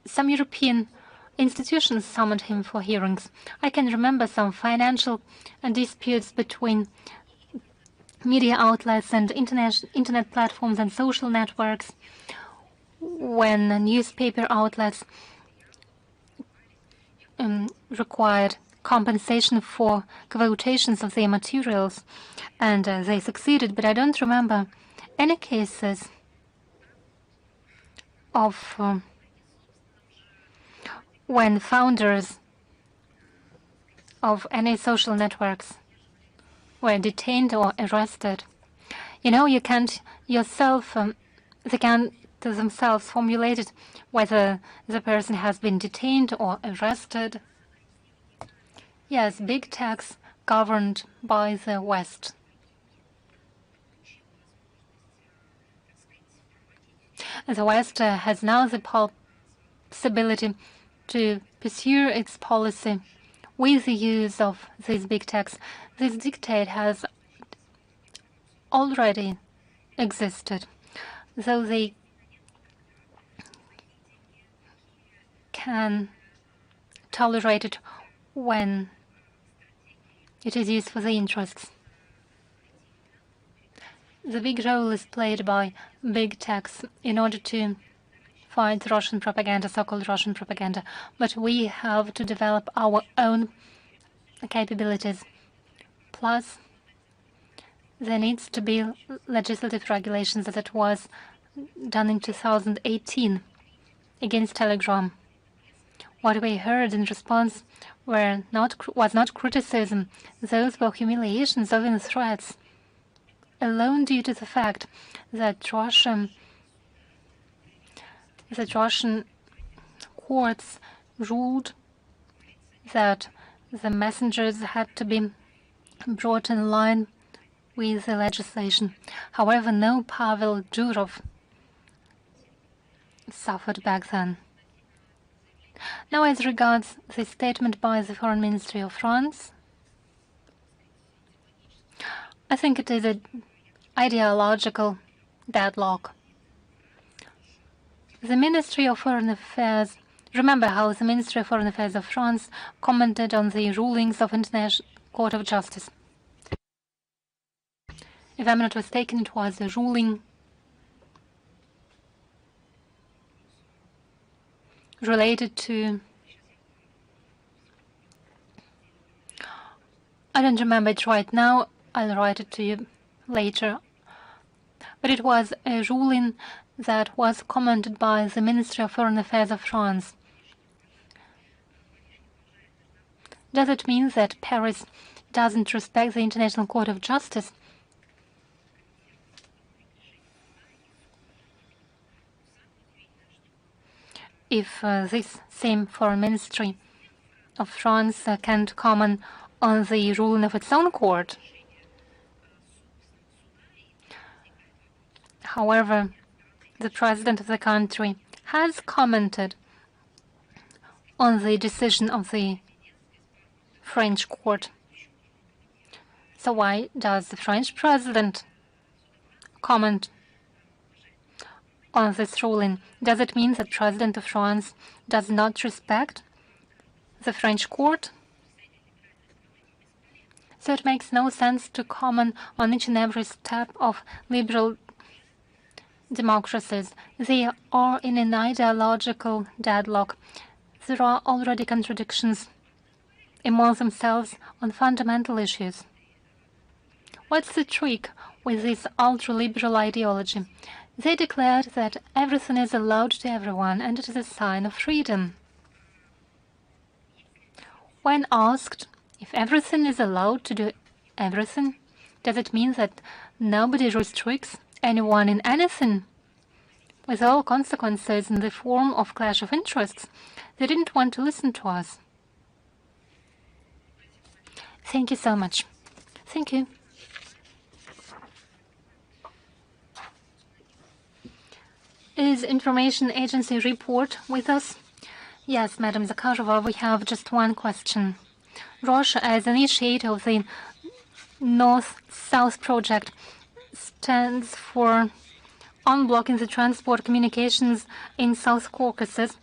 Some European institutions summoned him for hearings. I can remember some financial disputes between media outlets and internet platforms and social networks, when newspaper outlets required compensation for quotations of their materials, and they succeeded. But I don't remember any cases of when founders of any social networks were detained or arrested. You know, you can't yourself, they can't themselves formulate it whether the person has been detained or arrested. Yes, big techs governed by the West. The West has now the possibility to pursue its policy with the use of these big techs. This dictate has already existed, though they can tolerate it when it is used for their interests. The big role is played by big techs in order to fight Russian propaganda, so-called Russian propaganda, but we have to develop our own capabilities. Plus, there needs to be legislative regulations, as it was done in 2018 against Telegram. What we heard in response was not criticism; those were humiliations, even threats, alone due to the fact that Russian courts ruled that the messengers had to be brought in line with the legislation. However, no Pavel Durov suffered back then. Now, as regards the statement by the Foreign Ministry of France, I think it is an ideological deadlock. The Ministry of Foreign Affairs, remember how the Ministry of Foreign Affairs of France commented on the rulings of International Court of Justice. If I'm not mistaken, it was a ruling related to, I don't remember it right now, I'll write it to you later, but it was a ruling that was commented by the Ministry of Foreign Affairs of France. Does it mean that Paris doesn't respect the International Court of Justice? If this same Foreign Ministry of France can't comment on the ruling of its own court. However, the president of the country has commented on the decision of the French court. So why does the French president comment on this ruling? Does it mean that President of France does not respect the French court? So it makes no sense to comment on each and every step of liberal democracies. They are in an ideological deadlock. There are already contradictions among themselves on fundamental issues. What's the trick with this ultra-liberal ideology? They declared that everything is allowed to everyone and it is a sign of freedom. When asked if everything is allowed to do everything, does it mean that nobody restricts anyone in anything? With all consequences in the form of clash of interests, they didn't want to listen to us. Thank you so much. Thank you. Is Information Agency report with us? Yes, Madam Zakharova, we have just one question. Russia, as initiator of the North-South project, stands for unblocking the transport communications in South Caucasus.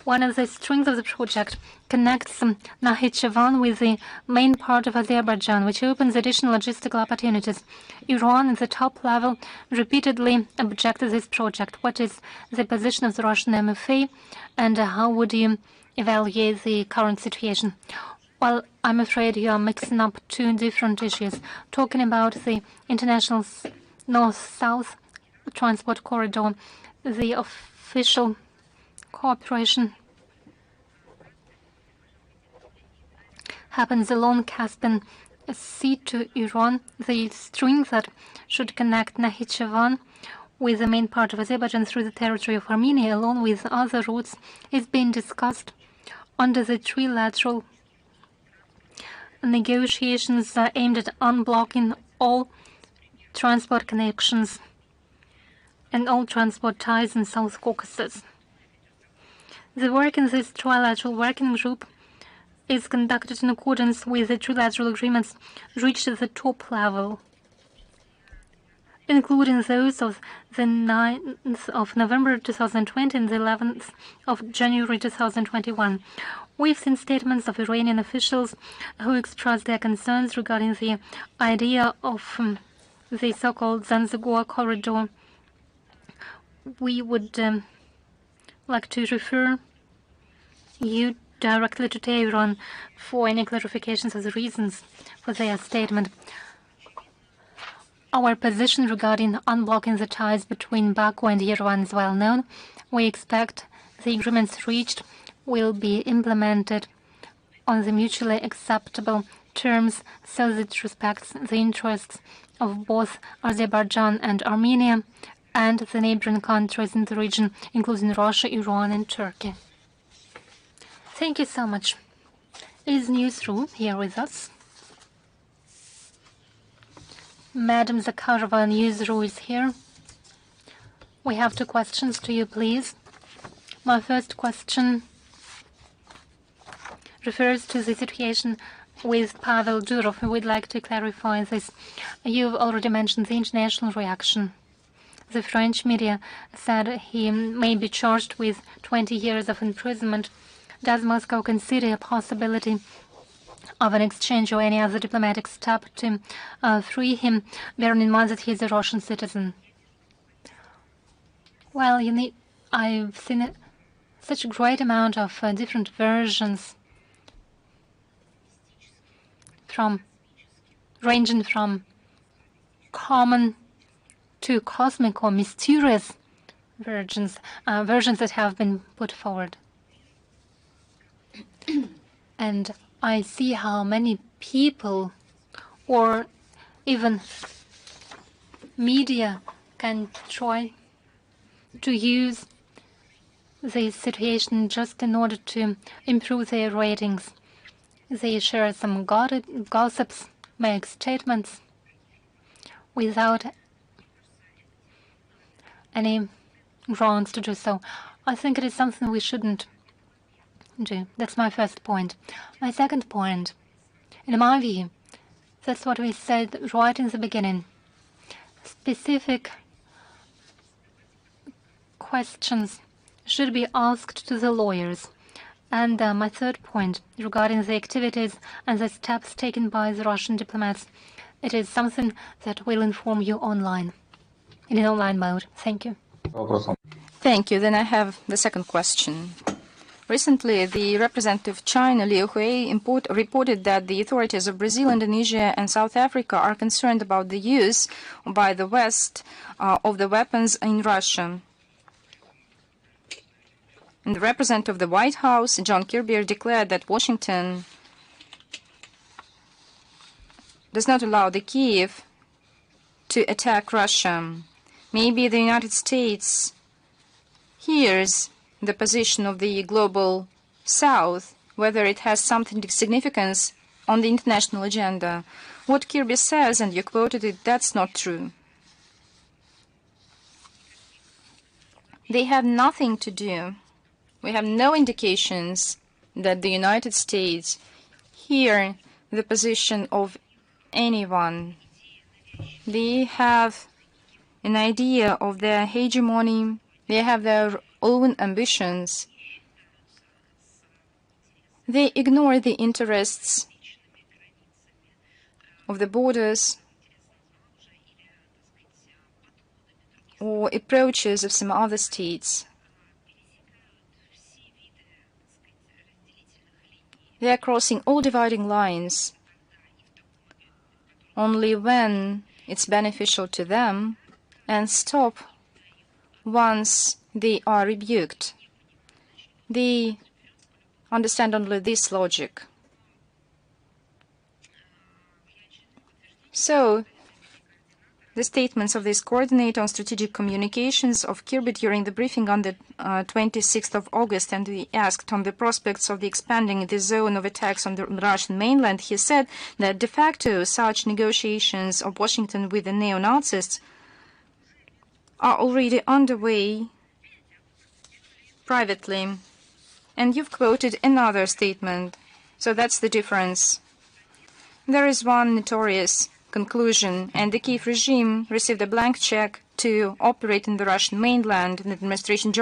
One of the strings of the project connects Nakhichevan with the main part of Azerbaijan, which opens additional logistical opportunities. Iran, at the top level, repeatedly objected to this project. What is the position of the Russian MFA, and how would you evaluate the current situation? Well, I'm afraid you are mixing up two different issues. Talking about the international North-South transport corridor, the official cooperation happens along Caspian Sea to Iran. The string that should connect Nakhichevan with the main part of Azerbaijan through the territory of Armenia, along with other routes, is being discussed under the trilateral negotiations aimed at unblocking all transport connections and all transport ties in South Caucasus. The work in this trilateral working group is conducted in accordance with the trilateral agreements reached at the top level, including those of the 9th of November 2020 and the 11th of January 2021. We've seen statements of Iranian officials who expressed their concerns regarding the idea of the so-called Zanzibar corridor. We would like to refer you directly to Tehran for any clarifications of the reasons for their statement. Our position regarding unblocking the ties between Baku and Yerevan is well known. We expect the agreements reached will be implemented on the mutually acceptable terms so that it respects the interests of both Azerbaijan and Armenia and the neighboring countries in the region, including Russia, Iran, and Turkey. Thank you so much. Is Newsroom here with us? Madam Zakharova, Newsroom is here. We have two questions to you, please. My first question refers to the situation with Pavel Durov. We'd like to clarify this. You've already mentioned the international reaction. The French media said he may be charged with 20 years of imprisonment. Does Moscow consider a possibility of an exchange or any other diplomatic step to free him, bearing in mind that he is a Russian citizen? Well, I've seen such a great amount of different versions, ranging from common to cosmic or mysterious versions that have been put forward. And I see how many people or even media can try to use this situation just in order to improve their ratings. They share some gossips, make statements without any grounds to do so. I think it is something we shouldn't do. That's my first point. My second point, in my view, that's what we said right in the beginning. Specific questions should be asked to the lawyers. And my third point regarding the activities and the steps taken by the Russian diplomats, it is something that we'll inform you online, in an online mode. Thank you. Thank you. Then I have the second question. Recently, the representative of China, Liu Hui, reported that the authorities of Brazil, Indonesia, and South Africa are concerned about the use by the West of the weapons in Russia. And the representative of the White House, John Kirby, declared that Washington does not allow the Kyiv to attack Russia. Maybe the United States hears the position of the global South, whether it has something of significance on the international agenda. What Kirby says, and you quoted it, that's not true. They have nothing to do. We have no indications that the United States hear the position of anyone. They have an idea of their hegemony. They have their own ambitions. They ignore the interests of the borders or approaches of some other states. They are crossing all dividing lines only when it's beneficial to them, and stop once they are rebuked. They understand only this logic. So, the statements of this coordinator on strategic communications of Kirby during the briefing on the 26th of August, and we asked on the prospects of the expanding the zone of attacks on the Russian mainland, he said that de facto such negotiations of Washington with the neo-Nazis are already underway privately. And you've quoted another statement, so that's the difference. There is one notorious conclusion, and the Kiev regime received a blank check to operate in the Russian mainland. And the administration of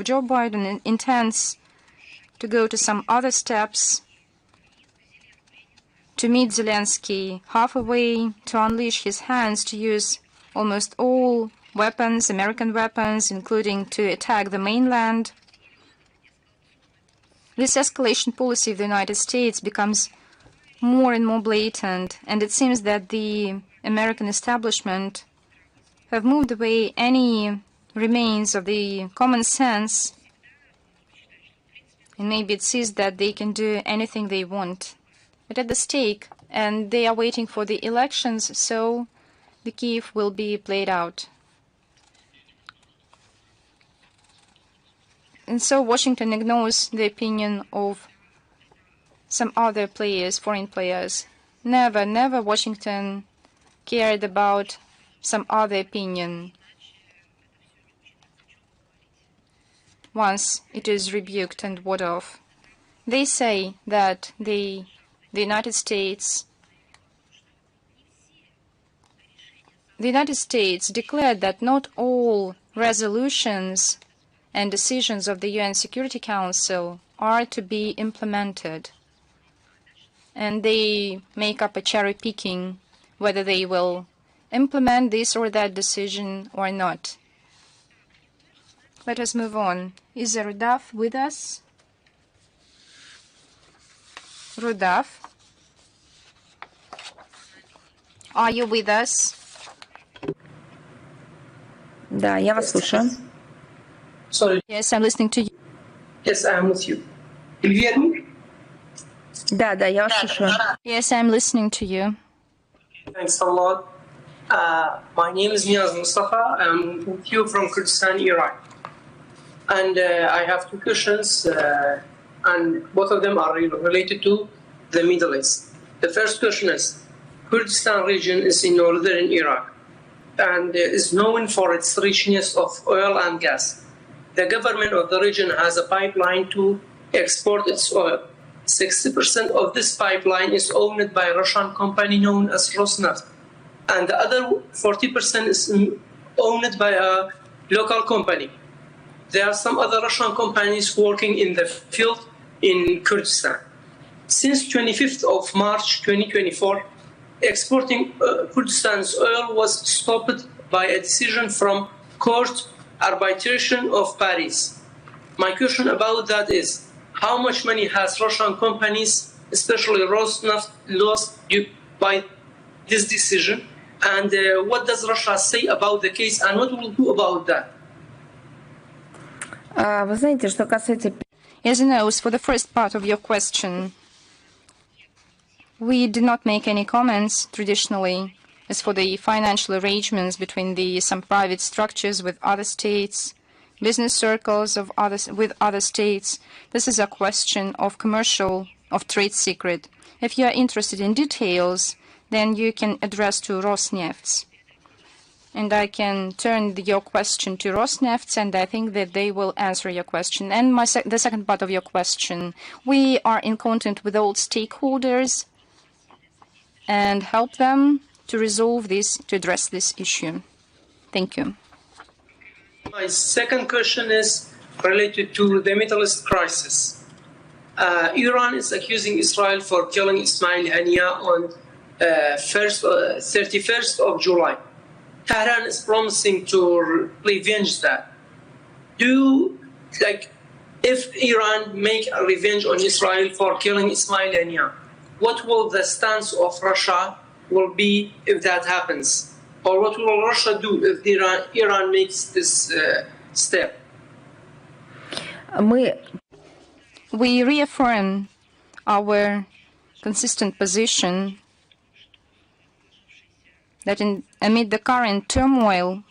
Joe Biden intends to go to some other steps to meet Zelensky halfway, to unleash his hands, to use almost all weapons, American weapons, including to attack the mainland. This escalation policy of the United States becomes more and more blatant, and it seems that the American establishment have moved away any remains of the common sense, and maybe it sees that they can do anything they want. But at the stake, and they are waiting for the elections, so the Kiev will be played out. And so Washington ignores the opinion of some other players, foreign players. Never Washington cared about some other opinion once it is rebuked and warded off. They say that the United States declared that not all resolutions and decisions of the UN Security Council are to be implemented. And they make up a cherry picking whether they will implement this or that decision or not. Let us move on. Is Rudaf with us? Rudaf, are you with us? Да, я вас слушаю. Sorry. Yes, I'm listening to you. Yes, I am with you. Can you hear me? Да, я вас слушаю. Yes, I'm listening to you. Thanks a lot. My name is Niaz Mustafa. I'm with you from Kurdistan, Iraq. And I have two questions, and both of them are related to the Middle East. The first question is, Kurdistan region is in northern Iraq and is known for its richness of oil and gas. The government of the region has a pipeline to export its oil. 60% of this pipeline is owned by a Russian company known as Rosneft, and the other 40% is owned by a local company. There are some other Russian companies working in the field in Kurdistan. Since 25th of March 2024, exporting Kurdistan's oil was stopped by a decision from Court Arbitration of Paris. My question about that is, how much money has Russian companies, especially Rosneft, lost by this decision? And what does Russia say about the case, and what will do about that? Вы знаете, что касается... As you know, for the first part of your question, we do not make any comments traditionally as for the financial arrangements between some private structures with other states, business circles with other states. This is a question of trade secret. If you are interested in details, then you can address to Rosneft. And I can turn your question to Rosneft, and I think that they will answer your question. And the second part of your question, we are in contact with all stakeholders and help them to resolve this, to address this issue. Thank you. My second question is related to the Middle East crisis. Iran is accusing Israel for killing Ismail Haniya on 31st of July. Tehran is promising to revenge that. If Iran make a revenge on Israel for killing Ismail Haniya, what will the stance of Russia will be if that happens? Or what will Russia do if Iran makes this step? We reaffirm our consistent position that amid the current turmoil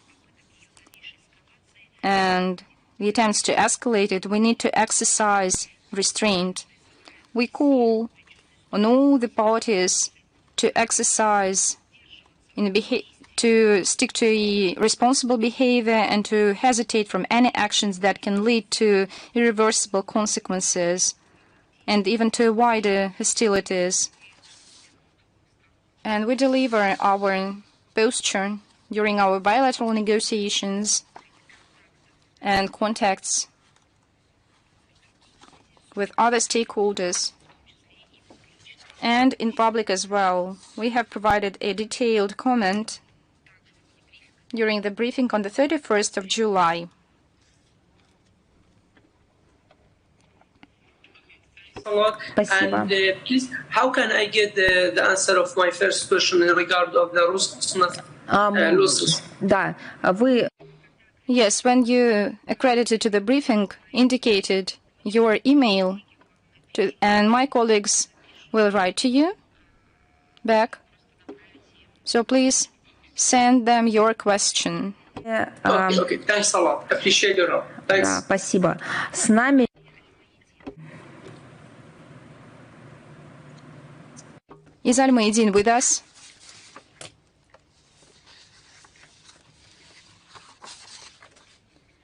and the attempts to escalate it, we need to exercise restraint. We call on all the parties to exercise to stick to a responsible behavior and to hesitate from any actions that can lead to irreversible consequences and even to wider hostilities. And we deliver our posture during our bilateral negotiations and contacts with other stakeholders and in public as well. We have provided a detailed comment during the briefing on the 31st of July. A lot. And please, how can I get the answer of my first question in regard of the Rosneft losses? Yes, when you accredited to the briefing, indicated your email, and my colleagues will write to you back. So please send them your question. Okay. Thanks a lot. Appreciate your help. Thanks. Спасибо. С нами... Is Al-Mu'eddin with us?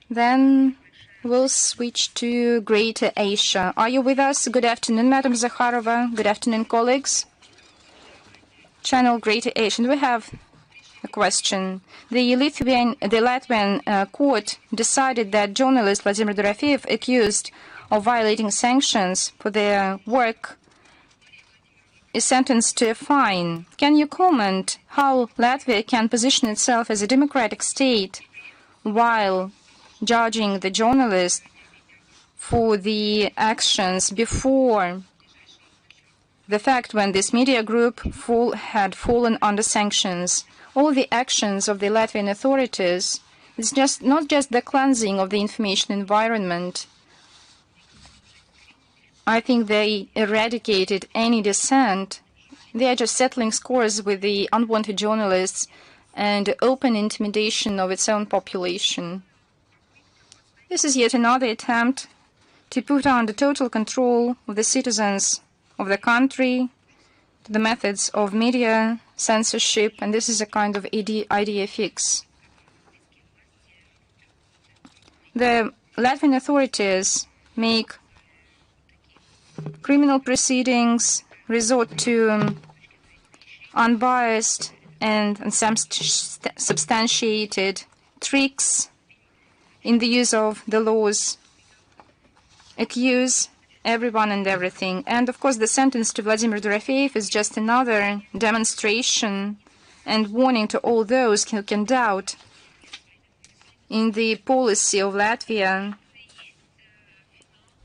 Then we'll switch to Greater Asia. Are you with us? Good afternoon, Madam Zakharova. Good afternoon, colleagues. Channel Greater Asia. And we have a question. The Latvian court decided that journalist Vladimir Dorofeyev, accused of violating sanctions for their work, is sentenced to a fine. Can you comment how Latvia can position itself as a democratic state while judging the journalist for the actions before the fact when this media group had fallen under sanctions? All the actions of the Latvian authorities is not just the cleansing of the information environment. I think they eradicated any dissent. They are just settling scores with the unwanted journalists and open intimidation of its own population. This is yet another attempt to put under total control of the citizens of the country, the methods of media censorship, and this is a kind of idea fix. The Latvian authorities make criminal proceedings, resort to unbiased and unsubstantiated tricks in the use of the laws, accuse everyone and everything. And of course, the sentence to Vladimir Dorofeev is just another demonstration and warning to all those who can doubt in the policy of Latvia.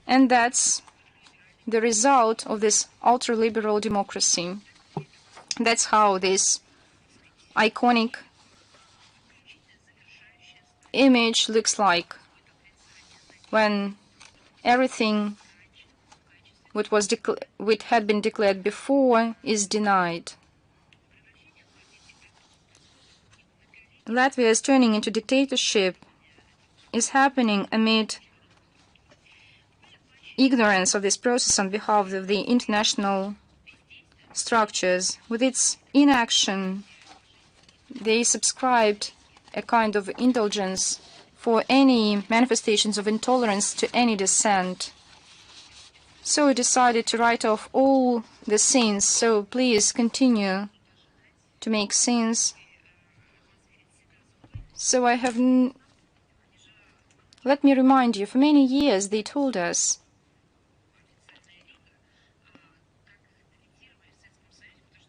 And that's the result of this ultra-liberal democracy. That's how this iconic image looks like when everything which had been declared before is denied. Latvia is turning into dictatorship is happening amid ignorance of this process on behalf of the international structures. With its inaction, they subscribed a kind of indulgence for any manifestations of intolerance to any dissent. So we decided to write off all the sins. So please continue to make sins. So I have... Let me remind you, for many years they told us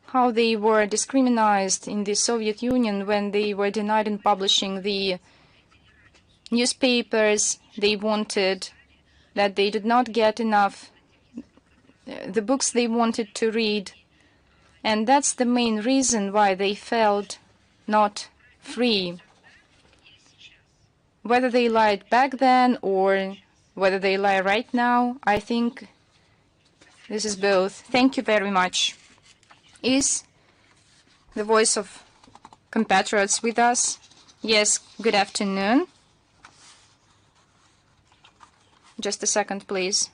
how they were discriminated in the Soviet Union when they were denied in publishing the newspapers they wanted, that they did not get enough the books they wanted to read. And that's the main reason why they felt not free. Whether they lied back then or whether they lie right now, I think this is both. Thank you very much. Is the voice of compatriots with us? Yes, good afternoon. Just a second, please.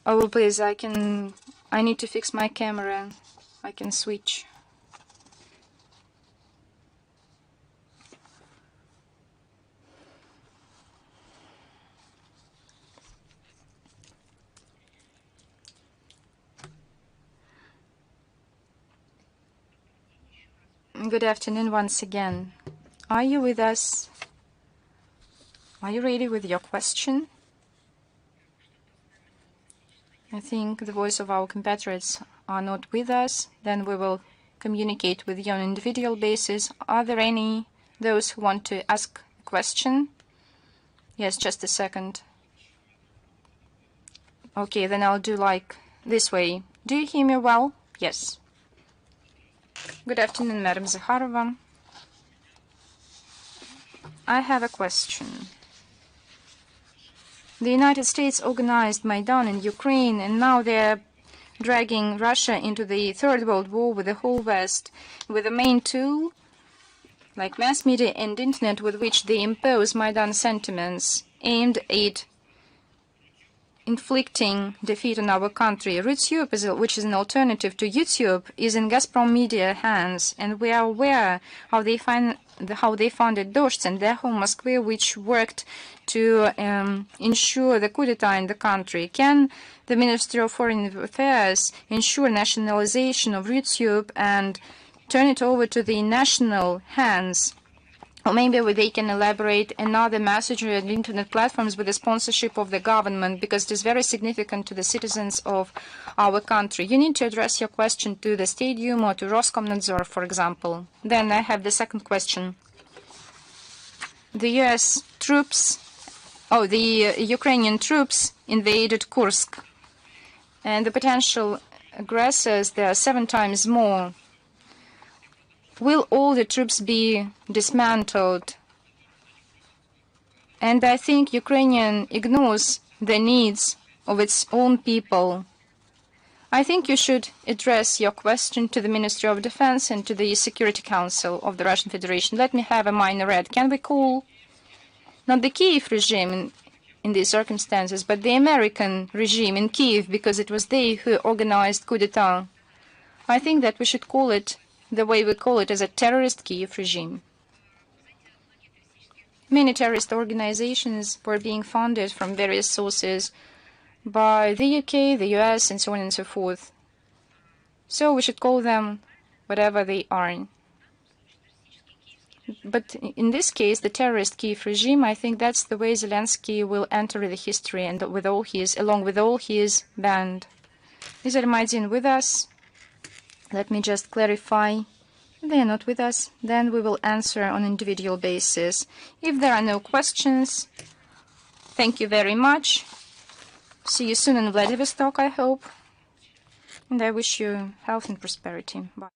Oh, please, I need to fix my camera. I can switch. Good afternoon once again. Are you with us? Are you ready with your question? I think the voice of our compatriots are not with us. Then we will communicate with you on an individual basis. Are there any those who want to ask a question? Yes, just a second. Okay, then I'll do like this way. Do you hear me well? Yes. Good afternoon, Madam Zakharova. I have a question. The United States organized Maidan in Ukraine, and now they're dragging Russia into the Third World War with the whole West, with the main tool, like mass media and internet, with which they impose Maidan sentiments aimed at inflicting defeat on our country. RutTube, which is an alternative to YouTube, is in Gazprom media hands, and we are aware how they funded Dost and Echo Moscow, which worked to ensure the coup d'etat in the country. Can the Ministry of Foreign Affairs ensure nationalization of RutTube and turn it over to the national hands? Or maybe they can elaborate another messenger and internet platforms with the sponsorship of the government, because it is very significant to the citizens of our country. You need to address your question to the Stadium or to Roskomnadzor, for example. Then I have the second question. The Ukrainian troops invaded Kursk, and the potential aggressors, there are 7 times more. Will all the troops be dismantled? And I think Ukraine ignores the needs of its own people. I think you should address your question to the Ministry of Defense and to the Security Council of the Russian Federation. Let me have a minor add. Can we call not the Kiev regime in these circumstances, but the American regime in Kiev, because it was they who organized coup d'etat? I think that we should call it the way we call it, as a terrorist Kiev regime. Many terrorist organizations were being funded from various sources by the UK, the US, and so on and so forth. So we should call them whatever they are. But in this case, the terrorist Kiev regime, I think that's the way Zelensky will enter the history, and with all his, along with all his band. Is Armadin with us? Let me just clarify. If they are not with us, then we will answer on an individual basis. If there are no questions, thank you very much. See you soon in Vladivostok, I hope. And I wish you health and prosperity. Bye.